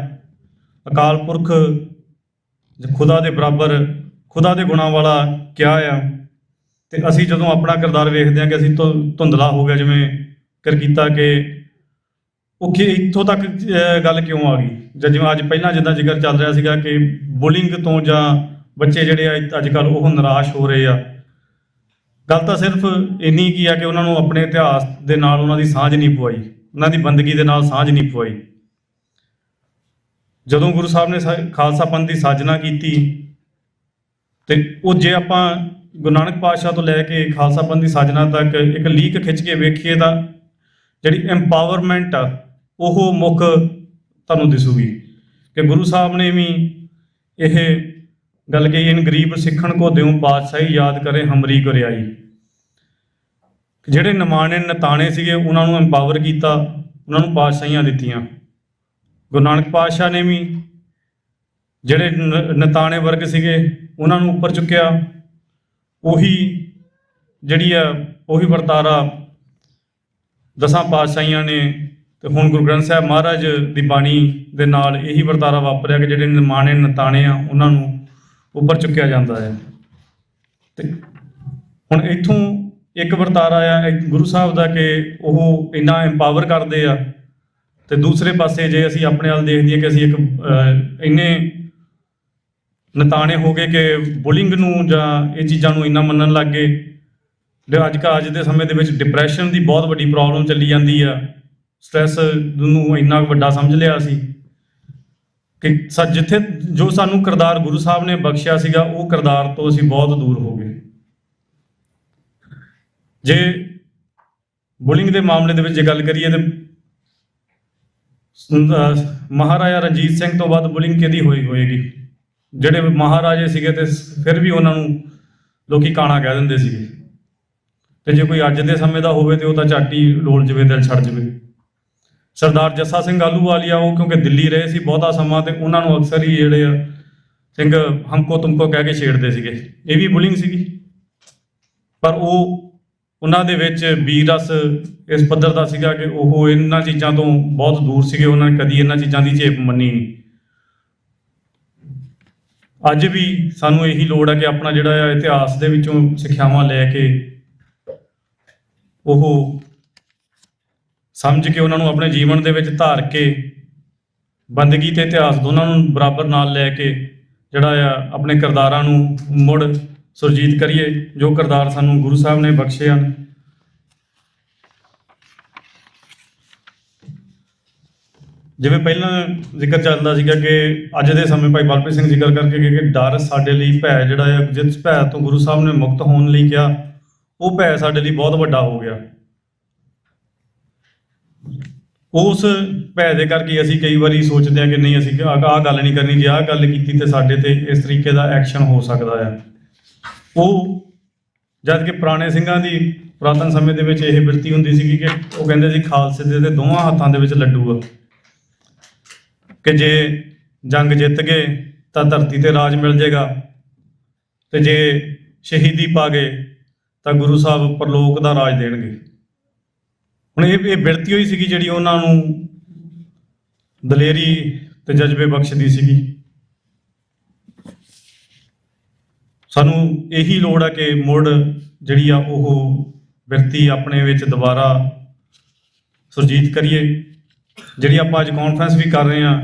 ਅਕਾਲ ਪੁਰਖ ਖੁਦਾ ਦੇ ਬਰਾਬਰ, ਖੁਦਾ ਦੇ ਗੁਣਾਂ ਵਾਲਾ ਕਿਹਾ ਆ। ਤੇ ਅਸੀਂ ਜਦੋਂ ਆਪਣਾ ਕਿਰਦਾਰ ਵੇਖਦੇ ਹਾਂ ਕਿ ਅਸੀਂ ਧੁੰਦਲਾ ਹੋ ਗਿਆ, ਜਿਵੇਂ ਜ਼ਿਕਰ ਕੀਤਾ ਕਿ ਉਹ ਇੱਥੋਂ ਤੱਕ ਗੱਲ ਕਿਉਂ ਆ ਗਈ, ਜਾਂ ਜਿਵੇਂ ਅੱਜ ਪਹਿਲਾਂ ਜਿੱਦਾਂ ਜ਼ਿਕਰ ਚੱਲ ਰਿਹਾ ਸੀਗਾ ਕਿ ਬੁਲਿੰਗ ਤੋਂ ਜਾਂ ਬੱਚੇ ਜਿਹੜੇ ਆ ਅੱਜ ਕੱਲ੍ਹ ਉਹ ਨਿਰਾਸ਼ ਹੋ ਰਹੇ ਆ। ਗੱਲ ਤਾਂ ਸਿਰਫ ਇੰਨੀ ਕੀ ਆ ਕਿ ਉਹਨਾਂ ਨੂੰ ਆਪਣੇ ਇਤਿਹਾਸ ਦੇ ਨਾਲ ਉਹਨਾਂ ਦੀ ਸਾਂਝ ਨਹੀਂ ਪਵਾਈ, ਉਹਨਾਂ ਦੀ ਬੰਦਗੀ ਦੇ ਨਾਲ ਸਾਂਝ ਨਹੀਂ ਪਵਾਈ। ਜਦੋਂ ਗੁਰੂ ਸਾਹਿਬ ਨੇ ਖਾਲਸਾ ਪੰਥ ਦੀ ਸਾਜਨਾ ਕੀਤੀ, ਤੇ ਉਹ ਜੇ ਆਪਾਂ ਗੁਰੂ ਨਾਨਕ ਪਾਤਸ਼ਾਹ ਤੋਂ ਲੈ ਕੇ ਖਾਲਸਾ ਪੰਥ ਦੀ ਸਾਜਨਾ ਤੱਕ ਇੱਕ ਲੀਕ ਖਿੱਚ ਕੇ ਵੇਖੀਏ ਤਾਂ ਜਿਹੜੀ ਐਮਪਾਵਰਮੈਂਟ ਆ ਉਹ ਮੁੱਖ ਤੁਹਾਨੂੰ ਦਿਸੂਗੀ ਕਿ ਗੁਰੂ ਸਾਹਿਬ ਨੇ ਵੀ ਇਹ ਗੱਲ ਕਹੀ, ਇਨ ਗਰੀਬ ਸਿੱਖਣ ਕੋ ਦਿਉ ਪਾਤਸ਼ਾਹੀ, ਯਾਦ ਕਰੇ ਹਮਰੀ ਗੁਰਿਆਈ। ਜਿਹੜੇ ਨਿਮਾਣੇ ਨਤਾਣੇ ਸੀਗੇ ਉਹਨਾਂ ਨੂੰ ਐਮਪਾਵਰ ਕੀਤਾ, ਉਹਨਾਂ ਨੂੰ ਪਾਤਸ਼ਾਹੀਆਂ ਦਿੱਤੀਆਂ। ਗੁਰੂ ਨਾਨਕ ਪਾਤਸ਼ਾਹ ਨੇ ਵੀ ਜਿਹੜੇ ਨਤਾਣੇ ਵਰਗ ਸੀਗੇ ਉਹਨਾਂ ਨੂੰ ਉੱਪਰ ਚੁੱਕਿਆ। ਉਹੀ ਜਿਹੜੀ ਆ ਉਹੀ ਵਰਤਾਰਾ ਦਸਾਂ ਪਾਤਸ਼ਾਹੀਆਂ ਨੇ, ਤੇ ਹੁਣ ਗੁਰੂ ਗ੍ਰੰਥ ਸਾਹਿਬ ਮਹਾਰਾਜ ਦੀ ਬਾਣੀ ਦੇ ਨਾਲ ਇਹੀ ਵਰਤਾਰਾ ਵਾਪਰਿਆ ਕਿ ਜਿਹੜੇ ਨਿਮਾਣੇ ਨਤਾਣੇ ਆ ਉਹਨਾਂ ਨੂੰ ਉੱਪਰ ਚੁੱਕਿਆ ਜਾਂਦਾ ਹੈ। ਤੇ ਹੁਣ ਇੱਥੋਂ ਇੱਕ ਵਰਤਾਰਾ ਆ ਗੁਰੂ ਸਾਹਿਬ ਦਾ ਕਿ ਉਹ ਇੰਨਾ ਐਮਪਾਵਰ ਕਰਦੇ ਆ, ਤੇ ਦੂਸਰੇ ਪਾਸੇ ਜੇ ਅਸੀਂ ਆਪਣੇ ਵੱਲ ਦੇਖਦੇ ਹਾਂ ਕਿ ਅਸੀਂ ਇੱਕ ਇੰਨੇ ਨਤਾਣੇ ਹੋ ਗਏ ਕਿ ਬੁਲਿੰਗ ਨੂੰ ਜਾਂ ਇਹ ਚੀਜ਼ਾਂ ਨੂੰ ਇੰਨਾ ਮੰਨਣ ਲੱਗ ਗਏ। ਅੱਜ ਦੇ ਸਮੇਂ ਦੇ ਵਿੱਚ ਡਿਪਰੈਸ਼ਨ ਦੀ ਬਹੁਤ ਵੱਡੀ ਪ੍ਰੋਬਲਮ ਚੱਲੀ ਜਾਂਦੀ ਆ, ਸਟ੍ਰੈਸ ਨੂੰ ਇੰਨਾ ਵੱਡਾ ਸਮਝ ਲਿਆ ਸੀ ਕਿ ਜਿੱਥੇ ਜੋ ਸਾਨੂੰ ਕਿਰਦਾਰ ਗੁਰੂ ਸਾਹਿਬ ਨੇ ਬਖਸ਼ਿਆ ਸੀਗਾ ਉਹ ਕਿਰਦਾਰ ਤੋਂ ਅਸੀਂ ਬਹੁਤ ਦੂਰ ਹੋ ਗਏ। ਜੇ ਬੁਲਿੰਗ ਦੇ ਮਾਮਲੇ ਦੇ ਵਿੱਚ ਜੇ ਗੱਲ ਕਰੀਏ ਤਾਂ ਮਹਾਰਾਜਾ ਰਣਜੀਤ ਸਿੰਘ ਤੋਂ ਬਾਅਦ ਬੁਲਿੰਗ ਕਿਹਦੀ ਹੋਏਗੀ? ਜਿਹੜੇ ਮਹਾਰਾਜੇ ਸੀਗੇ ਤੇ ਫਿਰ ਵੀ ਉਹਨਾਂ ਨੂੰ ਲੋਕੀ ਕਾਣਾ ਕਹਿ ਦਿੰਦੇ ਸੀਗੇ, ਤੇ ਜੇ ਕੋਈ ਅੱਜ ਦੇ ਸਮੇਂ ਦਾ ਹੋਵੇ ਤੇ ਉਹ ਤਾਂ ਝੱਟ ਹੀ ਡੋਲ ਜਵੇ, ਦਿਲ ਛੱਡ ਜਵੇ। ਸਰਦਾਰ ਜੱਸਾ ਸਿੰਘ ਆਹਲੂਵਾਲੀਆ ਉਹ ਕਿਉਂਕਿ ਦਿੱਲੀ ਰਹੇ ਸੀ ਬਹੁਤਾ ਸਮਾਂ, ਤੇ ਉਹਨਾਂ ਨੂੰ ਅਕਸਰ ਹੀ ਜਿਹੜੇ ਆ ਸਿੰਘ ਹਮਕੋ ਤੁਮਕੋ ਕਹਿ ਕੇ ਛੇੜਦੇ ਸੀਗੇ, ਇਹ ਵੀ ਬੁਲਿੰਗ ਸੀਗੀ। ਪਰ ਉਹਨਾਂ ਦੇ ਵਿੱਚ ਵੀਰ ਰਸ ਇਸ ਪੱਧਰ ਦਾ ਸੀਗਾ ਕਿ ਉਹ ਇਹਨਾਂ ਚੀਜ਼ਾਂ ਤੋਂ ਬਹੁਤ ਦੂਰ ਸੀਗੇ, ਉਹਨਾਂ ਨੇ ਕਦੀ ਇਹਨਾਂ ਚੀਜ਼ਾਂ ਦੀ ਝੇਪ ਮੰਨੀ ਨਹੀਂ। ਅੱਜ ਵੀ ਸਾਨੂੰ ਇਹੀ ਲੋੜ ਹੈ ਕਿ ਆਪਣਾ ਜਿਹੜਾ ਆ ਇਤਿਹਾਸ ਦੇ ਵਿੱਚੋਂ ਸਿੱਖਿਆਵਾਂ ਲੈ ਕੇ ਉਹ ਸਮਝ ਕੇ ਉਹਨਾਂ ਨੂੰ ਆਪਣੇ ਜੀਵਨ ਦੇ ਵਿੱਚ ਧਾਰ ਕੇ ਬੰਦਗੀ ਤੇ ਇਤਿਹਾਸ ਦੋਨਾਂ ਨੂੰ ਬਰਾਬਰ ਨਾਲ ਲੈ ਕੇ ਜਿਹੜਾ ਆ ਆਪਣੇ ਕਿਰਦਾਰਾਂ ਨੂੰ ਮੁੜ ਸੁਰਜੀਤ ਕਰੀਏ, ਜੋ ਕਿਰਦਾਰ ਸਾਨੂੰ ਗੁਰੂ ਸਾਹਿਬ ਨੇ ਬਖਸ਼ੇ ਹਨ। ਜਿਵੇਂ ਪਹਿਲਾਂ ਜ਼ਿਕਰ ਚੱਲਦਾ ਸੀਗਾ ਕਿ ਅੱਜ ਦੇ ਸਮੇਂ ਭਾਈ ਬਲਪ੍ਰੀਤ ਸਿੰਘ ਜ਼ਿਕਰ ਕਰਕੇ ਗਏ ਕਿ ਡਰ ਸਾਡੇ ਲਈ ਭੈ ਜਿਹੜਾ ਆ, ਜਿਸ ਭੈ ਤੋਂ ਗੁਰੂ ਸਾਹਿਬ ਨੇ ਮੁਕਤ ਹੋਣ ਲਈ ਕਿਹਾ, ਉਹ ਭੈ ਸਾਡੇ ਲਈ ਬਹੁਤ ਵੱਡਾ ਹੋ ਗਿਆ। ਉਸ ਭੈ ਦੇ ਕਰਕੇ ਅਸੀਂ ਕਈ ਵਾਰੀ ਸੋਚਦੇ ਹਾਂ ਕਿ ਨਹੀਂ ਅਸੀਂ ਆਹ ਗੱਲ ਨਹੀਂ ਕਰਨੀ, ਜੇ ਆਹ ਗੱਲ ਕੀਤੀ ਤੇ ਸਾਡੇ ਤੇ ਇਸ ਤਰੀਕੇ ਦਾ ਐਕਸ਼ਨ ਹੋ ਸਕਦਾ ਆ। ਉਹ ਜਦ ਕਿ ਪੁਰਾਣੇ ਸਿੰਘਾਂ ਦੀ ਪੁਰਾਤਨ ਸਮੇਂ ਦੇ ਵਿੱਚ ਇਹ ਬਿਰਤੀ ਹੁੰਦੀ ਸੀਗੀ ਕਿ ਉਹ ਕਹਿੰਦੇ ਸੀ ਖਾਲਸੇ ਦੇ ਦੋਵਾਂ ਹੱਥਾਂ ਦੇ ਵਿੱਚ ਲੱਡੂ ਆ, ਕਿ ਜੇ ਜੰਗ ਜਿੱਤ ਗਏ ਤਾਂ ਧਰਤੀ ਤੇ ਰਾਜ ਮਿਲ ਜਾਏਗਾ, ਤੇ ਜੇ ਸ਼ਹੀਦੀ ਪਾ ਗਏ ਤਾਂ ਗੁਰੂ ਸਾਹਿਬ ਪਰਲੋਕ ਦਾ ਰਾਜ ਦੇਣਗੇ। ਹੁਣ ਇਹ ਬਿਰਤੀ ਹੋਈ ਸੀਗੀ ਜਿਹੜੀ ਉਹਨਾਂ ਨੂੰ ਦਲੇਰੀ ਤੇ ਜਜ਼ਬੇ ਬਖਸ਼ਦੀ ਸੀਗੀ। ਸਾਨੂੰ ਇਹੀ ਲੋੜ ਹੈ ਕਿ ਮੁੜ ਜਿਹੜੀ ਆ ਉਹ ਬਿਰਤੀ ਆਪਣੇ ਵਿੱਚ ਦੁਬਾਰਾ ਸੁਰਜੀਤ ਕਰੀਏ। ਜਿਹੜੀ ਆਪਾਂ ਅੱਜ ਕਾਨਫਰੰਸ ਵੀ ਕਰ ਰਹੇ ਹਾਂ,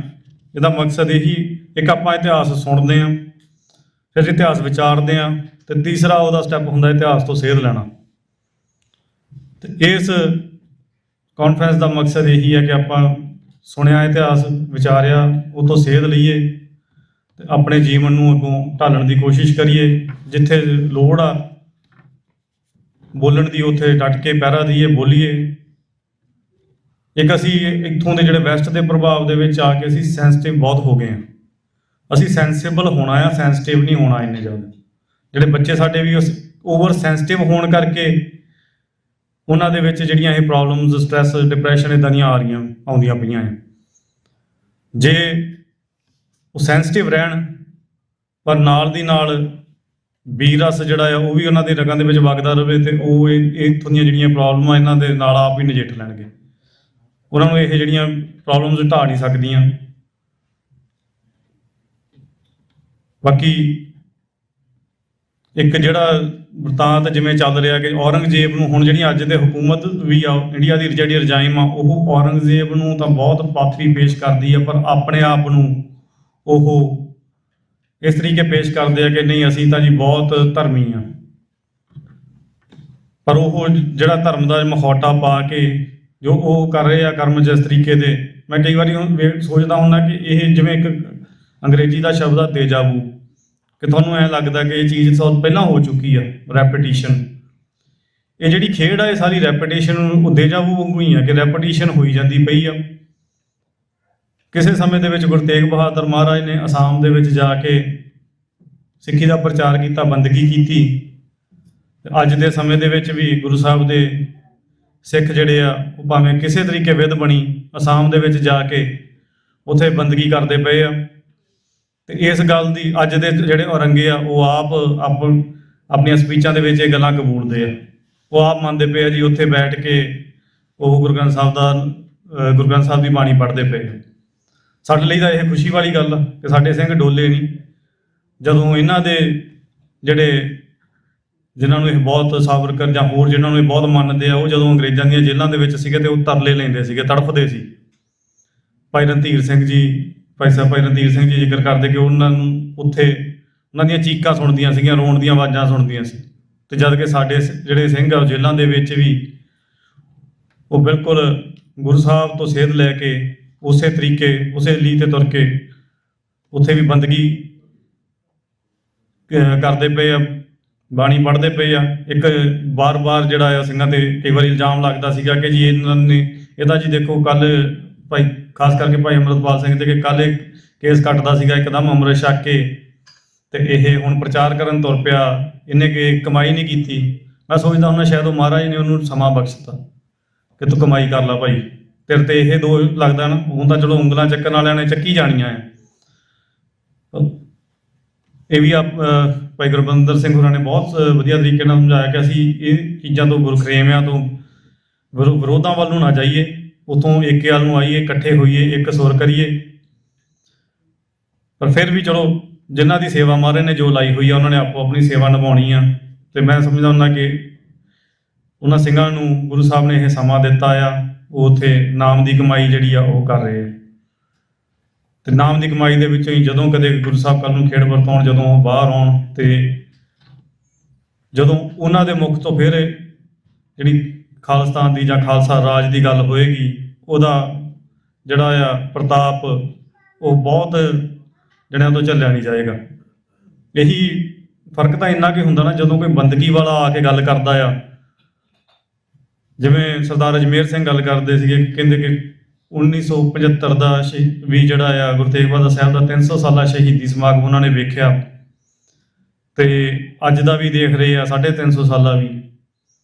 ਇਹਦਾ ਮਕਸਦ ਇਹੀ, ਇੱਕ ਆਪਾਂ ਇਤਿਹਾਸ ਸੁਣਦੇ ਹਾਂ, ਫਿਰ ਇਤਿਹਾਸ ਵਿਚਾਰਦੇ ਹਾਂ, ਤੇ ਤੀਸਰਾ ਉਹਦਾ ਸਟੈਪ ਹੁੰਦਾ ਇਤਿਹਾਸ ਤੋਂ ਸੇਧ ਲੈਣਾ। ਤੇ ਇਸ ਕਾਨਫਰੰਸ ਦਾ ਮਕਸਦ ਇਹੀ ਹੈ ਕਿ ਆਪਾਂ ਸੁਣਿਆ ਇਤਿਹਾਸ, ਵਿਚਾਰਿਆ, ਉਹ ਤੋਂ ਸੇਧ ਲਈਏ ਤੇ ਆਪਣੇ ਜੀਵਨ ਨੂੰ ਅੱਗੋਂ ਢਾਲਣ ਦੀ ਕੋਸ਼ਿਸ਼ ਕਰੀਏ। ਜਿੱਥੇ ਲੋੜ ਆ ਬੋਲਣ ਦੀ ਉੱਥੇ ਡਟ ਕੇ ਪਹਿਰਾ ਦਈਏ, ਬੋਲੀਏ। ਇੱਕ ਅਸੀਂ ਇੱਥੋਂ ਦੇ ਜਿਹੜੇ ਵੈਸਟ ਦੇ ਪ੍ਰਭਾਵ ਦੇ ਵਿੱਚ ਆ ਕੇ ਅਸੀਂ ਸੈਂਸਿਟਿਵ ਬਹੁਤ ਹੋ ਗਏ ਹਾਂ। ਅਸੀਂ ਸੈਂਸਿਬਲ ਹੋਣਾ ਆ, ਸੈਂਸਿਟਿਵ ਨਹੀਂ ਹੋਣਾ ਇੰਨੇ ਜ਼ਿਆਦਾ। ਜਿਹੜੇ ਬੱਚੇ ਸਾਡੇ ਵੀ ਓਵਰ ਸੈਂਸਿਟਿਵ ਹੋਣ ਕਰਕੇ ਉਹਨਾਂ ਦੇ ਵਿੱਚ ਜਿਹੜੀਆਂ ਇਹ ਪ੍ਰੋਬਲਮਸ, ਸਟ੍ਰੈਸ, ਡਿਪਰੈਸ਼ਨ ਇੱਦਾਂ ਦੀਆਂ ਆਉਂਦੀਆਂ ਪਈਆਂ ਆ। ਜੇ ਉਹ ਸੈਂਸਿਟਿਵ ਰਹਿਣ ਪਰ ਨਾਲ ਦੀ ਨਾਲ ਵੀਰ ਰਸ ਜਿਹੜਾ ਆ ਉਹ ਵੀ ਉਹਨਾਂ ਦੇ ਰਗਾਂ ਦੇ ਵਿੱਚ ਵਗਦਾ ਰਹੇ, ਤੇ ਉਹ ਇੱਥੋਂ ਦੀਆਂ ਜਿਹੜੀਆਂ ਪ੍ਰੋਬਲਮਾਂ ਇਹਨਾਂ ਦੇ ਨਾਲ ਆਪ ਹੀ ਨਜਿੱਠ ਲੈਣਗੇ। ਉਹਨਾਂ ਨੂੰ ਇਹ ਜਿਹੜੀਆਂ ਪ੍ਰੋਬਲਮਸ ਢਾਹ ਨਹੀਂ ਸਕਦੀਆਂ। ਬਾਕੀ ਇੱਕ ਜਿਹੜਾ ਵਰਤਾਂਤ ਜਿਵੇਂ ਚੱਲ ਰਿਹਾ ਕਿ ਔਰੰਗਜ਼ੇਬ ਨੂੰ, ਹੁਣ ਜਿਹੜੀ ਅੱਜ ਦੇ ਹੁਕੂਮਤ ਵੀ ਆ ਇੰਡੀਆ ਦੀ ਜਿਹੜੀ ਰਜਾਇਮ ਆ, ਉਹ ਔਰੰਗਜ਼ੇਬ ਨੂੰ ਤਾਂ ਬਹੁਤ ਪਾਥਰੀ ਪੇਸ਼ ਕਰਦੀ ਆ, ਪਰ ਆਪਣੇ ਆਪ ਨੂੰ ਉਹ ਇਸ ਤਰੀਕੇ ਪੇਸ਼ ਕਰਦੇ ਆ ਕਿ ਨਹੀਂ ਅਸੀਂ ਤਾਂ ਜੀ ਬਹੁਤ ਧਰਮੀ ਆ। ਪਰ ਉਹ ਜਿਹੜਾ ਧਰਮ ਦਾ ਮਖੌਟਾ ਪਾ ਕੇ ਜੋ ਉਹ ਕਰ ਰਹੇ ਆ ਕਰਮ ਜਿਸ ਤਰੀਕੇ ਦੇ, ਮੈਂ ਕਈ ਵਾਰੀ ਸੋਚਦਾ ਹੁੰਦਾ ਕਿ ਇਹ ਜਿਵੇਂ ਇੱਕ ਅੰਗਰੇਜ਼ੀ ਦਾ ਸ਼ਬਦ ਆ ਤੇਜਾਬੂ, ਕਿ ਤੁਹਾਨੂੰ ਐਂ ਲੱਗਦਾ ਕਿ ਇਹ ਚੀਜ਼ ਤੋਂ ਪਹਿਲਾਂ ਹੋ ਚੁੱਕੀ ਆ, ਰੈਪੀਟੀਸ਼ਨ। ਇਹ ਜਿਹੜੀ ਖੇਡ ਆ ਇਹ ਸਾਰੀ ਰੈਪੀਟੀਸ਼ਨ ਦੇਜਾਵੂ ਵਾਂਗੂ ਹੀ ਆ ਕਿ ਰੈਪੀਟੀਸ਼ਨ ਹੋਈ ਜਾਂਦੀ ਪਈ ਆ। ਕਿਸੇ ਸਮੇਂ ਦੇ ਵਿੱਚ ਗੁਰੂ ਤੇਗ ਬਹਾਦਰ ਮਹਾਰਾਜ ਨੇ ਅਸਾਮ ਦੇ ਵਿੱਚ ਜਾ ਕੇ ਸਿੱਖੀ ਦਾ ਪ੍ਰਚਾਰ ਕੀਤਾ, ਬੰਦਗੀ ਕੀਤੀ। ਅੱਜ ਦੇ ਸਮੇਂ ਦੇ ਵਿੱਚ ਵੀ ਗੁਰੂ ਸਾਹਿਬ ਦੇ ਸਿੱਖ ਜਿਹੜੇ ਆ ਉਹ ਭਾਵੇਂ ਕਿਸੇ ਤਰੀਕੇ ਵਿਧ ਬਣੀ ਅਸਾਮ ਦੇ ਵਿੱਚ ਜਾ ਕੇ ਉੱਥੇ ਬੰਦਗੀ ਕਰਦੇ ਪਏ ਆ। ਤੇ ਇਸ ਗੱਲ ਦੀ ਅੱਜ ਦੇ ਜਿਹੜੇ ਔਰੰਗੇ ਆ ਉਹ ਆਪ ਆਪਣੀਆਂ ਸਪੀਚਾਂ ਦੇ ਵਿੱਚ ਇਹ ਗੱਲਾਂ ਕਬੂਲਦੇ ਆ। ਉਹ ਆਪ ਮੰਨਦੇ ਪਏ ਆ ਜੀ ਉੱਥੇ ਬੈਠ ਕੇ ਉਹ ਗੁਰੂ ਗ੍ਰੰਥ ਸਾਹਿਬ ਦੀ ਬਾਣੀ ਪੜ੍ਹਦੇ ਪਏ ਆ। ਸਾਡੇ ਲਈ ਤਾਂ ਇਹ ਖੁਸ਼ੀ ਵਾਲੀ ਗੱਲ ਆ ਕਿ ਸਾਡੇ ਸਿੰਘ ਡੋਲੇ ਨਹੀਂ। ਜਦੋਂ ਇਹਨਾਂ ਦੇ ਜਿਨ੍ਹਾਂ ਨੂੰ ਇਹ ਬਹੁਤ ਸਾਵਰਕਰ ਜਾਂ ਹੋਰ ਜਿਨ੍ਹਾਂ ਨੂੰ ਇਹ ਬਹੁਤ ਮੰਨਦੇ ਆ, ਉਹ ਜਦੋਂ ਅੰਗਰੇਜ਼ਾਂ ਦੀਆਂ ਜੇਲ੍ਹਾਂ ਦੇ ਵਿੱਚ ਸੀਗੇ ਤੇ ਉਹ ਤਰਲੇ ਲੈਂਦੇ ਸੀਗੇ, ਤੜਫਦੇ ਸੀ। ਭਾਈ ਰਣਧੀਰ ਸਿੰਘ ਜੀ ਜ਼ਿਕਰ ਕਰਦੇ ਕਿ ਉਹਨਾਂ ਨੂੰ ਉੱਥੇ ਉਹਨਾਂ ਦੀਆਂ ਚੀਕਾਂ ਸੁਣਦੀਆਂ ਸੀਗੀਆਂ, ਰੋਣ ਦੀਆਂ ਆਵਾਜ਼ਾਂ ਸੁਣਦੀਆਂ ਸੀ। ਤੇ ਜਦ ਕਿ ਸਾਡੇ ਜਿਹੜੇ ਸਿੰਘ ਆ ਜੇਲ੍ਹਾਂ ਦੇ ਵਿੱਚ ਵੀ ਉਹ ਬਿਲਕੁਲ ਗੁਰੂ ਸਾਹਿਬ ਤੋਂ ਸੇਧ ਲੈ ਕੇ ਉਸੇ ਤਰੀਕੇ ਉਸੇ ਲੀ ਤੇ ਤੁਰ ਕੇ ਉੱਥੇ ਵੀ ਬੰਦਗੀ ਕਰਦੇ ਪਏ ਆ, ਬਾਣੀ ਪੜ੍ਹਦੇ ਪਏ ਆ। ਇੱਕ ਵਾਰ ਜਿਹੜਾ ਆ ਸਿੰਘਾਂ ਤੇ ਕਈ ਵਾਰੀ ਇਲਜ਼ਾਮ ਲੱਗਦਾ ਸੀਗਾ ਕਿ ਜੀ ਇਹਨਾਂ ਨੇ ਇਹਦਾ ਜੀ ਦੇਖੋ ਕੱਲ ਭਾਈ ਖਾਸ ਕਰਕੇ ਭਾਈ ਅੰਮ੍ਰਿਤਪਾਲ ਸਿੰਘ ਤੇ ਕਿ ਕੱਲ ਇਹ ਕੇਸ ਕੱਟਦਾ ਸੀਗਾ ਇੱਕਦਮ ਅੰਮ੍ਰਿਤ ਛਕ ਕੇ ਤੇ ਇਹ ਹੁਣ ਪ੍ਰਚਾਰ ਕਰਨ ਤੁਰ ਪਿਆ, ਇਹਨੇ ਕਿ ਕਮਾਈ ਨਹੀਂ ਕੀਤੀ। ਮੈਂ ਸੋਚਦਾ ਹੁੰਦਾ ਸ਼ਾਇਦ ਉਹ ਮਹਾਰਾਜ ਨੇ ਉਹਨੂੰ ਸਮਾਂ ਬਖਸ਼ਤਾ ਕਿ ਤੂੰ ਕਮਾਈ ਕਰ ਲਾ ਭਾਈ, ਤੇਰੇ ਤੇ ਇਹ ਦੋ ਲੱਗਦਾ ਨਾ। ਹੁਣ ਤਾਂ ਚਲੋ ਉਂਗਲਾਂ ਚੱਕਣ ਵਾਲਿਆਂ ਨੇ ਚੱਕੀ ਜਾਣੀਆਂ ਆ। ਇਹ ਵੀ ਭਾਈ ਗੁਰਬੰਦਰ ਸਿੰਘ ਹੋਰਾਂ ਨੇ ਬਹੁਤ ਵਧੀਆ ਤਰੀਕੇ ਨਾਲ ਸਮਝਾਇਆ ਕਿ ਅਸੀਂ ਇਹ ਚੀਜ਼ਾਂ ਤੋਂ ਗੁਰਖਰੇਵਿਆਂ ਤੋਂ ਵਿਰੋਧਾਂ ਵੱਲ ਨੂੰ ਨਾ ਜਾਈਏ, ਉੱਥੋਂ ਏਕੇ ਵੱਲ ਨੂੰ ਆਈਏ, ਇਕੱਠੇ ਹੋਈਏ, ਇੱਕ ਸੁਰ ਕਰੀਏ। ਪਰ ਫਿਰ ਵੀ ਚਲੋ ਜਿਨ੍ਹਾਂ ਦੀ ਸੇਵਾ ਮਹਾਰਾਜ ਨੇ ਜੋ ਲਾਈ ਹੋਈ ਆ ਉਹਨਾਂ ਨੇ ਆਪੋ ਆਪਣੀ ਸੇਵਾ ਨਿਭਾਉਣੀ ਆ। ਤੇ ਮੈਂ ਸਮਝਦਾ ਹੁੰਦਾ ਕਿ ਉਹਨਾਂ ਸਿੰਘਾਂ ਨੂੰ ਗੁਰੂ ਸਾਹਿਬ ਨੇ ਇਹ ਸਮਾਂ ਦਿੱਤਾ ਆ, ਉਹ ਉੱਥੇ ਨਾਮ ਦੀ ਕਮਾਈ ਜਿਹੜੀ ਆ ਉਹ ਕਰ ਰਹੇ ਆ। ਤੇ ਨਾਮ ਦੀ ਕਮਾਈ ਦੇ ਵਿੱਚੋਂ ਹੀ ਜਦੋਂ ਕਦੇ ਗੁਰੂ ਸਾਹਿਬ ਕੱਲ੍ਹ ਨੂੰ ਖੇਡ ਵਰਤਾਉਣ, ਜਦੋਂ ਉਹ ਬਾਹਰ ਆਉਣ ਤੇ ਜਦੋਂ ਉਹਨਾਂ ਦੇ ਮੁਖ ਤੋਂ ਫਿਰ ਜਿਹੜੀ ਖਾਲਿਸਤਾਨ ਦੀ ਜਾਂ ਖਾਲਸਾ ਰਾਜ ਦੀ ਗੱਲ ਹੋਏਗੀ, ਉਹਦਾ ਜਿਹੜਾ ਆ ਪ੍ਰਤਾਪ ਉਹ ਬਹੁਤ ਜਣਿਆਂ ਤੋਂ ਝੱਲਿਆ ਨਹੀਂ ਜਾਏਗਾ। ਇਹੀ ਫਰਕ ਤਾਂ ਇੰਨਾ ਕਿ ਹੁੰਦਾ ਨਾ, ਜਦੋਂ ਕੋਈ ਬੰਦਗੀ ਵਾਲਾ ਆ ਕੇ ਗੱਲ ਕਰਦਾ ਆ, ਜਿਵੇਂ ਸਰਦਾਰ ਅਜਮੇਰ ਸਿੰਘ ਗੱਲ ਕਰਦੇ ਸੀਗੇ, ਕਹਿੰਦੇ ਕਿ 1975 ਦਾ ਵੀ ਜਿਹੜਾ ਆ ਗੁਰੂ ਤੇਗ ਬਹਾਦਰ ਸਾਹਿਬ ਦਾ 300 ਸਾਲਾ ਸ਼ਹੀਦੀ ਸਮਾਗਮ ਉਹਨਾਂ ਨੇ ਵੇਖਿਆ ਤੇ ਅੱਜ ਦਾ ਵੀ ਦੇਖ ਰਹੇ ਆ 350 ਸਾਲਾ ਵੀ।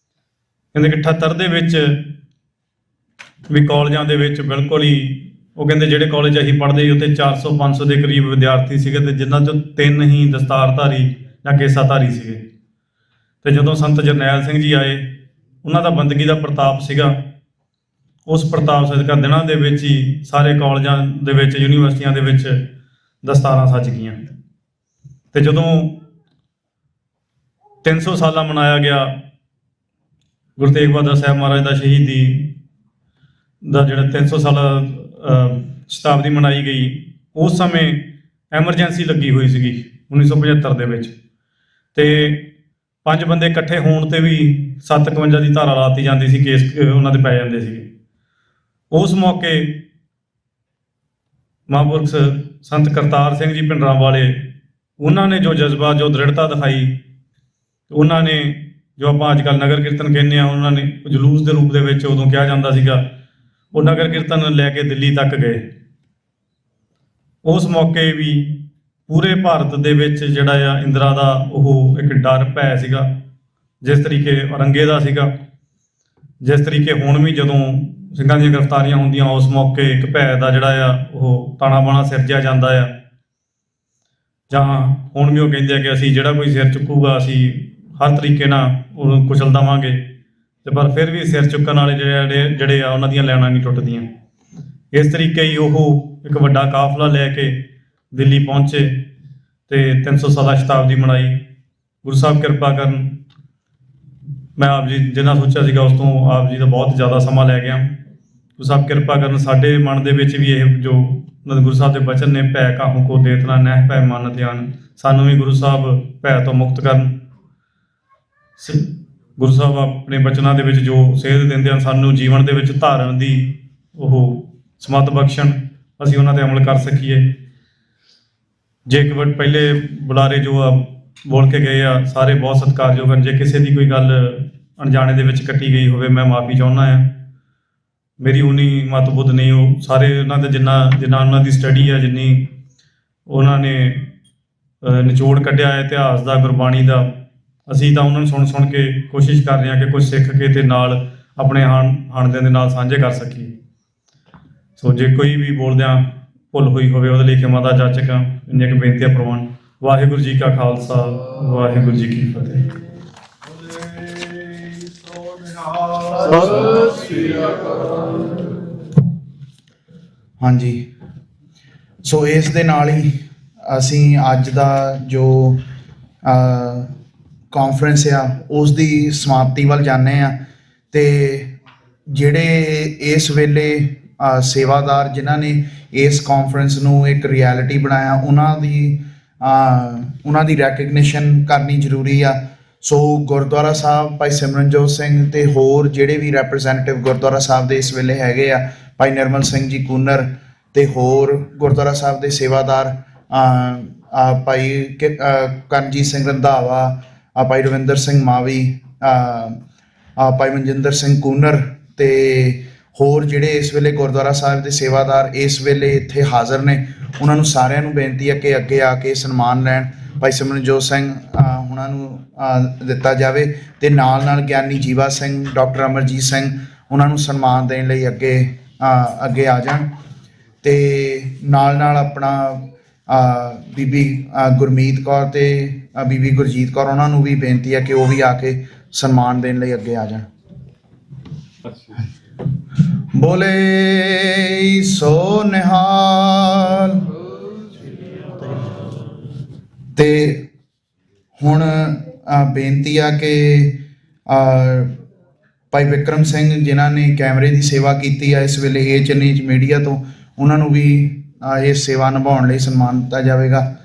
ਕਹਿੰਦੇ ਕਿ 78 ਦੇ ਵਿੱਚ ਵੀ ਕਾਲਜਾਂ ਦੇ ਵਿੱਚ ਬਿਲਕੁਲ ਹੀ ਉਹ ਕਹਿੰਦੇ ਜਿਹੜੇ ਕਾਲਜ ਅਸੀਂ ਪੜ੍ਹਦੇ ਸੀ ਉੱਥੇ 400-500 ਦੇ ਕਰੀਬ ਵਿਦਿਆਰਥੀ ਸੀਗੇ ਤੇ ਜਿਨ੍ਹਾਂ ਚੋਂ 3 ਹੀ ਦਸਤਾਰਧਾਰੀ ਜਾਂ ਕੇਸਾਧਾਰੀ ਸੀਗੇ। ਤੇ ਜਦੋਂ ਸੰਤ ਜਰਨੈਲ ਸਿੰਘ ਜੀ ਆਏ, ਉਹਨਾਂ ਦਾ ਬੰਦਗੀ ਦਾ ਪ੍ਰਤਾਪ ਸੀਗਾ, ਉਸ ਪ੍ਰਤਾਪ ਸਦਕਾ ਦਿਨਾਂ ਦੇ ਵਿੱਚ ਹੀ ਸਾਰੇ ਕਾਲਜਾਂ ਦੇ ਵਿੱਚ, ਯੂਨੀਵਰਸਿਟੀਆਂ ਦੇ ਵਿੱਚ ਦਸਤਾਰਾਂ ਸੱਜ ਗਈਆਂ। ਤੇ ਜਦੋਂ 300 ਸਾਲਾ ਮਨਾਇਆ ਗਿਆ ਗੁਰੂ ਤੇਗ ਬਹਾਦਰ ਸਾਹਿਬ ਮਹਾਰਾਜ ਦਾ ਸ਼ਹੀਦੀ ਦਾ ਜਿਹੜਾ 300 ਸਾਲਾ ਸ਼ਤਾਬਦੀ ਮਨਾਈ ਗਈ, ਉਸ ਸਮੇਂ ਐਮਰਜੈਂਸੀ ਲੱਗੀ ਹੋਈ ਸੀਗੀ 1975 ਦੇ ਵਿੱਚ। ਤੇ 5 ਬੰਦੇ ਇਕੱਠੇ ਹੋਣ ਤੇ ਵੀ 751 ਦੀ ਧਾਰਾ ਲਾਤੀ ਜਾਂਦੀ ਸੀ, ਕੇਸ ਉਹਨਾਂ ਦੇ ਪੈ ਜਾਂਦੇ ਸੀਗੇ। ਉਸ ਮੌਕੇ ਮਹਾਂਪੁਰਖ ਸੰਤ ਕਰਤਾਰ ਸਿੰਘ ਜੀ ਭਿੰਡਰਾਂ ਵਾਲੇ, ਉਹਨਾਂ ਨੇ ਜੋ ਜਜ਼ਬਾ, ਜੋ ਦ੍ਰਿੜਤਾ ਦਿਖਾਈ, ਉਹਨਾਂ ਨੇ ਜੋ ਆਪਾਂ ਅੱਜ ਕੱਲ੍ਹ ਨਗਰ ਕੀਰਤਨ ਕਹਿੰਦੇ ਆ, ਉਹਨਾਂ ਨੇ ਜਲੂਸ ਦੇ ਰੂਪ ਦੇ ਵਿੱਚ ਉਦੋਂ ਕਿਹਾ ਜਾਂਦਾ ਸੀਗਾ, ਉਹ ਨਗਰ ਕੀਰਤਨ ਲੈ ਕੇ ਦਿੱਲੀ ਤੱਕ ਗਏ। ਉਸ ਮੌਕੇ ਵੀ ਪੂਰੇ ਭਾਰਤ ਦੇ ਵਿੱਚ ਜਿਹੜਾ ਆ ਇੰਦਰਾ ਦਾ ਉਹ ਇੱਕ ਡਰ ਭੈ ਸੀਗਾ, ਜਿਸ ਤਰੀਕੇ ਔਰੰਗੇ ਦਾ ਸੀਗਾ, ਜਿਸ ਤਰੀਕੇ ਹੁਣ ਵੀ ਜਦੋਂ ਸਿੰਘਾਂ ਦੀਆਂ ਗ੍ਰਿਫਤਾਰੀਆਂ ਹੁੰਦੀਆਂ ਉਸ ਮੌਕੇ ਇੱਕ ਭੈ ਦਾ ਜਿਹੜਾ ਆ ਉਹ ਤਾਣਾ ਬਾਣਾ ਸਿਰਜਿਆ ਜਾਂਦਾ ਆ। ਜਾਂ ਹੁਣ ਵੀ ਉਹ ਕਹਿੰਦੇ ਆ ਕਿ ਅਸੀਂ ਜਿਹੜਾ ਕੋਈ ਸਿਰ ਚੁੱਕੂਗਾ ਅਸੀਂ ਹਰ ਤਰੀਕੇ ਨਾਲ ਉਹਨੂੰ ਕੁਚਲ ਦੇਵਾਂਗੇ। ਤੇ ਪਰ ਫਿਰ ਵੀ ਸਿਰ ਚੁੱਕਣ ਵਾਲੇ ਜਿਹੜੇ ਆ ਉਹਨਾਂ ਦੀਆਂ ਲੈਣਾ ਨਹੀਂ ਟੁੱਟਦੀਆਂ। ਇਸ ਤਰੀਕੇ ਹੀ ਉਹ ਇੱਕ ਵੱਡਾ ਕਾਫਲਾ ਲੈ ਕੇ ਦਿੱਲੀ ਪਹੁੰਚੇ ਤੇ 300 ਸਾਲਾ ਸ਼ਤਾਬਦੀ ਮਨਾਈ। ਗੁਰੂ ਸਾਹਿਬ ਕਿਰਪਾ ਕਰਨ, ਮੈਂ ਆਪ ਜੀ ਜਿੰਨਾ ਸੋਚਿਆ ਸੀਗਾ ਉਸ ਤੋਂ ਆਪ ਜੀ ਦਾ ਬਹੁਤ ਜ਼ਿਆਦਾ ਸਮਾਂ ਲੈ ਗਿਆ। ਗੁਰੂ ਸਾਹਿਬ ਕਿਰਪਾ ਕਰਨ, ਸਾਡੇ ਮਨ ਦੇ ਵਿੱਚ ਵੀ ਇਹ ਜੋ ਗੁਰੂ ਸਾਹਿਬ ਦੇ ਬਚਨ ਨੇ, ਭੈ ਕਾਹੂ ਕੋ ਦੇਤਨਾ ਨਹਿ ਭੈ ਮਨ ਧਿਆਨ, ਸਾਨੂੰ ਵੀ ਗੁਰੂ ਸਾਹਿਬ ਭੈ ਤੋਂ ਮੁਕਤ ਕਰਨ। ਗੁਰੂ ਸਾਹਿਬ ਆਪਣੇ ਬਚਨਾਂ ਦੇ ਵਿੱਚ ਜੋ ਸੇਧ ਦਿੰਦੇ ਹਨ, ਸਾਨੂੰ ਜੀਵਨ ਦੇ ਵਿੱਚ ਧਾਰਨ ਦੀ ਉਹ ਸਮੱਤ ਬਖਸ਼ਣ, ਅਸੀਂ ਉਹਨਾਂ 'ਤੇ ਅਮਲ ਕਰ ਸਕੀਏ। ਜੇ ਇੱਕ ਵਾਰ ਪਹਿਲੇ ਬੁਲਾਰੇ ਜੋ ਆ ਬੋਲ ਕੇ ਗਏ ਆ ਸਾਰੇ ਬਹੁਤ ਸਤਿਕਾਰਯੋਗ ਹਨ। ਜੇ ਕਿਸੇ ਦੀ ਕੋਈ ਗੱਲ ਅਣਜਾਣੇ ਦੇ ਵਿੱਚ ਕੱਟੀ ਗਈ ਹੋਵੇ ਮੈਂ ਮਾਫੀ ਚਾਹੁੰਦਾ ਆ। ਮੇਰੀ ਉਨੀ ਮਤ ਬੁੱਧ ਨਹੀਂ, ਉਹ ਸਾਰੇ ਉਹਨਾਂ ਦੇ ਜਿੰਨਾ ਉਹਨਾਂ ਦੀ ਸਟੱਡੀ ਆ, ਜਿੰਨੀ ਉਹਨਾਂ ਨੇ ਨਿਚੋੜ ਕੱਢਿਆ ਹੈ ਇਤਿਹਾਸ ਦਾ, ਗੁਰਬਾਣੀ ਦਾ, ਅਸੀਂ ਤਾਂ ਉਹਨਾਂ ਨੂੰ ਸੁਣ ਕੇ ਕੋਸ਼ਿਸ਼ ਕਰ ਰਹੇ ਹਾਂ ਕਿ ਕੁਝ ਸਿੱਖ ਕੇ ਤੇ ਨਾਲ ਆਪਣੇ ਹਾਣਦਿਆਂ ਦੇ ਨਾਲ ਸਾਂਝੇ ਕਰ ਸਕੀਏ। ਸੋ ਜੇ ਕੋਈ ਵੀ ਬੋਲਦਿਆਂ ਭੁੱਲ ਹੋਈ ਹੋਵੇ ਉਹਦੇ ਲਈ ਖਿਮਾ ਦਾ ਜਾਚਕ ਹਾਂ। ਇੰਨੀਆਂ ਕੁ ਬੇਨਤੀਆਂ ਪ੍ਰਵਾਨ। ਵਾਹਿਗੁਰੂ ਜੀ ਕਾ ਖਾਲਸਾ, ਵਾਹਿਗੁਰੂ ਜੀ ਕੀ ਫਤਿਹ। ਹਾਂਜੀ, ਸੋ ਇਸ ਦੇ ਨਾਲ ਹੀ ਅਸੀਂ ਅੱਜ ਦਾ ਜੋ ਕਾਨਫਰੰਸ ਆ ਉਸ ਦੀ ਸਮਾਪਤੀ ਵੱਲ ਜਾਂਦੇ ਆ। ਤੇ ਜਿਹੜੇ ਇਸ ਵੇਲੇ ਸੇਵਾਦਾਰ ਜਿਨ੍ਹਾਂ ਨੇ ਇਸ ਕਾਨਫਰੰਸ ਨੂੰ ਇੱਕ ਰਿਐਲਿਟੀ ਬਣਾਇਆ, ਉਹਨਾਂ ਦੀ ਰੈਕਗਨੀਸ਼ਨ ਕਰਨੀ ਜ਼ਰੂਰੀ ਆ। ਸੋ ਗੁਰਦੁਆਰਾ ਸਾਹਿਬ ਭਾਈ ਸਿਮਰਨਜੋਤ ਸਿੰਘ ਤੇ ਹੋਰ ਜਿਹੜੇ ਵੀ ਰੈਪਰੈਜ਼ੈਂਟੇਟਿਵ ਗੁਰਦੁਆਰਾ ਸਾਹਿਬ ਦੇ ਇਸ ਵੇਲੇ ਹੈਗੇ ਆ, ਭਾਈ ਨਿਰਮਲ ਸਿੰਘ ਜੀ ਕੂਨਰ ਤੇ ਹੋਰ ਗੁਰਦੁਆਰਾ ਸਾਹਿਬ ਦੇ ਸੇਵਾਦਾਰ, ਭਾਈ ਕਰਨਜੀਤ ਸਿੰਘ ਰੰਧਾਵਾ, ਭਾਈ ਰਵਿੰਦਰ ਸਿੰਘ ਮਾਵੀ, ਭਾਈ ਮਨਜਿੰਦਰ ਸਿੰਘ ਕੂਨਰ ਤੇ ਹੋਰ ਜਿਹੜੇ ਇਸ ਵੇਲੇ ਗੁਰਦੁਆਰਾ ਸਾਹਿਬ ਦੇ ਸੇਵਾਦਾਰ ਇਸ ਵੇਲੇ ਇੱਥੇ ਹਾਜ਼ਰ ਨੇ, ਉਹਨਾਂ ਨੂੰ ਸਾਰਿਆਂ ਨੂੰ ਬੇਨਤੀ ਹੈ ਕਿ ਅੱਗੇ ਆ ਕੇ ਸਨਮਾਨ ਲੈਣ। ਭਾਈ ਸਿਮਰਨਜੋਤ ਸਿੰਘ ਉਹਨਾਂ ਨੂੰ ਦਿੱਤਾ ਜਾਵੇ ਤੇ ਨਾਲ ਗਿਆਨੀ ਜੀਵਾ ਸਿੰਘ, ਡਾਕਟਰ ਅਮਰਜੀਤ ਸਿੰਘ ਉਹਨਾਂ ਨੂੰ ਸਨਮਾਨ ਦੇਣ ਲਈ ਅੱਗੇ ਆ ਜਾਣ। ਤੇ ਨਾਲ ਆਪਣਾ ਬੀਬੀ ਗੁਰਮੀਤ ਕੌਰ ਤੇ ਬੀਬੀ ਗੁਰਜੀਤ ਕੌਰ, ਉਹਨਾਂ ਨੂੰ ਵੀ ਬੇਨਤੀ ਹੈ ਕਿ ਉਹ ਵੀ ਆ ਕੇ ਸਨਮਾਨ ਦੇਣ ਲਈ ਅੱਗੇ ਆ ਜਾਣ। ਬੋਲੇ ਸੋ ਨਿਹਾਲ। ਤੇ ਹੁਣ ਬੇਨਤੀ ਆ ਕਿ ਭਾਈ ਵਿਕਰਮ ਸਿੰਘ ਜਿਨ੍ਹਾਂ ਨੇ ਕੈਮਰੇ ਦੀ ਸੇਵਾ ਕੀਤੀ ਆ ਇਸ ਵੇਲੇ H&H ਮੀਡੀਆ ਤੋਂ, ਉਹਨਾਂ ਨੂੰ ਵੀ ਇਹ ਸੇਵਾ ਨਿਭਾਉਣ ਲਈ ਸਨਮਾਨ ਦਿੱਤਾ ਜਾਵੇਗਾ।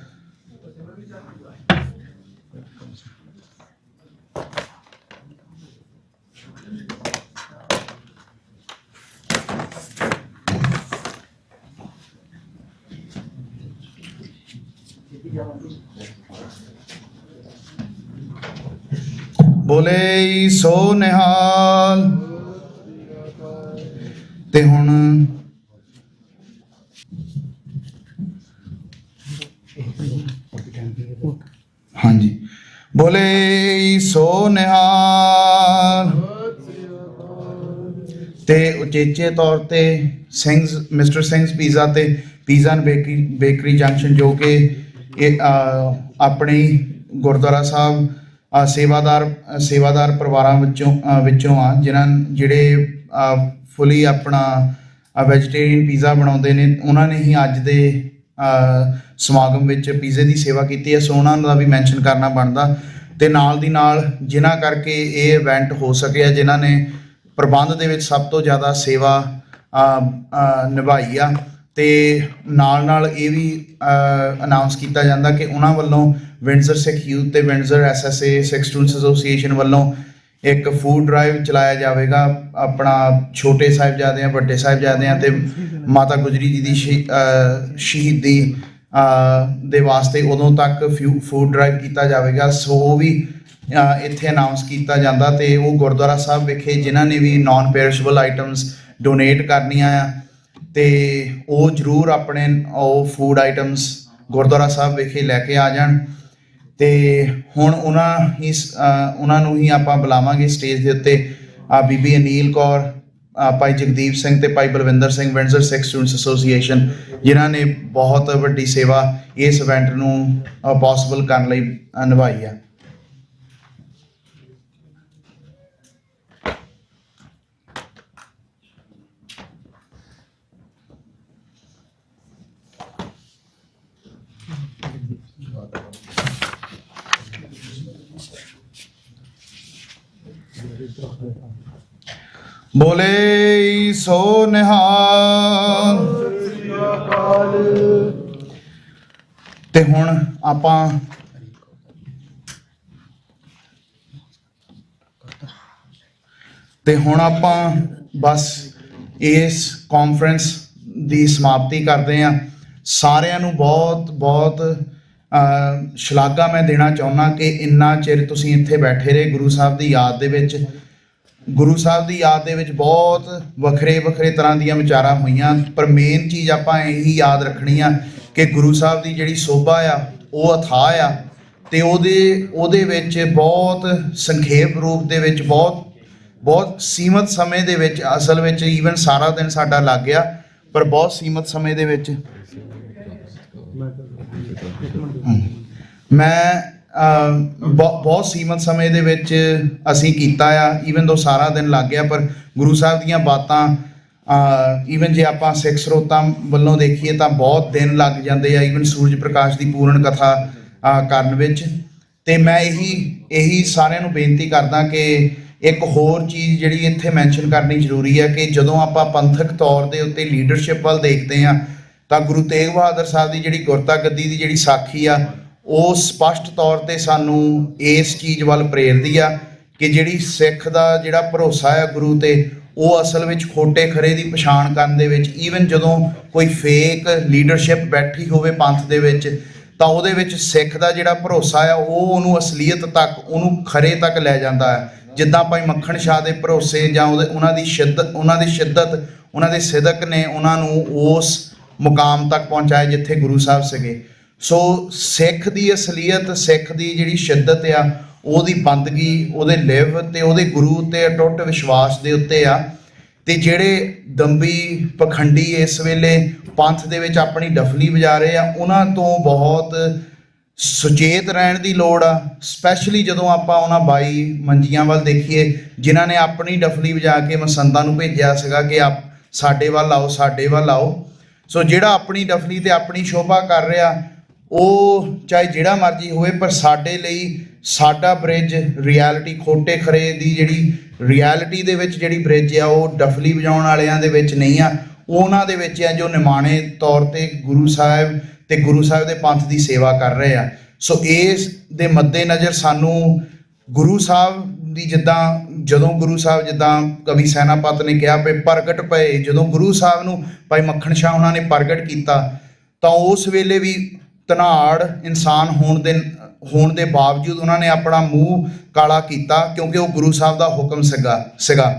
ਬੋਲੇ ਸੋ ਨਿਹਾਲ। ਤੇ ਹੁਣ ਹਾਂਜੀ, ਬੋਲੇ ਸੋ ਨਿਹਾਲ। ਤੇ ਉਚੇਚੇ ਤੌਰ ਤੇ ਮਿਸਟਰ ਸਿੰਘਸ ਪੀਜ਼ਾ ਤੇ ਪੀਜ਼ਾ ਐਂਡ ਬੇਕਰੀ ਜੰਕਸ਼ਨ, ਜੋ ਕਿ ਇਹ ਆਪਣੇ ਗੁਰਦੁਆਰਾ ਸਾਹਿਬ ਸੇਵਾਦਾਰ ਪਰਿਵਾਰਾਂ ਵਿੱਚੋਂ ਆ, ਜਿਹੜੇ ਫੁੱਲੀ ਆਪਣਾ ਵੈਜੀਟੇਰੀਅਨ ਪੀਜ਼ਾ ਬਣਾਉਂਦੇ ਨੇ, ਉਹਨਾਂ ਨੇ ਹੀ ਅੱਜ ਦੇ ਸਮਾਗਮ ਵਿੱਚ ਪੀਜ਼ੇ ਦੀ ਸੇਵਾ ਕੀਤੀ ਹੈ। ਸੋ ਉਹਨਾਂ ਦਾ ਵੀ ਮੈਂਸ਼ਨ ਕਰਨਾ ਬਣਦਾ। ਤੇ ਨਾਲ ਦੀ ਨਾਲ ਜਿਨ੍ਹਾਂ ਕਰਕੇ ਇਹ ਇਵੈਂਟ ਹੋ ਸਕਿਆ, ਜਿਨ੍ਹਾਂ ਨੇ ਪ੍ਰਬੰਧ ਦੇ ਵਿੱਚ ਸਭ ਤੋਂ ਜ਼ਿਆਦਾ ਸੇਵਾ ਨਿਭਾਈ ਆ। ਤੇ ਨਾਲ ਇਹ ਵੀ ਅਨਾਉਂਸ ਕੀਤਾ ਜਾਂਦਾ ਕਿ ਉਹਨਾਂ ਵੱਲੋਂ ਵਿੰਡਜ਼ਰ ਸਿੱਖ ਯੂਥ ਤੇ ਵਿੰਡਜ਼ਰ SSA ਸਿੱਖ ਸਟੂਡੈਂਟਸ ਐਸੋਸੀਏਸ਼ਨ ਵੱਲੋਂ ਇੱਕ ਫੂਡ ਡਰਾਈਵ ਚਲਾਇਆ ਜਾਵੇਗਾ, ਆਪਣਾ ਛੋਟੇ ਸਾਹਿਬਜ਼ਾਦਿਆਂ, ਵੱਡੇ ਸਾਹਿਬਜ਼ਾਦਿਆਂ ਤੇ ਮਾਤਾ ਗੁਜਰੀ ਜੀ ਦੀ ਸ਼ਹੀਦੀ ਦੇ ਵਾਸਤੇ ਉਦੋਂ ਤੱਕ ਫੂਡ ਡਰਾਈਵ ਕੀਤਾ ਜਾਵੇਗਾ। ਸੋ ਉਹ ਵੀ ਇੱਥੇ ਅਨਾਉਂਸ ਕੀਤਾ ਜਾਂਦਾ। ਤੇ ਉਹ ਗੁਰਦੁਆਰਾ ਸਾਹਿਬ ਵਿਖੇ ਜਿਨ੍ਹਾਂ ਨੇ ਵੀ ਨਾਨ ਪੈਰਿਸ਼ੇਬਲ ਆਈਟਮਸ ਡੋਨੇਟ ਕਰਨੀਆਂ ਆ, ਤੇ ਉਹ ਜ਼ਰੂਰ ਆਪਣੇ ਉਹ ਫੂਡ ਆਈਟਮਸ ਗੁਰਦੁਆਰਾ ਸਾਹਿਬ ਵਿਖੇ ਲੈ ਕੇ ਆ ਜਾਣ। ਤੇ ਹੁਣ ਉਹਨਾਂ ਨੂੰ ਹੀ ਆਪਾਂ ਬੁਲਾਵਾਂਗੇ ਸਟੇਜ ਦੇ ਉੱਤੇ, ਬੀਬੀ ਅਨੀਲ ਕੌਰ, ਭਾਈ ਜਗਦੀਪ ਸਿੰਘ ਤੇ ਭਾਈ ਬਲਵਿੰਦਰ ਸਿੰਘ, ਵਿੰਡਜ਼ਰ ਸਿੱਖ ਸਟੂਡੈਂਟਸ ਐਸੋਸੀਏਸ਼ਨ, ਜਿਨ੍ਹਾਂ ਨੇ ਬਹੁਤ ਵੱਡੀ ਸੇਵਾ ਇਸ ਇਵੈਂਟ ਨੂੰ ਪੋਸੀਬਲ ਕਰਨ ਲਈ ਨਿਭਾਈ ਆ। ਬੋਲੇ ਸੋ ਨਿਹਾਲ। ਤੇ ਹੁਣ ਆਪਾਂ ਬਸ ਇਸ ਕਾਨਫਰੰਸ ਦੀ ਸਮਾਪਤੀ ਕਰਦੇ ਹਾਂ। ਸਾਰਿਆਂ ਨੂੰ ਬਹੁਤ ਸ਼ਲਾਘਾ ਮੈਂ ਦੇਣਾ ਚਾਹੁੰਦਾ ਕਿ ਇੰਨਾ ਚਿਰ ਤੁਸੀਂ ਇੱਥੇ ਬੈਠੇ ਰਹੇ ਗੁਰੂ ਸਾਹਿਬ ਦੀ ਯਾਦ ਦੇ ਵਿੱਚ। ਗੁਰੂ ਸਾਹਿਬ ਦੀ ਯਾਦ ਦੇ ਵਿੱਚ ਬਹੁਤ ਵੱਖਰੇ ਵੱਖਰੇ ਤਰ੍ਹਾਂ ਦੀਆਂ ਵਿਚਾਰਾਂ ਹੋਈਆਂ, ਪਰ ਮੇਨ ਚੀਜ਼ ਆਪਾਂ ਇਹੀ ਯਾਦ ਰੱਖਣੀ ਆ ਕਿ ਗੁਰੂ ਸਾਹਿਬ ਦੀ ਜਿਹੜੀ ਸੋਭਾ ਆ ਉਹ ਅਥਾਹ ਆ, ਤੇ ਉਹਦੇ ਵਿੱਚ ਬਹੁਤ ਸੰਖੇਪ ਰੂਪ ਦੇ ਵਿੱਚ ਬਹੁਤ ਸੀਮਤ ਸਮੇਂ ਦੇ ਵਿੱਚ, ਅਸਲ ਵਿੱਚ ਈਵਨ ਸਾਰਾ ਦਿਨ ਸਾਡਾ ਲੱਗ ਗਿਆ, ਪਰ ਬਹੁਤ ਸੀਮਤ ਸਮੇਂ ਦੇ ਵਿੱਚ ਮੈਂ ਬਹੁਤ ਸੀਮਤ ਸਮੇਂ ਦੇ ਵਿੱਚ ਅਸੀਂ ਕੀਤਾ ਆ, ਈਵਨ ਦੋ ਸਾਰਾ ਦਿਨ ਲੱਗ ਗਿਆ, ਪਰ ਗੁਰੂ ਸਾਹਿਬ ਦੀਆਂ ਬਾਤਾਂ ਈਵਨ ਜੇ ਆਪਾਂ ਸਿੱਖ ਸਰੋਤਾਂ ਵੱਲੋਂ ਦੇਖੀਏ ਤਾਂ ਬਹੁਤ ਦਿਨ ਲੱਗ ਜਾਂਦੇ ਆ, ਈਵਨ ਸੂਰਜ ਪ੍ਰਕਾਸ਼ ਦੀ ਪੂਰਨ ਕਥਾ ਕਰਨ ਵਿੱਚ। ਤੇ ਮੈਂ ਇਹੀ ਸਾਰਿਆਂ ਨੂੰ ਬੇਨਤੀ ਕਰਦਾ ਕਿ ਇੱਕ ਹੋਰ ਚੀਜ਼ ਜਿਹੜੀ ਇੱਥੇ ਮੈਂਸ਼ਨ ਕਰਨੀ ਜ਼ਰੂਰੀ ਹੈ ਕਿ ਜਦੋਂ ਆਪਾਂ ਪੰਥਕ ਤੌਰ ਦੇ ਉੱਤੇ ਲੀਡਰਸ਼ਿਪ ਵੱਲ ਦੇਖਦੇ ਹਾਂ ਤਾਂ ਗੁਰੂ ਤੇਗ ਬਹਾਦਰ ਸਾਹਿਬ ਦੀ ਜਿਹੜੀ ਗੁਰਤਾ ਗੱਦੀ ਦੀ ਜਿਹੜੀ ਸਾਖੀ ਆ ਉਹ ਸਪਸ਼ਟ ਤੌਰ ਤੇ ਸਾਨੂੰ ਇਸ ਚੀਜ਼ ਵੱਲ ਪ੍ਰੇਰਦੀ ਆ ਕਿ ਜਿਹੜੀ ਸਿੱਖ ਦਾ ਜਿਹੜਾ ਭਰੋਸਾ ਆ ਗੁਰੂ ਤੇ, ਉਹ ਅਸਲ ਵਿੱਚ ਖੋਟੇ ਖਰੇ ਦੀ ਪਛਾਣ ਕਰਨ ਦੇ ਵਿੱਚ, ਈਵਨ ਜਦੋਂ ਕੋਈ ਫੇਕ ਲੀਡਰਸ਼ਿਪ ਬੈਠੀ ਹੋਵੇ ਪੰਥ ਦੇ ਵਿੱਚ ਤਾਂ ਉਹਦੇ ਵਿੱਚ ਸਿੱਖ ਦਾ ਜਿਹੜਾ ਭਰੋਸਾ ਆ ਉਹ ਉਹਨੂੰ ਅਸਲੀਅਤ ਤੱਕ, ਉਹਨੂੰ ਖਰੇ ਤੱਕ ਲੈ ਜਾਂਦਾ ਹੈ। ਜਿੱਦਾਂ ਭਾਈ ਮੱਖਣ ਸ਼ਾਹ ਦੇ ਭਰੋਸੇ ਜਾਂ ਉਹਨਾਂ ਦੀ ਸ਼ਿੱਦਤ, ਉਹਨਾਂ ਦੇ ਸਿਦਕ ਨੇ ਉਹਨਾਂ ਨੂੰ ਉਸ ਮੁਕਾਮ ਤੱਕ ਪਹੁੰਚਾਇਆ ਜਿੱਥੇ ਗੁਰੂ ਸਾਹਿਬ ਸੀਗੇ। ਸੋ ਸਿੱਖ ਦੀ ਅਸਲੀਅਤ, ਸਿੱਖ ਦੀ ਜਿਹੜੀ ਸ਼ਿੱਦਤ ਆ, ਉਹਦੀ ਬੰਦਗੀ, ਉਹਦੇ ਲਿਵ ਤੇ ਉਹਦੇ ਗੁਰੂ ਤੇ ਅਟੁੱਟ ਵਿਸ਼ਵਾਸ ਦੇ ਉੱਤੇ ਆ। ਤੇ ਜਿਹੜੇ ਦੰਬੀ ਪਖੰਡੀ ਇਸ ਵੇਲੇ ਪੰਥ ਦੇ ਵਿੱਚ ਆਪਣੀ ਡਫਲੀ ਵਜਾ ਰਹੇ ਆ, ਉਹਨਾਂ ਤੋਂ ਬਹੁਤ ਸੁਚੇਤ ਰਹਿਣ ਦੀ ਲੋੜ ਆ, ਸਪੈਸ਼ਲੀ ਜਦੋਂ ਆਪਾਂ ਉਹਨਾਂ 22 ਮੰਜੀਆਂ ਵੱਲ ਦੇਖੀਏ ਜਿਨ੍ਹਾਂ ਨੇ ਆਪਣੀ ਡਫਲੀ ਵਜਾ ਕੇ ਮਸੰਦਾਂ ਨੂੰ ਭੇਜਿਆ ਸੀਗਾ ਕਿ ਆਪ ਸਾਡੇ ਵੱਲ ਆਓ, ਸਾਡੇ ਵੱਲ ਆਓ। ਸੋ ਜਿਹੜਾ ਆਪਣੀ ਡਫਲੀ ਤੇ ਆਪਣੀ ਸ਼ੋਭਾ ਕਰ ਰਿਹਾ ਉਹ ਚਾਹੇ ਜਿਹੜਾ ਮਰਜ਼ੀ ਹੋਵੇ, ਪਰ ਸਾਡੇ ਲਈ ਸਾਡਾ ਬ੍ਰਿਜ ਰਿਐਲਿਟੀ, ਖੋਟੇ ਖਰੇ ਦੀ ਜਿਹੜੀ ਰਿਐਲਿਟੀ ਦੇ ਵਿੱਚ ਜਿਹੜੀ ਬ੍ਰਿਜ ਆ ਉਹ ਡਫਲੀ ਵਜਾਉਣ ਵਾਲਿਆਂ ਦੇ ਵਿੱਚ ਨਹੀਂ ਆ, ਉਹਨਾਂ ਦੇ ਵਿੱਚ ਆ ਜੋ ਨਿਮਾਣੇ ਤੌਰ ਤੇ ਗੁਰੂ ਸਾਹਿਬ ਤੇ ਗੁਰੂ ਸਾਹਿਬ ਦੇ ਪੰਥ ਦੀ ਸੇਵਾ ਕਰ ਰਹੇ ਆ। ਸੋ ਇਸ ਦੇ ਮੱਦੇ ਨਜ਼ਰ ਸਾਨੂੰ ਗੁਰੂ ਸਾਹਿਬ ਦੀ ਜਦੋਂ ਗੁਰੂ ਸਾਹਿਬ, ਜਿੱਦਾਂ ਕਵੀ ਸੈਨਾਪਤ ਨੇ ਕਿਹਾ ਵੀ ਪ੍ਰਗਟ ਪਏ, ਜਦੋਂ ਗੁਰੂ ਸਾਹਿਬ ਨੂੰ ਭਾਈ ਮੱਖਣ ਸ਼ਾਹ ਉਹਨਾਂ ਨੇ ਪ੍ਰਗਟ ਕੀਤਾ ਤਾਂ ਉਸ ਵੇਲੇ ਵੀ ਧਨਾੜ ਇਨਸਾਨ ਹੋਣ ਦੇ ਬਾਵਜੂਦ ਉਹਨਾਂ ਨੇ ਆਪਣਾ ਮੂੰਹ ਕਾਲਾ ਕੀਤਾ ਕਿਉਂਕਿ ਉਹ ਗੁਰੂ ਸਾਹਿਬ ਦਾ ਹੁਕਮ ਸੀਗਾ।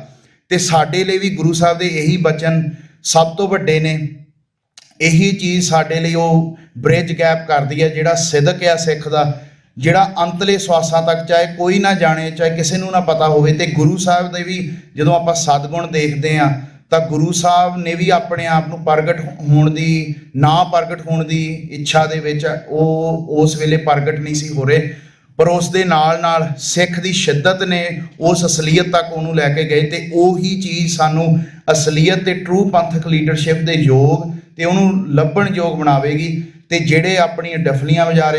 ਤੇ ਸਾਡੇ ਲਈ ਵੀ ਗੁਰੂ ਸਾਹਿਬ ਦੇ ਇਹੀ ਬਚਨ ਸਭ ਤੋਂ ਵੱਡੇ ਨੇ। ਇਹੀ ਚੀਜ਼ ਸਾਡੇ ਲਈ ਉਹ ਬ੍ਰਿਜ ਗੈਪ ਕਰਦੀ ਹੈ, ਜਿਹੜਾ ਸਿਦਕ ਆ ਸਿੱਖ ਦਾ, ਜਿਹੜਾ ਅੰਤਲੇ ਸਵਾਸਾਂ ਤੱਕ ਚਾਹੇ ਕੋਈ ਨਾ ਜਾਣੇ, ਚਾਹੇ ਕਿਸੇ ਨੂੰ ਨਾ ਪਤਾ ਹੋਵੇ। ਤੇ ਗੁਰੂ ਸਾਹਿਬ ਦੇ ਵੀ ਜਦੋਂ ਆਪਾਂ ਸਤਿਗੁਣ ਦੇਖਦੇ ਹਾਂ ਤਾਂ ਗੁਰੂ ਸਾਹਿਬ ਨੇ ਵੀ ਆਪਣੇ ਆਪ ਨੂੰ ਪ੍ਰਗਟ ਹੋਣ ਦੀ ਇੱਛਾ ਦੇ ਵਿੱਚ ਉਹ ਉਸ ਵੇਲੇ ਪ੍ਰਗਟ ਨਹੀਂ ਸੀ ਹੋ ਰਹੇ, ਪਰ ਉਸ ਦੇ ਨਾਲ ਸਿੱਖ ਦੀ ਸ਼ਿੱਦਤ ਨੇ ਉਸ ਅਸਲੀਅਤ ਤੱਕ ਉਹਨੂੰ ਲੈ ਕੇ ਗਏ। ਤੇ ਉਹੀ ਚੀਜ਼ ਸਾਨੂੰ ਅਸਲੀਅਤ ਤੇ ਟਰੂ ਪੰਥਕ ਲੀਡਰਸ਼ਿਪ ਦੇ ਯੋਗ ਤੇ ਉਹਨੂੰ ਲੱਭਣ ਯੋਗ ਬਣਾਵੇਗੀ ਤੇ ਜਿਹੜੇ ਆਪਣੀਆਂ ਡਫਲੀਆਂ ਵਜਾ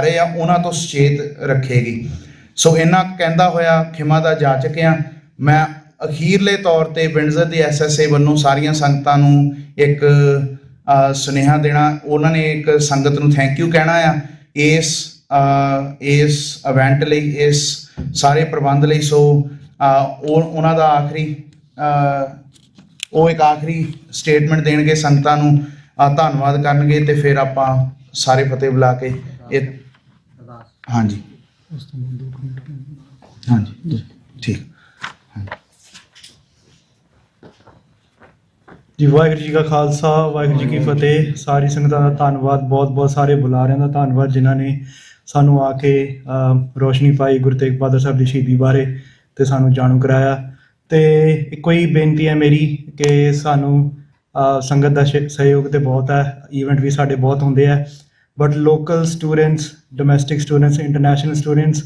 ਰਹੇ ਆ ਉਹਨਾਂ ਤੋਂ ਸੁਚੇਤ ਰੱਖੇਗੀ। ਸੋ ਇਹਨਾਂ ਕਹਿੰਦਾ ਹੋਇਆ ਖਿਮਾ ਦਾ ਜਾਚਕ ਆ। ਮੈਂ ਅਖੀਰਲੇ ਤੌਰ ਤੇ ਵਿੰਡਜ਼ਰ ਦੇ SSA ਵੱਲੋਂ ਸਾਰੀਆਂ ਸੰਗਤਾਂ ਨੂੰ ਇੱਕ ਸੁਨੇਹਾ ਦੇਣਾ, ਉਹਨਾਂ ਨੇ ਇੱਕ ਸੰਗਤ ਨੂੰ ਥੈਂਕ ਯੂ ਕਹਿਣਾ ਆ ਇਸ ਇਵੈਂਟ ਲਈ, ਇਸ ਸਾਰੇ ਪ੍ਰਬੰਧ ਲਈ। ਸੋ ਉਹਨਾਂ ਦਾ ਉਹ ਇੱਕ ਆਖਰੀ ਸਟੇਟਮੈਂਟ ਦੇਣਗੇ, ਸੰਗਤਾਂ ਨੂੰ ਧੰਨਵਾਦ ਕਰਨਗੇ ਤੇ ਫਿਰ ਆਪਾਂ ਸਾਰੇ ਫਤਿਹ ਬੁਲਾ ਕੇ ਇਹ ਹਾਂਜੀ ਠੀਕ। ਜੀ ਵਾਹਿਗੁਰੂ ਜੀ ਕਾ ਖਾਲਸਾ, ਵਾਹਿਗੁਰੂ ਜੀ ਕੀ ਫਤਿਹ। ਸਾਰੀ ਸੰਗਤਾਂ ਦਾ ਧੰਨਵਾਦ, ਬਹੁਤ ਸਾਰੇ ਬੁਲਾਰਿਆਂ ਦਾ ਧੰਨਵਾਦ ਜਿਨ੍ਹਾਂ ਨੇ ਸਾਨੂੰ ਆ ਕੇ ਰੋਸ਼ਨੀ ਪਾਈ ਗੁਰੂ ਤੇਗ ਬਹਾਦਰ ਸਾਹਿਬ ਦੀ ਸ਼ਹੀਦੀ ਬਾਰੇ ਤੇ ਸਾਨੂੰ ਜਾਣੂ ਕਰਾਇਆ। ਤੇ ਇੱਕੋ ਹੀ ਬੇਨਤੀ ਹੈ ਮੇਰੀ ਕਿ ਸਾਨੂੰ ਸੰਗਤ ਦਾ ਸਹਿਯੋਗ ਤੇ ਬਹੁਤ ਹੈ, ਈਵੈਂਟ ਵੀ ਸਾਡੇ ਬਹੁਤ ਹੁੰਦੇ ਆ, but local students, domestic students, international students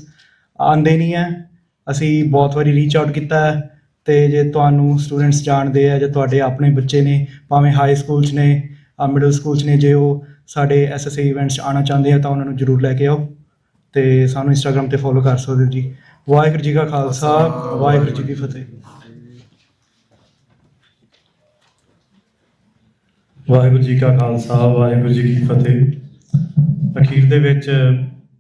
ਆਉਂਦੇ ਨਹੀਂ ਹੈ। ਅਸੀਂ ਬਹੁਤ ਵਾਰੀ ਰੀਚ ਆਊਟ ਕੀਤਾ ਹੈ ਤੇ ਜੇ ਤੁਹਾਨੂੰ ਸਟੂਡੈਂਟਸ ਜਾਣਦੇ ਆ ਜਾਂ ਤੁਹਾਡੇ ਆਪਣੇ ਬੱਚੇ ਨੇ, ਭਾਵੇਂ ਹਾਈ ਸਕੂਲ 'ਚ ਨੇ, ਮਿਡਲ ਸਕੂਲ 'ਚ ਨੇ, ਜੇ ਉਹ ਸਾਡੇ SSA ਇਵੈਂਟਸ 'ਚ ਆਉਣਾ ਚਾਹੁੰਦੇ ਆ ਤਾਂ ਉਹਨਾਂ ਨੂੰ ਜ਼ਰੂਰ ਲੈ ਕੇ ਆਓ ਤੇ ਸਾਨੂੰ ਇੰਸਟਾਗ੍ਰਾਮ ਤੇ ਫੋਲੋ ਕਰ ਸਕਦੇ ਹੋ ਜੀ। ਵਾਹਿਗੁਰੂ ਜੀ ਕਾ ਖਾਲਸਾ, ਵਾਹਿਗੁਰੂ ਜੀ ਕੀ ਫਤਿਹ। ਵਾਹਿਗੁਰੂ ਜੀ ਕਾ ਖਾਲਸਾ, ਵਾਹਿਗੁਰੂ ਜੀ ਕੀ ਫਤਿਹ। ਅਖੀਰ ਦੇ ਵਿੱਚ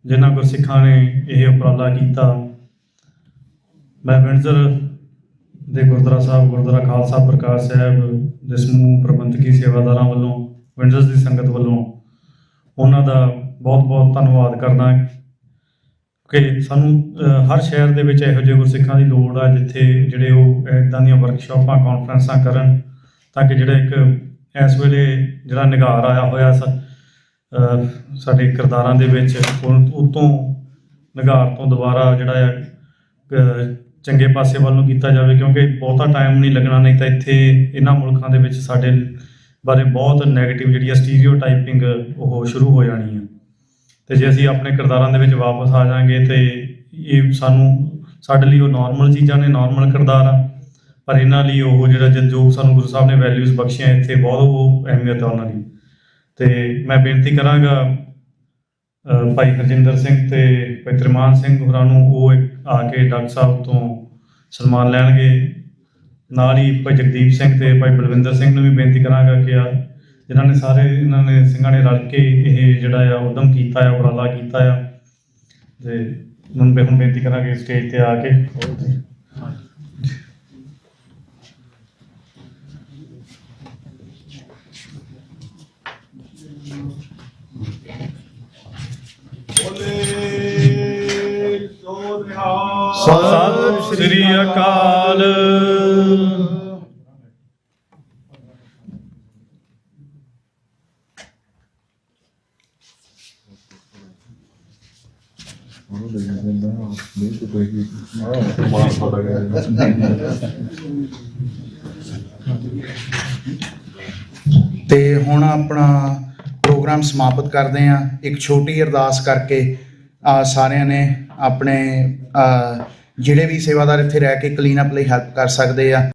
ਜਿਨ੍ਹਾਂ ਗੁਰਸਿੱਖਾਂ ਨੇ ਇਹ ਉਪਰਾਲਾ ਕੀਤਾ, ਮੈਂ ਵਿੰਡਜ਼ਰ ਦੇ ਗੁਰਦੁਆਰਾ ਸਾਹਿਬ, ਗੁਰਦੁਆਰਾ ਖਾਲਸਾ ਪ੍ਰਕਾਸ਼ ਸਾਹਿਬ ਦੇ ਸਮੂਹ ਪ੍ਰਬੰਧਕੀ ਸੇਵਾਦਾਰਾਂ ਵੱਲੋਂ, ਵਿੰਡਜ਼ਰ ਦੀ ਸੰਗਤ ਵੱਲੋਂ ਉਹਨਾਂ ਦਾ ਬਹੁਤ ਬਹੁਤ ਧੰਨਵਾਦ ਕਰਦਾ ਕਿ ਸਾਨੂੰ ਹਰ ਸ਼ਹਿਰ ਦੇ ਵਿੱਚ ਇਹੋ ਜਿਹੇ ਗੁਰਸਿੱਖਾਂ ਦੀ ਲੋੜ ਆ ਜਿੱਥੇ ਜਿਹੜੇ ਉਹ ਇੱਦਾਂ ਦੀਆਂ ਵਰਕਸ਼ਾਪਾਂ ਕਾਨਫਰੰਸਾਂ ਕਰਨ, ਤਾਂ ਕਿ ਜਿਹੜਾ ਇੱਕ ਇਸ ਵੇਲੇ ਜਿਹੜਾ ਨਿਗਾਰ ਆਇਆ ਹੋਇਆ ਸਾਡੇ ਕਿਰਦਾਰਾਂ ਦੇ ਵਿੱਚ ਉਤੋਂ ਨਿਗਾਰ ਤੋਂ ਦੁਬਾਰਾ ਜਿਹੜਾ ਆ ਚੰਗੇ ਪਾਸੇ ਵੱਲ ਨੂੰ ਕੀਤਾ ਜਾਵੇ, ਕਿਉਂਕਿ ਬਹੁਤਾ ਟਾਈਮ ਨਹੀਂ ਲੱਗਣਾ, ਨਹੀਂ ਤਾਂ ਇੱਥੇ ਇਹਨਾਂ ਮੁਲਕਾਂ ਦੇ ਵਿੱਚ ਸਾਡੇ ਬਾਰੇ ਬਹੁਤ ਨੈਗੇਟਿਵ ਜਿਹੜੀ ਆ ਸਟੀਰੀਓਟਾਈਪਿੰਗ ਉਹ ਸ਼ੁਰੂ ਹੋ ਜਾਣੀ ਆ। ਅਤੇ ਜੇ ਅਸੀਂ ਆਪਣੇ ਕਿਰਦਾਰਾਂ ਦੇ ਵਿੱਚ ਵਾਪਸ ਆ ਜਾਵਾਂਗੇ ਤਾਂ ਇਹ ਸਾਡੇ ਲਈ ਉਹ ਨੋਰਮਲ ਚੀਜ਼ਾਂ ਨੇ, ਨੋਰਮਲ ਕਿਰਦਾਰ ਆ, ਪਰ ਇਹਨਾਂ ਲਈ ਉਹ ਜਿਹੜਾ ਜੋ ਸਾਨੂੰ ਗੁਰੂ ਸਾਹਿਬ ਨੇ ਵੈਲਿਊਜ਼ ਬਖਸ਼ੀਆਂ ਇੱਥੇ ਬਹੁਤ ਉਹ ਅਹਿਮੀਅਤ ਆ ਉਹਨਾਂ ਦੀ। ਅਤੇ ਮੈਂ ਬੇਨਤੀ ਕਰਾਂਗਾ ਭਾਈ ਹਰਜਿੰਦਰ ਸਿੰਘ ਅਤੇ ਭਾਈ ਤਰਮਾਨ ਸਿੰਘ ਹੋਰਾਂ ਨੂੰ ਉਹ ਆ ਕੇ ਡਾਕਟਰ ਸਾਹਿਬ ਤੋਂ ਸਨਮਾਨ ਲੈਣਗੇ। ਨਾਲ ਹੀ ਭਾਈ ਜਗਦੀਪ ਸਿੰਘ ਅਤੇ ਭਾਈ ਬਲਵਿੰਦਰ ਸਿੰਘ ਨੂੰ ਵੀ ਬੇਨਤੀ ਕਰਾਂਗਾ ਕਿ ਜਿਨ੍ਹਾਂ ਨੇ ਇਹਨਾਂ ਨੇ ਸਿੰਘਾਂ ਨੇ ਰਲ ਕੇ ਇਹ ਜਿਹੜਾ ਆ ਉਦਮ ਕੀਤਾ ਆ, ਉਪਰਾਲਾ ਕੀਤਾ ਆ, ਅਤੇ ਉਹਨਾਂ ਨੂੰ ਹੁਣ ਬੇਨਤੀ ਕਰਾਂਗੇ ਸਟੇਜ 'ਤੇ ਆ ਕੇ। ਸਤਿ ਸ੍ਰੀ ਅਕਾਲ। ਤੇ ਹੁਣ ਆਪਣਾ ਪ੍ਰੋਗਰਾਮ ਸਮਾਪਤ ਕਰਦੇ ਹਾਂ ਇੱਕ ਛੋਟੀ ਅਰਦਾਸ ਕਰਕੇ। ਸਾਰਿਆਂ ਨੇ ਆਪਣੇ ਜਿਹੜੇ ਵੀ ਸੇਵਾਦਾਰ ਇੱਥੇ ਰਹਿ ਕੇ ਕਲੀਨ ਅਪ ਲਈ ਹੈਲਪ ਕਰ ਸਕਦੇ ਆ